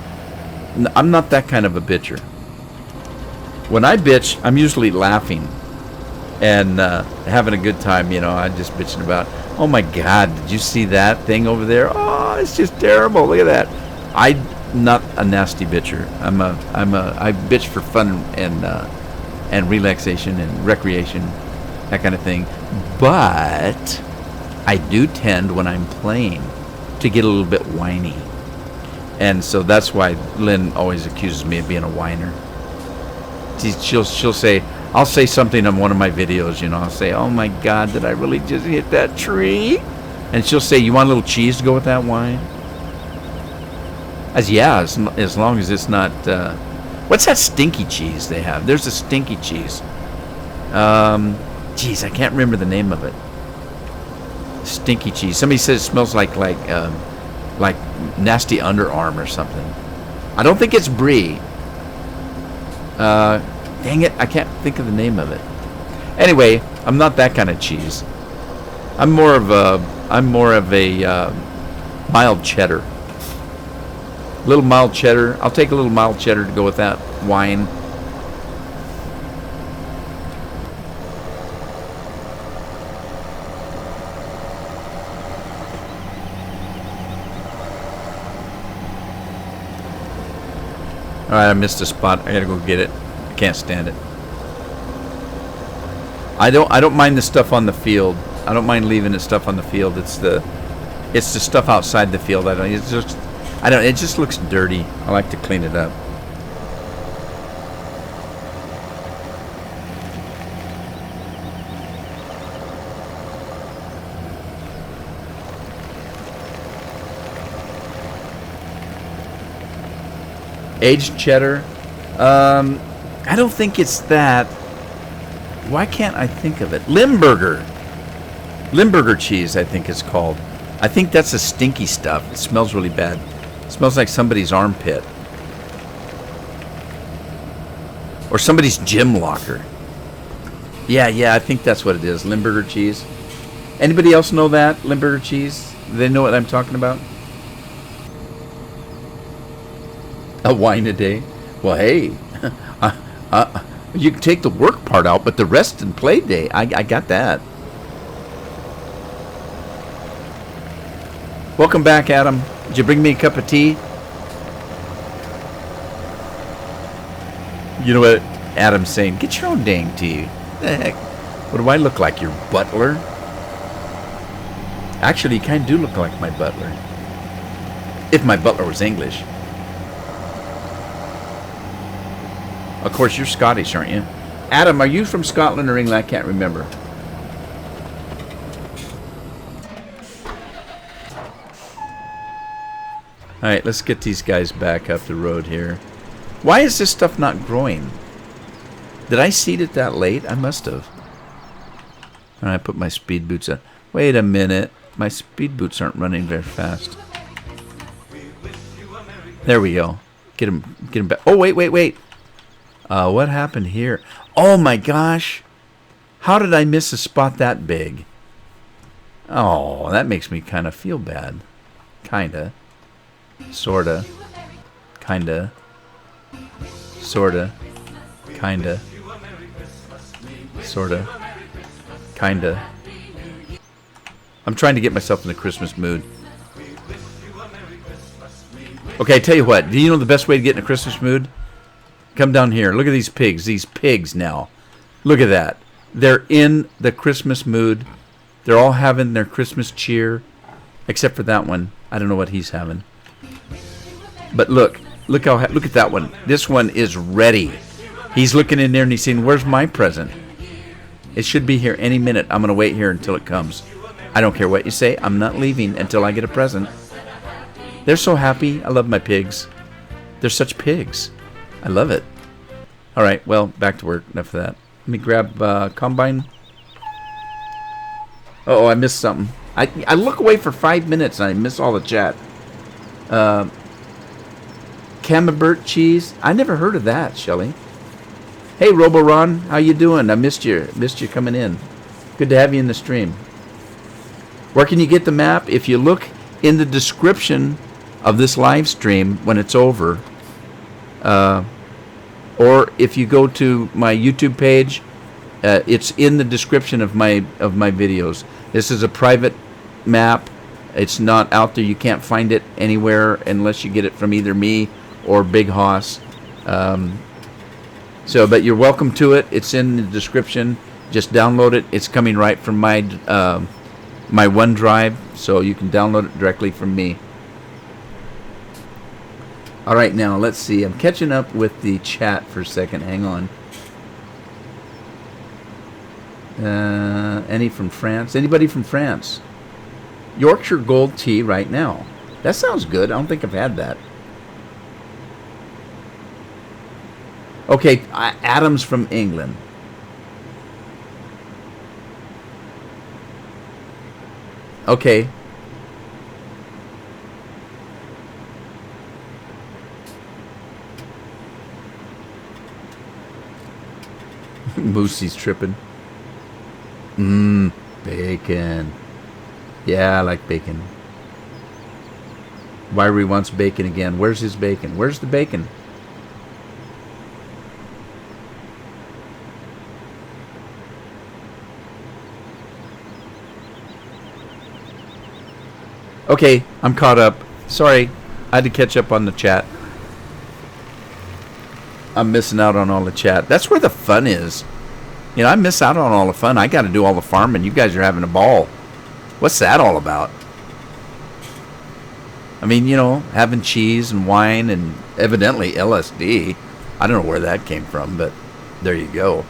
I'm not that kind of a bitcher. When I bitch, I'm usually laughing and having a good time. You know, I'm just bitching about, oh my God, did you see that thing over there? Oh, it's just terrible. Look at that. I'm not a nasty bitcher. I bitch for fun and relaxation and recreation, that kind of thing. But I do tend, when I'm playing, to get a little bit whiny. And so that's why Lynn always accuses me of being a whiner. She'll say, I'll say something on one of my videos, you know, I'll say, oh my God, did I really just hit that tree? And she'll say, you want a little cheese to go with that wine? As long as it's not, what's that stinky cheese they have? There's a stinky cheese. Geez, I can't remember the name of it. Stinky cheese. Somebody says it smells like nasty underarm or something. I don't think it's brie. Dang it, I can't think of the name of it. Anyway, I'm not that kind of cheese. I'm more of a mild cheddar. Little mild cheddar. I'll take a little mild cheddar to go with that wine. All right, I missed a spot. I gotta go get it. I can't stand it. I don't mind the stuff on the field. I don't mind leaving the stuff on the field. It's the stuff outside the field. It just looks dirty. I like to clean it up. Aged cheddar. I don't think it's that. Why can't I think of it? Limburger. Limburger cheese, I think it's called. I think that's the stinky stuff. It smells really bad. It smells like somebody's armpit. Or somebody's gym locker. Yeah, I think that's what it is. Limburger cheese. Anybody else know that? Limburger cheese? Do they know what I'm talking about? A wine a day? Well, hey, you can take the work part out, but the rest and play day, I got that. Welcome back, Adam. Did you bring me a cup of tea? You know what Adam's saying? Get your own dang tea. The heck? What do I look like, your butler? Actually, you kind of do look like my butler. If my butler was English. Of course, you're Scottish, aren't you? Adam, are you from Scotland or England? I can't remember. Alright, let's get these guys back up the road here. Why is this stuff not growing? Did I seed it that late? I must have. Alright, I put my speed boots on. Wait a minute. My speed boots aren't running very fast. There we go. Get them back. Oh, wait. What happened here? Oh my gosh. How did I miss a spot that big? Oh, that makes me kind of feel bad. Kinda. Sorta. Kinda. Sorta. Kinda. Sorta. Kinda. I'm trying to get myself in the Christmas mood. Okay, I tell you what. Do you know the best way to get in a Christmas mood? Come down here. Look at these pigs. These pigs now. Look at that. They're in the Christmas mood. They're all having their Christmas cheer. Except for that one. I don't know what he's having. But look. Look at that one. This one is ready. He's looking in there and he's saying, "Where's my present?" It should be here any minute. I'm going to wait here until it comes. I don't care what you say. I'm not leaving until I get a present. They're so happy. I love my pigs. They're such pigs. I love it. All right, well, back to work. Enough of that. Let me grab Combine. Oh, I missed something. I look away for 5 minutes and I miss all the chat. Camembert cheese. I never heard of that, Shelly. Hey, Roboron, how you doing? I missed you. Missed you coming in. Good to have you in the stream. Where can you get the map? If you look in the description of this live stream when it's over, or if you go to my YouTube page, it's in the description of my videos. This is a private map. It's not out there. You can't find it anywhere unless you get it from either me or Big Hoss. But you're welcome to it. It's in the description. Just download it. It's coming right from my OneDrive, so you can download it directly from me. All right, now let's see. I'm catching up with the chat for a second. Hang on. Any from France? Anybody from France? Yorkshire Gold Tea right now. That sounds good. I don't think I've had that. Okay, Adam's from England. Okay. Moosey's tripping. Bacon. Yeah, I like bacon. Wiry wants bacon again. Where's his bacon? Where's the bacon? Okay, I'm caught up. Sorry, I had to catch up on the chat. I'm missing out on all the chat. That's where the fun is. You know, I miss out on all the fun. I got to do all the farming. You guys are having a ball. What's that all about? I mean, you know, having cheese and wine and evidently LSD. I don't know where that came from, but there you go.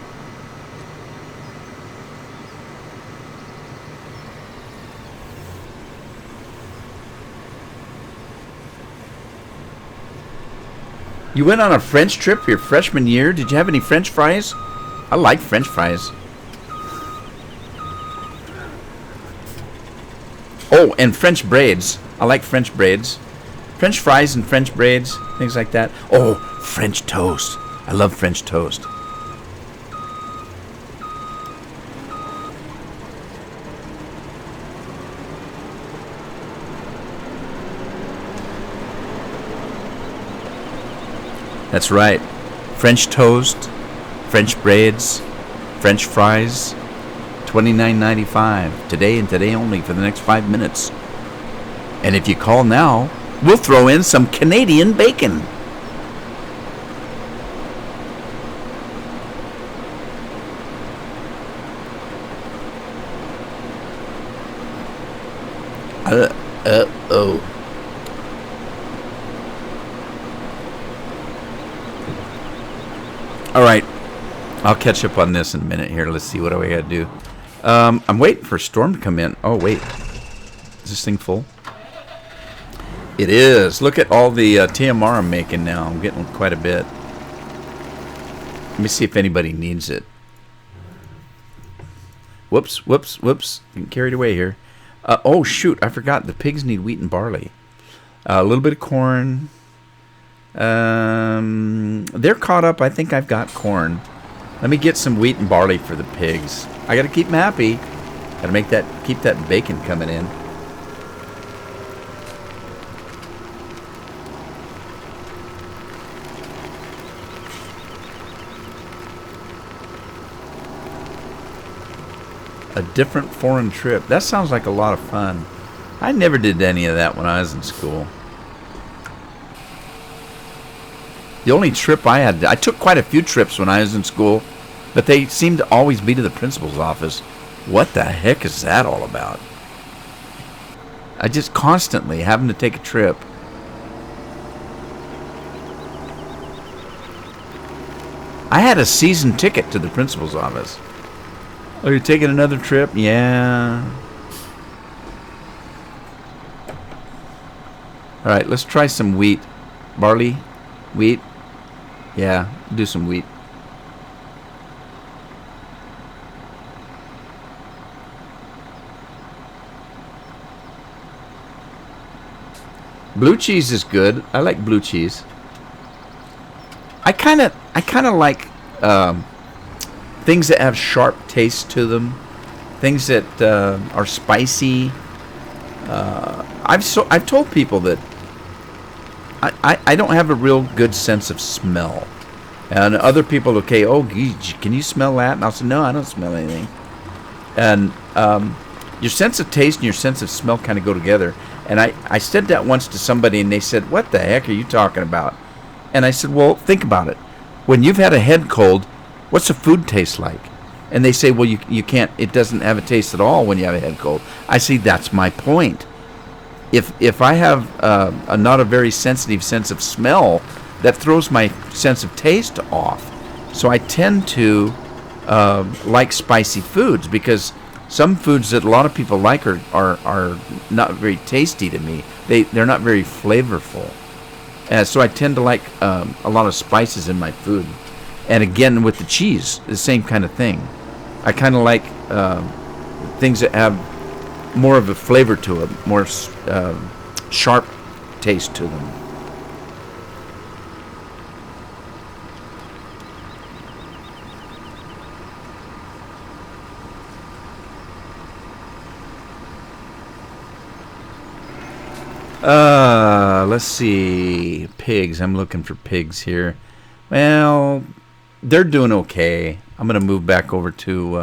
You went on a French trip your freshman year? Did you have any French fries? I like French fries. Oh, and French braids. I like French braids. French fries and French braids, things like that. Oh, French toast. I love French toast. That's right. French toast, French braids, French fries, $29.95 today and today only for the next 5 minutes. And if you call now, we'll throw in some Canadian bacon. Oh. All right, I'll catch up on this in a minute here. Let's see what do we got to do. I'm waiting for Storm to come in. Oh, wait. Is this thing full? It is. Look at all the TMR I'm making now. I'm getting quite a bit. Let me see if anybody needs it. Whoops. Getting carried away here. Oh, shoot. I forgot. The pigs need wheat and barley. A little bit of corn. They're caught up. I think I've got corn. Let me get some wheat and barley for the pigs. I got to keep them happy. Got to keep that bacon coming in. A different foreign trip. That sounds like a lot of fun. I never did any of that when I was in school. The only trip I had, I took quite a few trips when I was in school, but they seemed to always be to the principal's office. What the heck is that all about? I just constantly having to take a trip. I had a season ticket to the principal's office. Oh, you're taking another trip? Yeah. All right, let's try some wheat. Barley? Wheat? Yeah, do some wheat. Blue cheese is good. I like blue cheese. I kind of like things that have sharp taste to them, things that are spicy. I've told people that I don't have a real good sense of smell, and other people, okay, oh, can you smell that? And I'll say, no, I don't smell anything. And your sense of taste and your sense of smell kind of go together. And I said that once to somebody, and they said, what the heck are you talking about? And I said, well, think about it. When you've had a head cold, what's the food taste like? And they say, well, you can't, it doesn't have a taste at all when you have a head cold. I say, that's my point. If I have not a very sensitive sense of smell, that throws my sense of taste off. So I tend to like spicy foods, because some foods that a lot of people like are not very tasty to me. They're not very flavorful. So I tend to like a lot of spices in my food. And again, with the cheese, the same kind of thing. I kind of like things that have more of a flavor to them, more sharp taste to them. Let's see. Pigs. I'm looking for pigs here. Well, they're doing okay. I'm gonna move back over to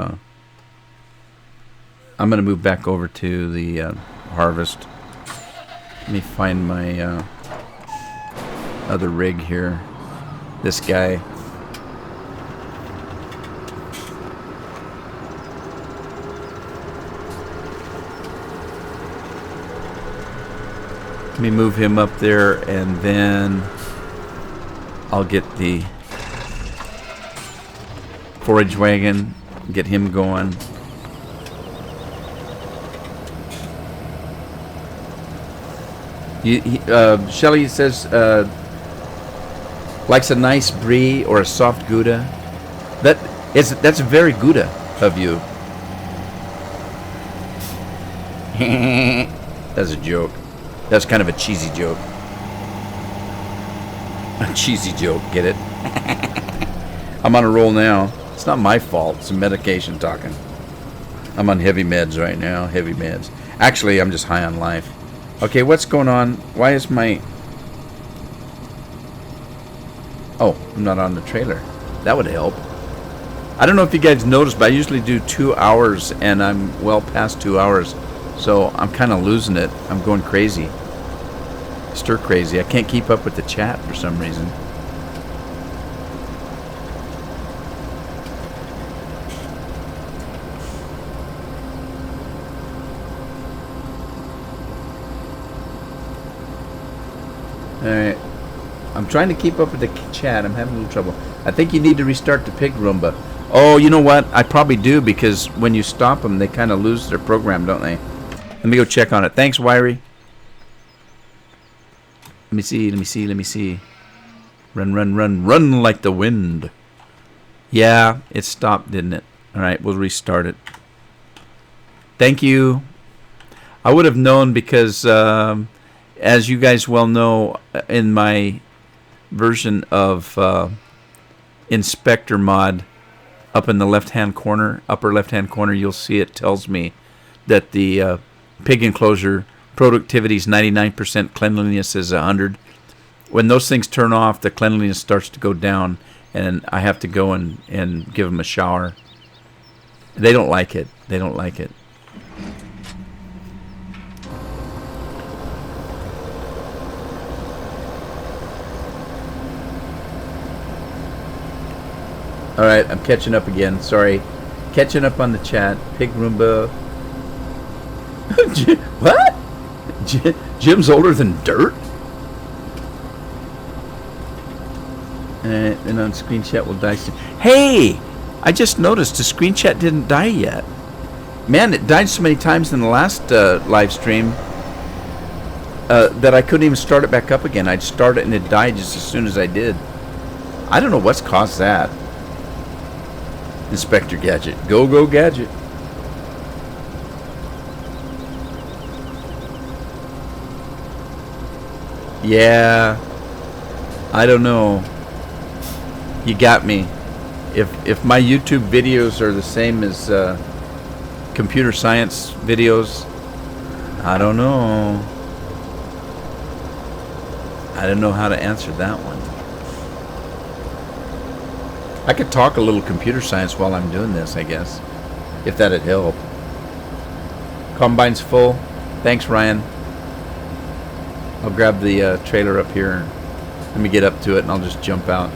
the harvest. Let me find my other rig here. This guy. Let me move him up there, and then I'll get the forage wagon, get him going. Shelly says likes a nice brie or a soft Gouda. That's very Gouda of you. That's a joke. That's kind of a cheesy joke. A cheesy joke, get it? I'm on a roll now. It's not my fault. It's some medication talking. I'm on heavy meds right now. Heavy meds. Actually, I'm just high on life. Okay, what's going on? Why is my... Oh, I'm not on the trailer. That would help. I don't know if you guys noticed, but I usually do 2 hours, and I'm well past 2 hours. So I'm kind of losing it. I'm going crazy. Stir crazy. I can't keep up with the chat for some reason. Alright. I'm trying to keep up with the chat. I'm having a little trouble. I think you need to restart the pig Roomba. Oh, you know what? I probably do, because when you stop them, they kind of lose their program, don't they? Let me go check on it. Thanks, Wiry. Let me see. Run like the wind. Yeah, it stopped, didn't it? Alright, we'll restart it. Thank you. I would have known because, as you guys well know, in my version of Inspector mod, up in the left-hand corner, upper left-hand corner, you'll see it tells me that the pig enclosure productivity is 99%, cleanliness is 100. When those things turn off, the cleanliness starts to go down, and I have to go and give them a shower. They don't like it. They don't like it. Alright, I'm catching up again. Sorry. Catching up on the chat. Pig Roomba. What? Jim's older than dirt? And on screen chat will die soon. Hey! I just noticed the screen chat didn't die yet. Man, it died so many times in the last live stream that I couldn't even start it back up again. I'd start it and it died just as soon as I did. I don't know what's caused that. Inspector Gadget. Go, go, Gadget. Yeah. I don't know. You got me. If my YouTube videos are the same as computer science videos, I don't know. I don't know how to answer that one. I could talk a little computer science while I'm doing this, I guess, if that'd help. Combine's full. Thanks, Ryan. I'll grab the trailer up here. Let me get up to it and I'll just jump out.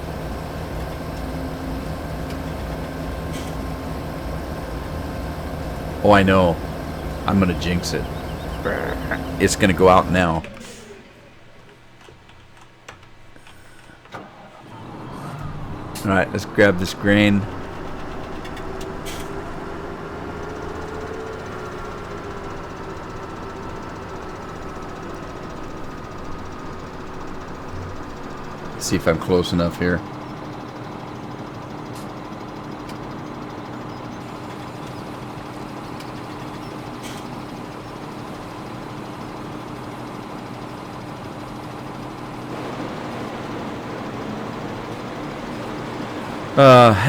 Oh, I know. I'm going to jinx it. It's going to go out now. Alright, let's grab this grain. Let's see if I'm close enough here.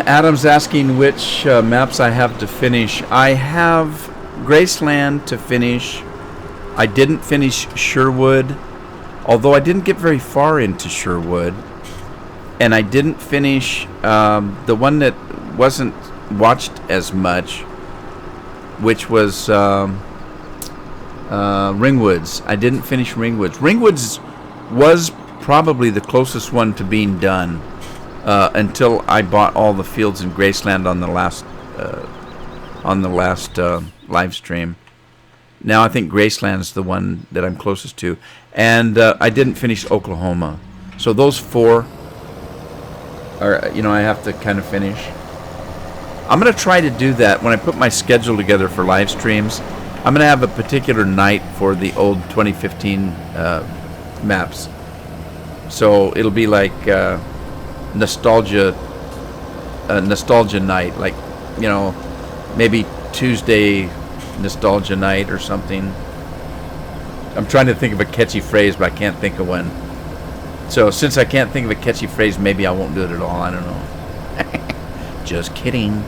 Adam's asking which maps I have to finish. I have Graceland to finish. I didn't finish Sherwood, although I didn't get very far into Sherwood. And I didn't finish the one that wasn't watched as much, which was Ringwoods. I didn't finish Ringwoods. Ringwoods was probably the closest one to being done. Until I bought all the fields in Graceland on the last live stream. Now I think Graceland is the one that I'm closest to, and I didn't finish Oklahoma. So those four are, I have to kind of finish. I'm gonna try to do that when I put my schedule together for live streams. I'm gonna have a particular night for the old 2015 maps. So it'll be like. Nostalgia night, like, maybe Tuesday nostalgia night or something. I'm trying to think of a catchy phrase, but I can't think of one. So since I can't think of a catchy phrase, maybe I won't do it at all. I don't know. Just kidding.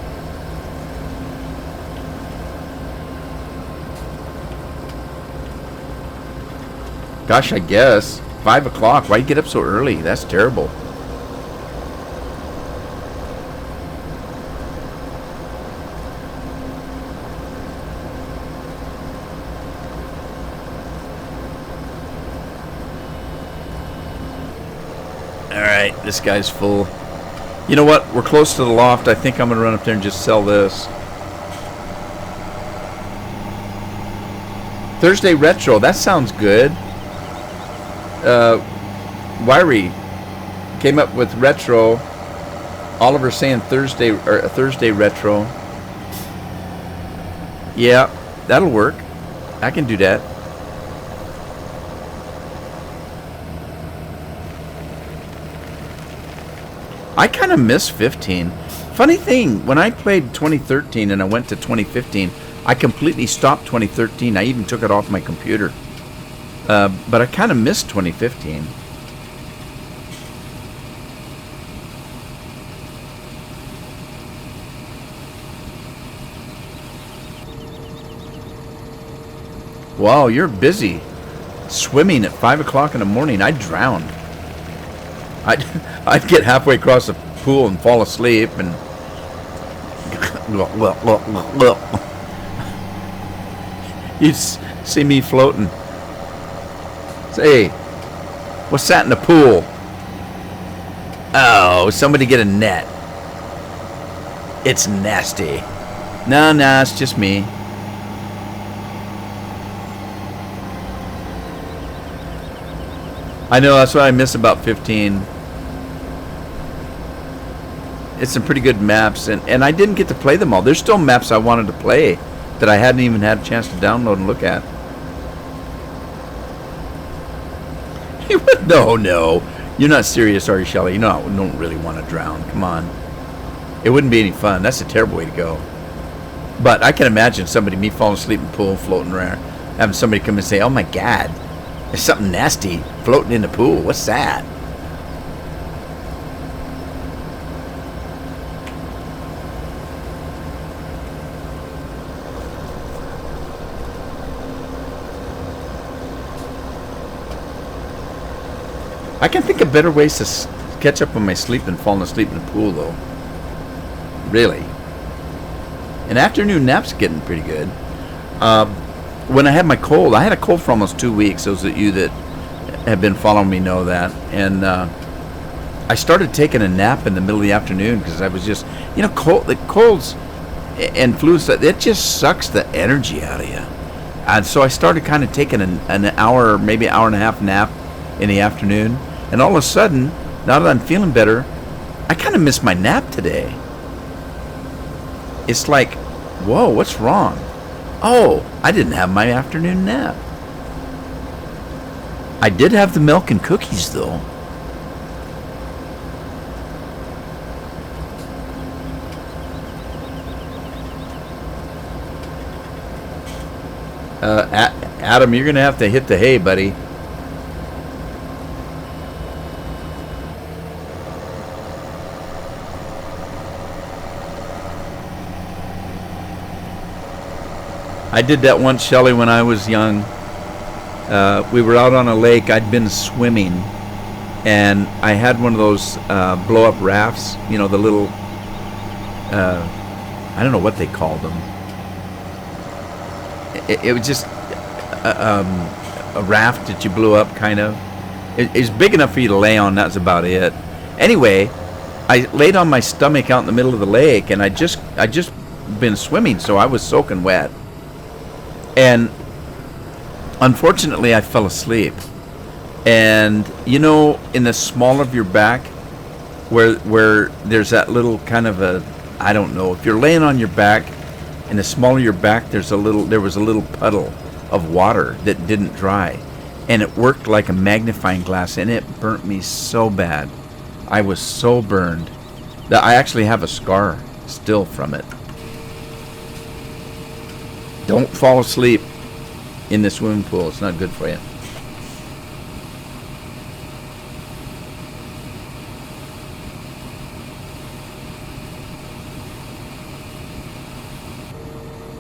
Gosh, I guess 5 o'clock. Why you get up so early? That's terrible. Alright, this guy's full. You know what? We're close to the loft. I think I'm going to run up there and just sell this. Thursday Retro. That sounds good. Wiry came up with Retro. Oliver saying Thursday Retro. Yeah, that'll work. I can do that. I kind of miss 15. Funny thing, when I played 2013 and I went to 2015, I completely stopped 2013. I even took it off my computer. But I kind of missed 2015. Wow, you're busy. Swimming at 5 o'clock in the morning. I'd drown. I'd get halfway across the pool and fall asleep and you'd see me floating. Say, hey, what's that in the pool? Oh, somebody get a net. It's nasty. No, it's just me. I know, that's what I miss about 15. It's some pretty good maps, and I didn't get to play them all. There's still maps I wanted to play that I hadn't even had a chance to download and look at. No. You're not serious, are you, Shelley? You don't really want to drown. Come on. It wouldn't be any fun. That's a terrible way to go. But I can imagine me falling asleep in the pool, floating around, having somebody come and say, "Oh my God, there's something nasty floating in the pool. What's that?" I can think of better ways to catch up on my sleep than falling asleep in the pool, though. Really. An afternoon nap's getting pretty good. When I had my cold, I had a cold for almost 2 weeks. Those of you that have been following me know that. And I started taking a nap in the middle of the afternoon because I was just, the colds and flu stuff, it just sucks the energy out of you. And so I started kind of taking an hour, maybe hour and a half nap in the afternoon. And all of a sudden, now that I'm feeling better, I kind of miss my nap today. It's like, whoa, what's wrong? Oh, I didn't have my afternoon nap. I did have the milk and cookies, though. Adam, you're going to have to hit the hay, buddy. I did that once, Shelley, when I was young. We were out on a lake. I'd been swimming, and I had one of those blow-up rafts. The little, I don't know what they called them. It was just a raft that you blew up, kind of. It's big enough for you to lay on. That's about it. Anyway, I laid on my stomach out in the middle of the lake, and I just been swimming, so I was soaking wet. And unfortunately, I fell asleep. And in the small of your back, where there's that little kind of I don't know, if you're laying on your back, in the small of your back, there was a little puddle of water that didn't dry, and it worked like a magnifying glass, and it burnt me so bad. I was so burned that I actually have a scar still from it. Don't fall asleep in the swimming pool. It's not good for you.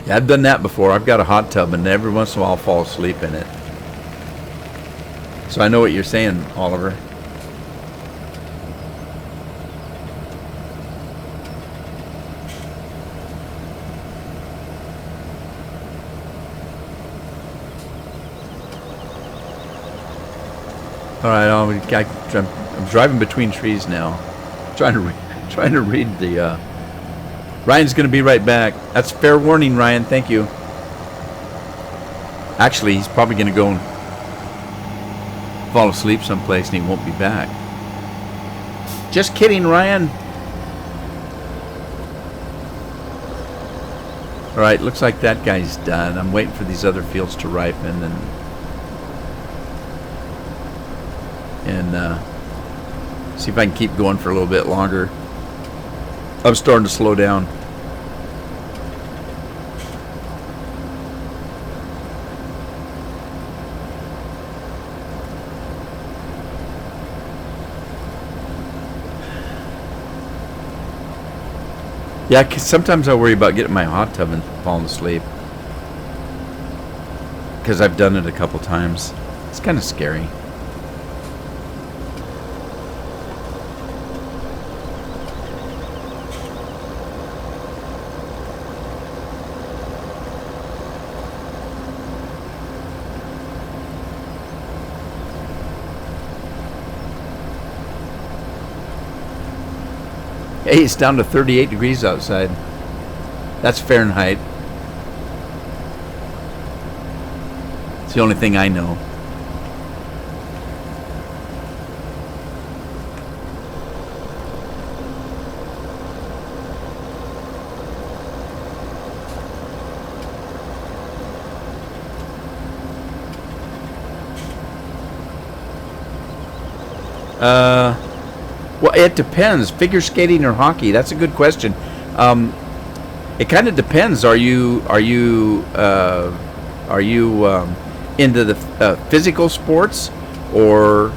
Yeah, I've done that before. I've got a hot tub, and every once in a while I'll fall asleep in it. So I know what you're saying, Oliver. All right, I'm driving between trees now, trying to read the. Ryan's going to be right back. That's fair warning, Ryan. Thank you. Actually, he's probably going to go and fall asleep someplace, and he won't be back. Just kidding, Ryan. All right, looks like that guy's done. I'm waiting for these other fields to ripen and see if I can keep going for a little bit longer. I'm starting to slow down. Yeah, 'cause sometimes I worry about getting my hot tub and falling asleep. Because I've done it a couple times. It's kind of scary. Hey, it's down to 38 degrees outside. That's Fahrenheit. It's the only thing I know. Well, it depends. Figure skating or hockey? That's a good question. It kind of depends. Are you into the physical sports, or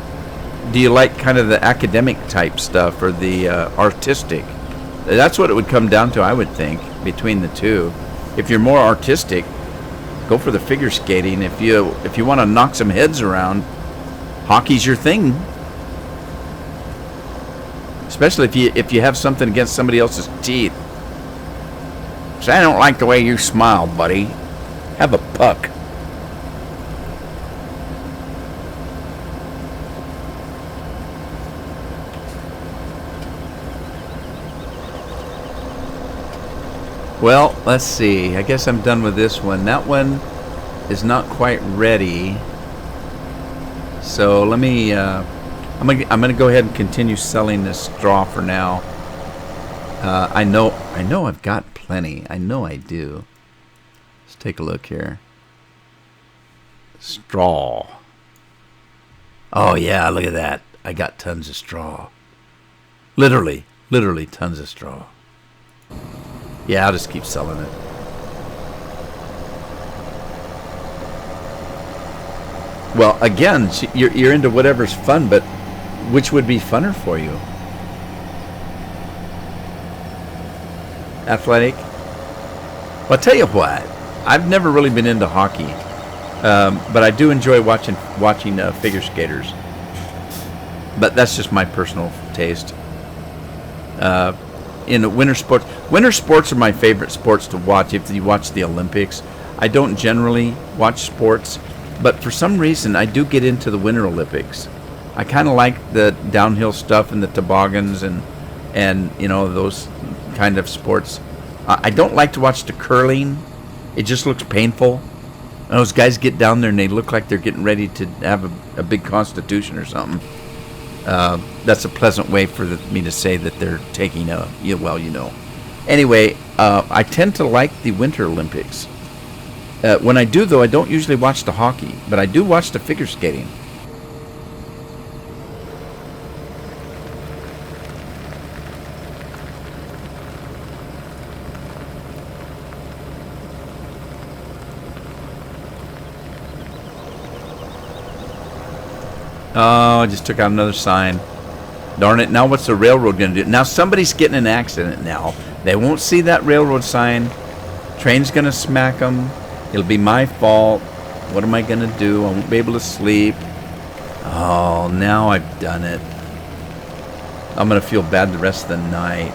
do you like kind of the academic type stuff or the artistic? That's what it would come down to, I would think, between the two. If you're more artistic, go for the figure skating. If you want to knock some heads around, hockey's your thing. Especially if you have something against somebody else's teeth. So I don't like the way you smile, buddy. Have a puck. Well, let's see. I guess I'm done with this one. That one is not quite ready. So let me. I'm gonna go ahead and continue selling this straw for now. I know I've got plenty. I know I do. Let's take a look here. Straw. Oh yeah, look at that. I got tons of straw. Literally tons of straw. Yeah, I'll just keep selling it. Well, again, you're into whatever's fun, but which would be funner for you? Athletic? Well, I'll tell you what. I've never really been into hockey, but I do enjoy watching figure skaters. But that's just my personal taste. In the winter sports are my favorite sports to watch. If you watch the Olympics, I don't generally watch sports, but for some reason I do get into the Winter Olympics. I kind of like the downhill stuff and the toboggans and those kind of sports. I don't like to watch the curling. It just looks painful. Those guys get down there and they look like they're getting ready to have a big constitution or something. That's a pleasant way for me to say that they're taking Anyway, I tend to like the Winter Olympics. When I do, though, I don't usually watch the hockey, but I do watch the figure skating. Oh, I just took out another sign. Darn it, now what's the railroad going to do? Now somebody's getting in an accident now. They won't see that railroad sign. Train's going to smack them. It'll be my fault. What am I going to do? I won't be able to sleep. Oh, now I've done it. I'm going to feel bad the rest of the night.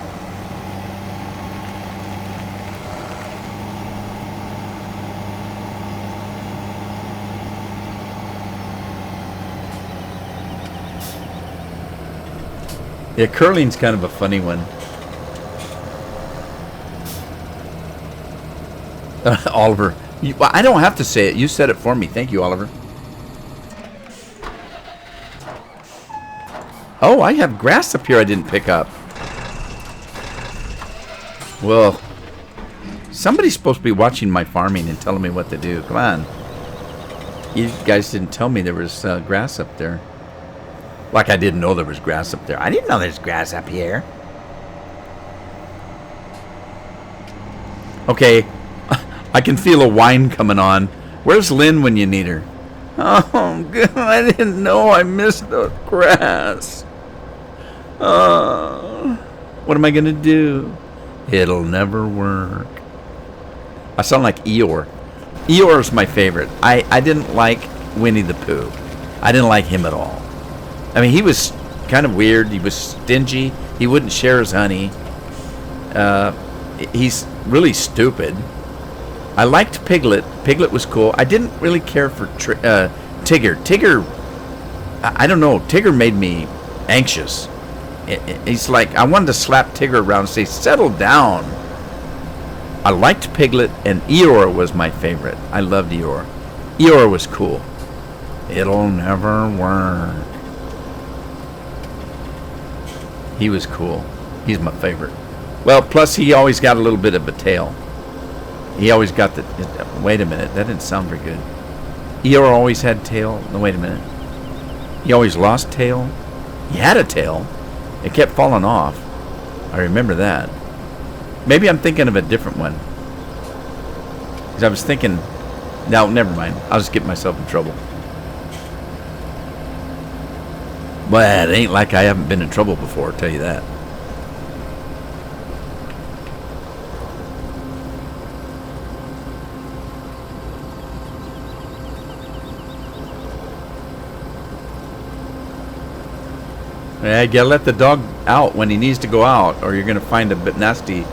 Yeah, curling's kind of a funny one. Oliver. Well, I don't have to say it. You said it for me. Thank you, Oliver. Oh, I have grass up here I didn't pick up. Well, somebody's supposed to be watching my farming and telling me what to do. Come on. You guys didn't tell me there was grass up there. Like I didn't know there was grass up there. I didn't know there's grass up here. Okay. I can feel a whine coming on. Where's Lynn when you need her? Oh, God, I didn't know I missed the grass. What am I going to do? It'll never work. I sound like Eeyore. Eeyore's my favorite. I didn't like Winnie the Pooh. I didn't like him at all. I mean, he was kind of weird. He was stingy. He wouldn't share his honey. He's really stupid. I liked Piglet. Piglet was cool. I didn't really care for Tigger. Tigger, I don't know. Tigger made me anxious. He's like, I wanted to slap Tigger around and say, settle down. I liked Piglet, and Eeyore was my favorite. I loved Eeyore. Eeyore was cool. It'll never work. He was cool. He's my favorite. Well, plus he always got a little bit of a tail. He always got the... Wait a minute. That didn't sound very good. Eeyore always had tail. No, wait a minute. He always lost tail. He had a tail. It kept falling off. I remember that. Maybe I'm thinking of a different one. Because I was thinking... No, never mind. I'll just get myself in trouble. But it ain't like I haven't been in trouble before, I'll tell you that. Yeah, you gotta let the dog out when he needs to go out, or you're gonna find a bit nasty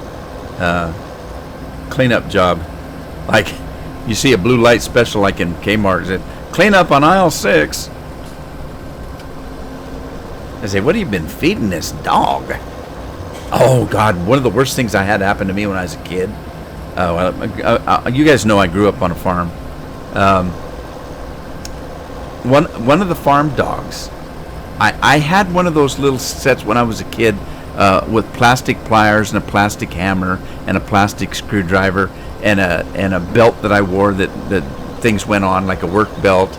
cleanup job. Like, you see a blue light special like in Kmart, it said, clean up on aisle 6. I say, what have you been feeding this dog? Oh, God, one of the worst things I had happen to me when I was a kid. You guys know I grew up on a farm. One of the farm dogs, I had one of those little sets when I was a kid with plastic pliers and a plastic hammer and a plastic screwdriver and a belt that I wore that things went on, like a work belt.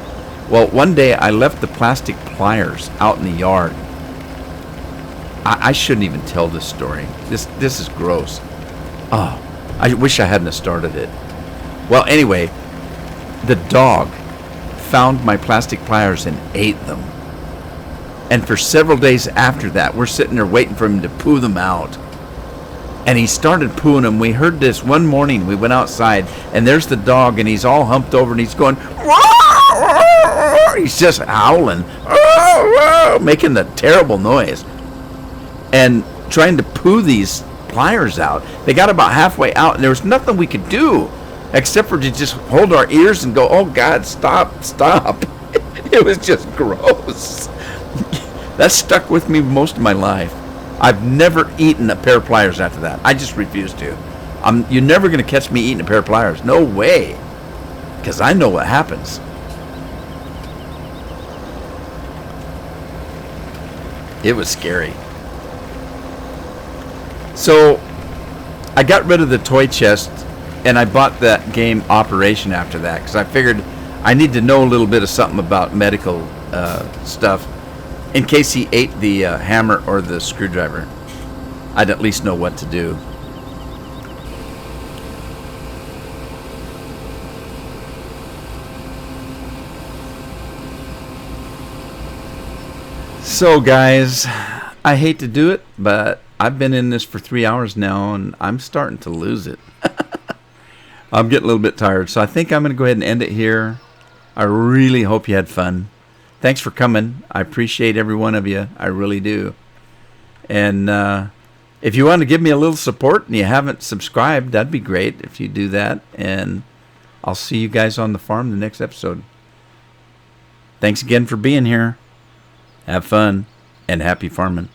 Well, one day I left the plastic pliers out in the yard. I shouldn't even tell this story. This is gross. Oh, I wish I hadn't have started it. Well, anyway, the dog found my plastic pliers and ate them. And for several days after that, we're sitting there waiting for him to poo them out. And he started pooing them. We heard this one morning. We went outside, and there's the dog, and he's all humped over, and he's going, he's just howling, making the terrible noise, and trying to poo these pliers out. They got about halfway out, and there was nothing we could do except for to just hold our ears and go, oh, God, stop. It was just gross. That stuck with me most of my life. I've never eaten a pair of pliers after that. I just refuse to. You're never going to catch me eating a pair of pliers. No way. Because I know what happens. It was scary. So, I got rid of the toy chest, and I bought that game Operation after that, because I figured I need to know a little bit of something about medical stuff. In case he ate the hammer or the screwdriver, I'd at least know what to do. So, guys, I hate to do it, but I've been in this for 3 hours now, and I'm starting to lose it. I'm getting a little bit tired, so I think I'm going to go ahead and end it here. I really hope you had fun. Thanks for coming. I appreciate every one of you. I really do. And if you want to give me a little support and you haven't subscribed, that'd be great if you do that. And I'll see you guys on the farm the next episode. Thanks again for being here. Have fun and happy farming.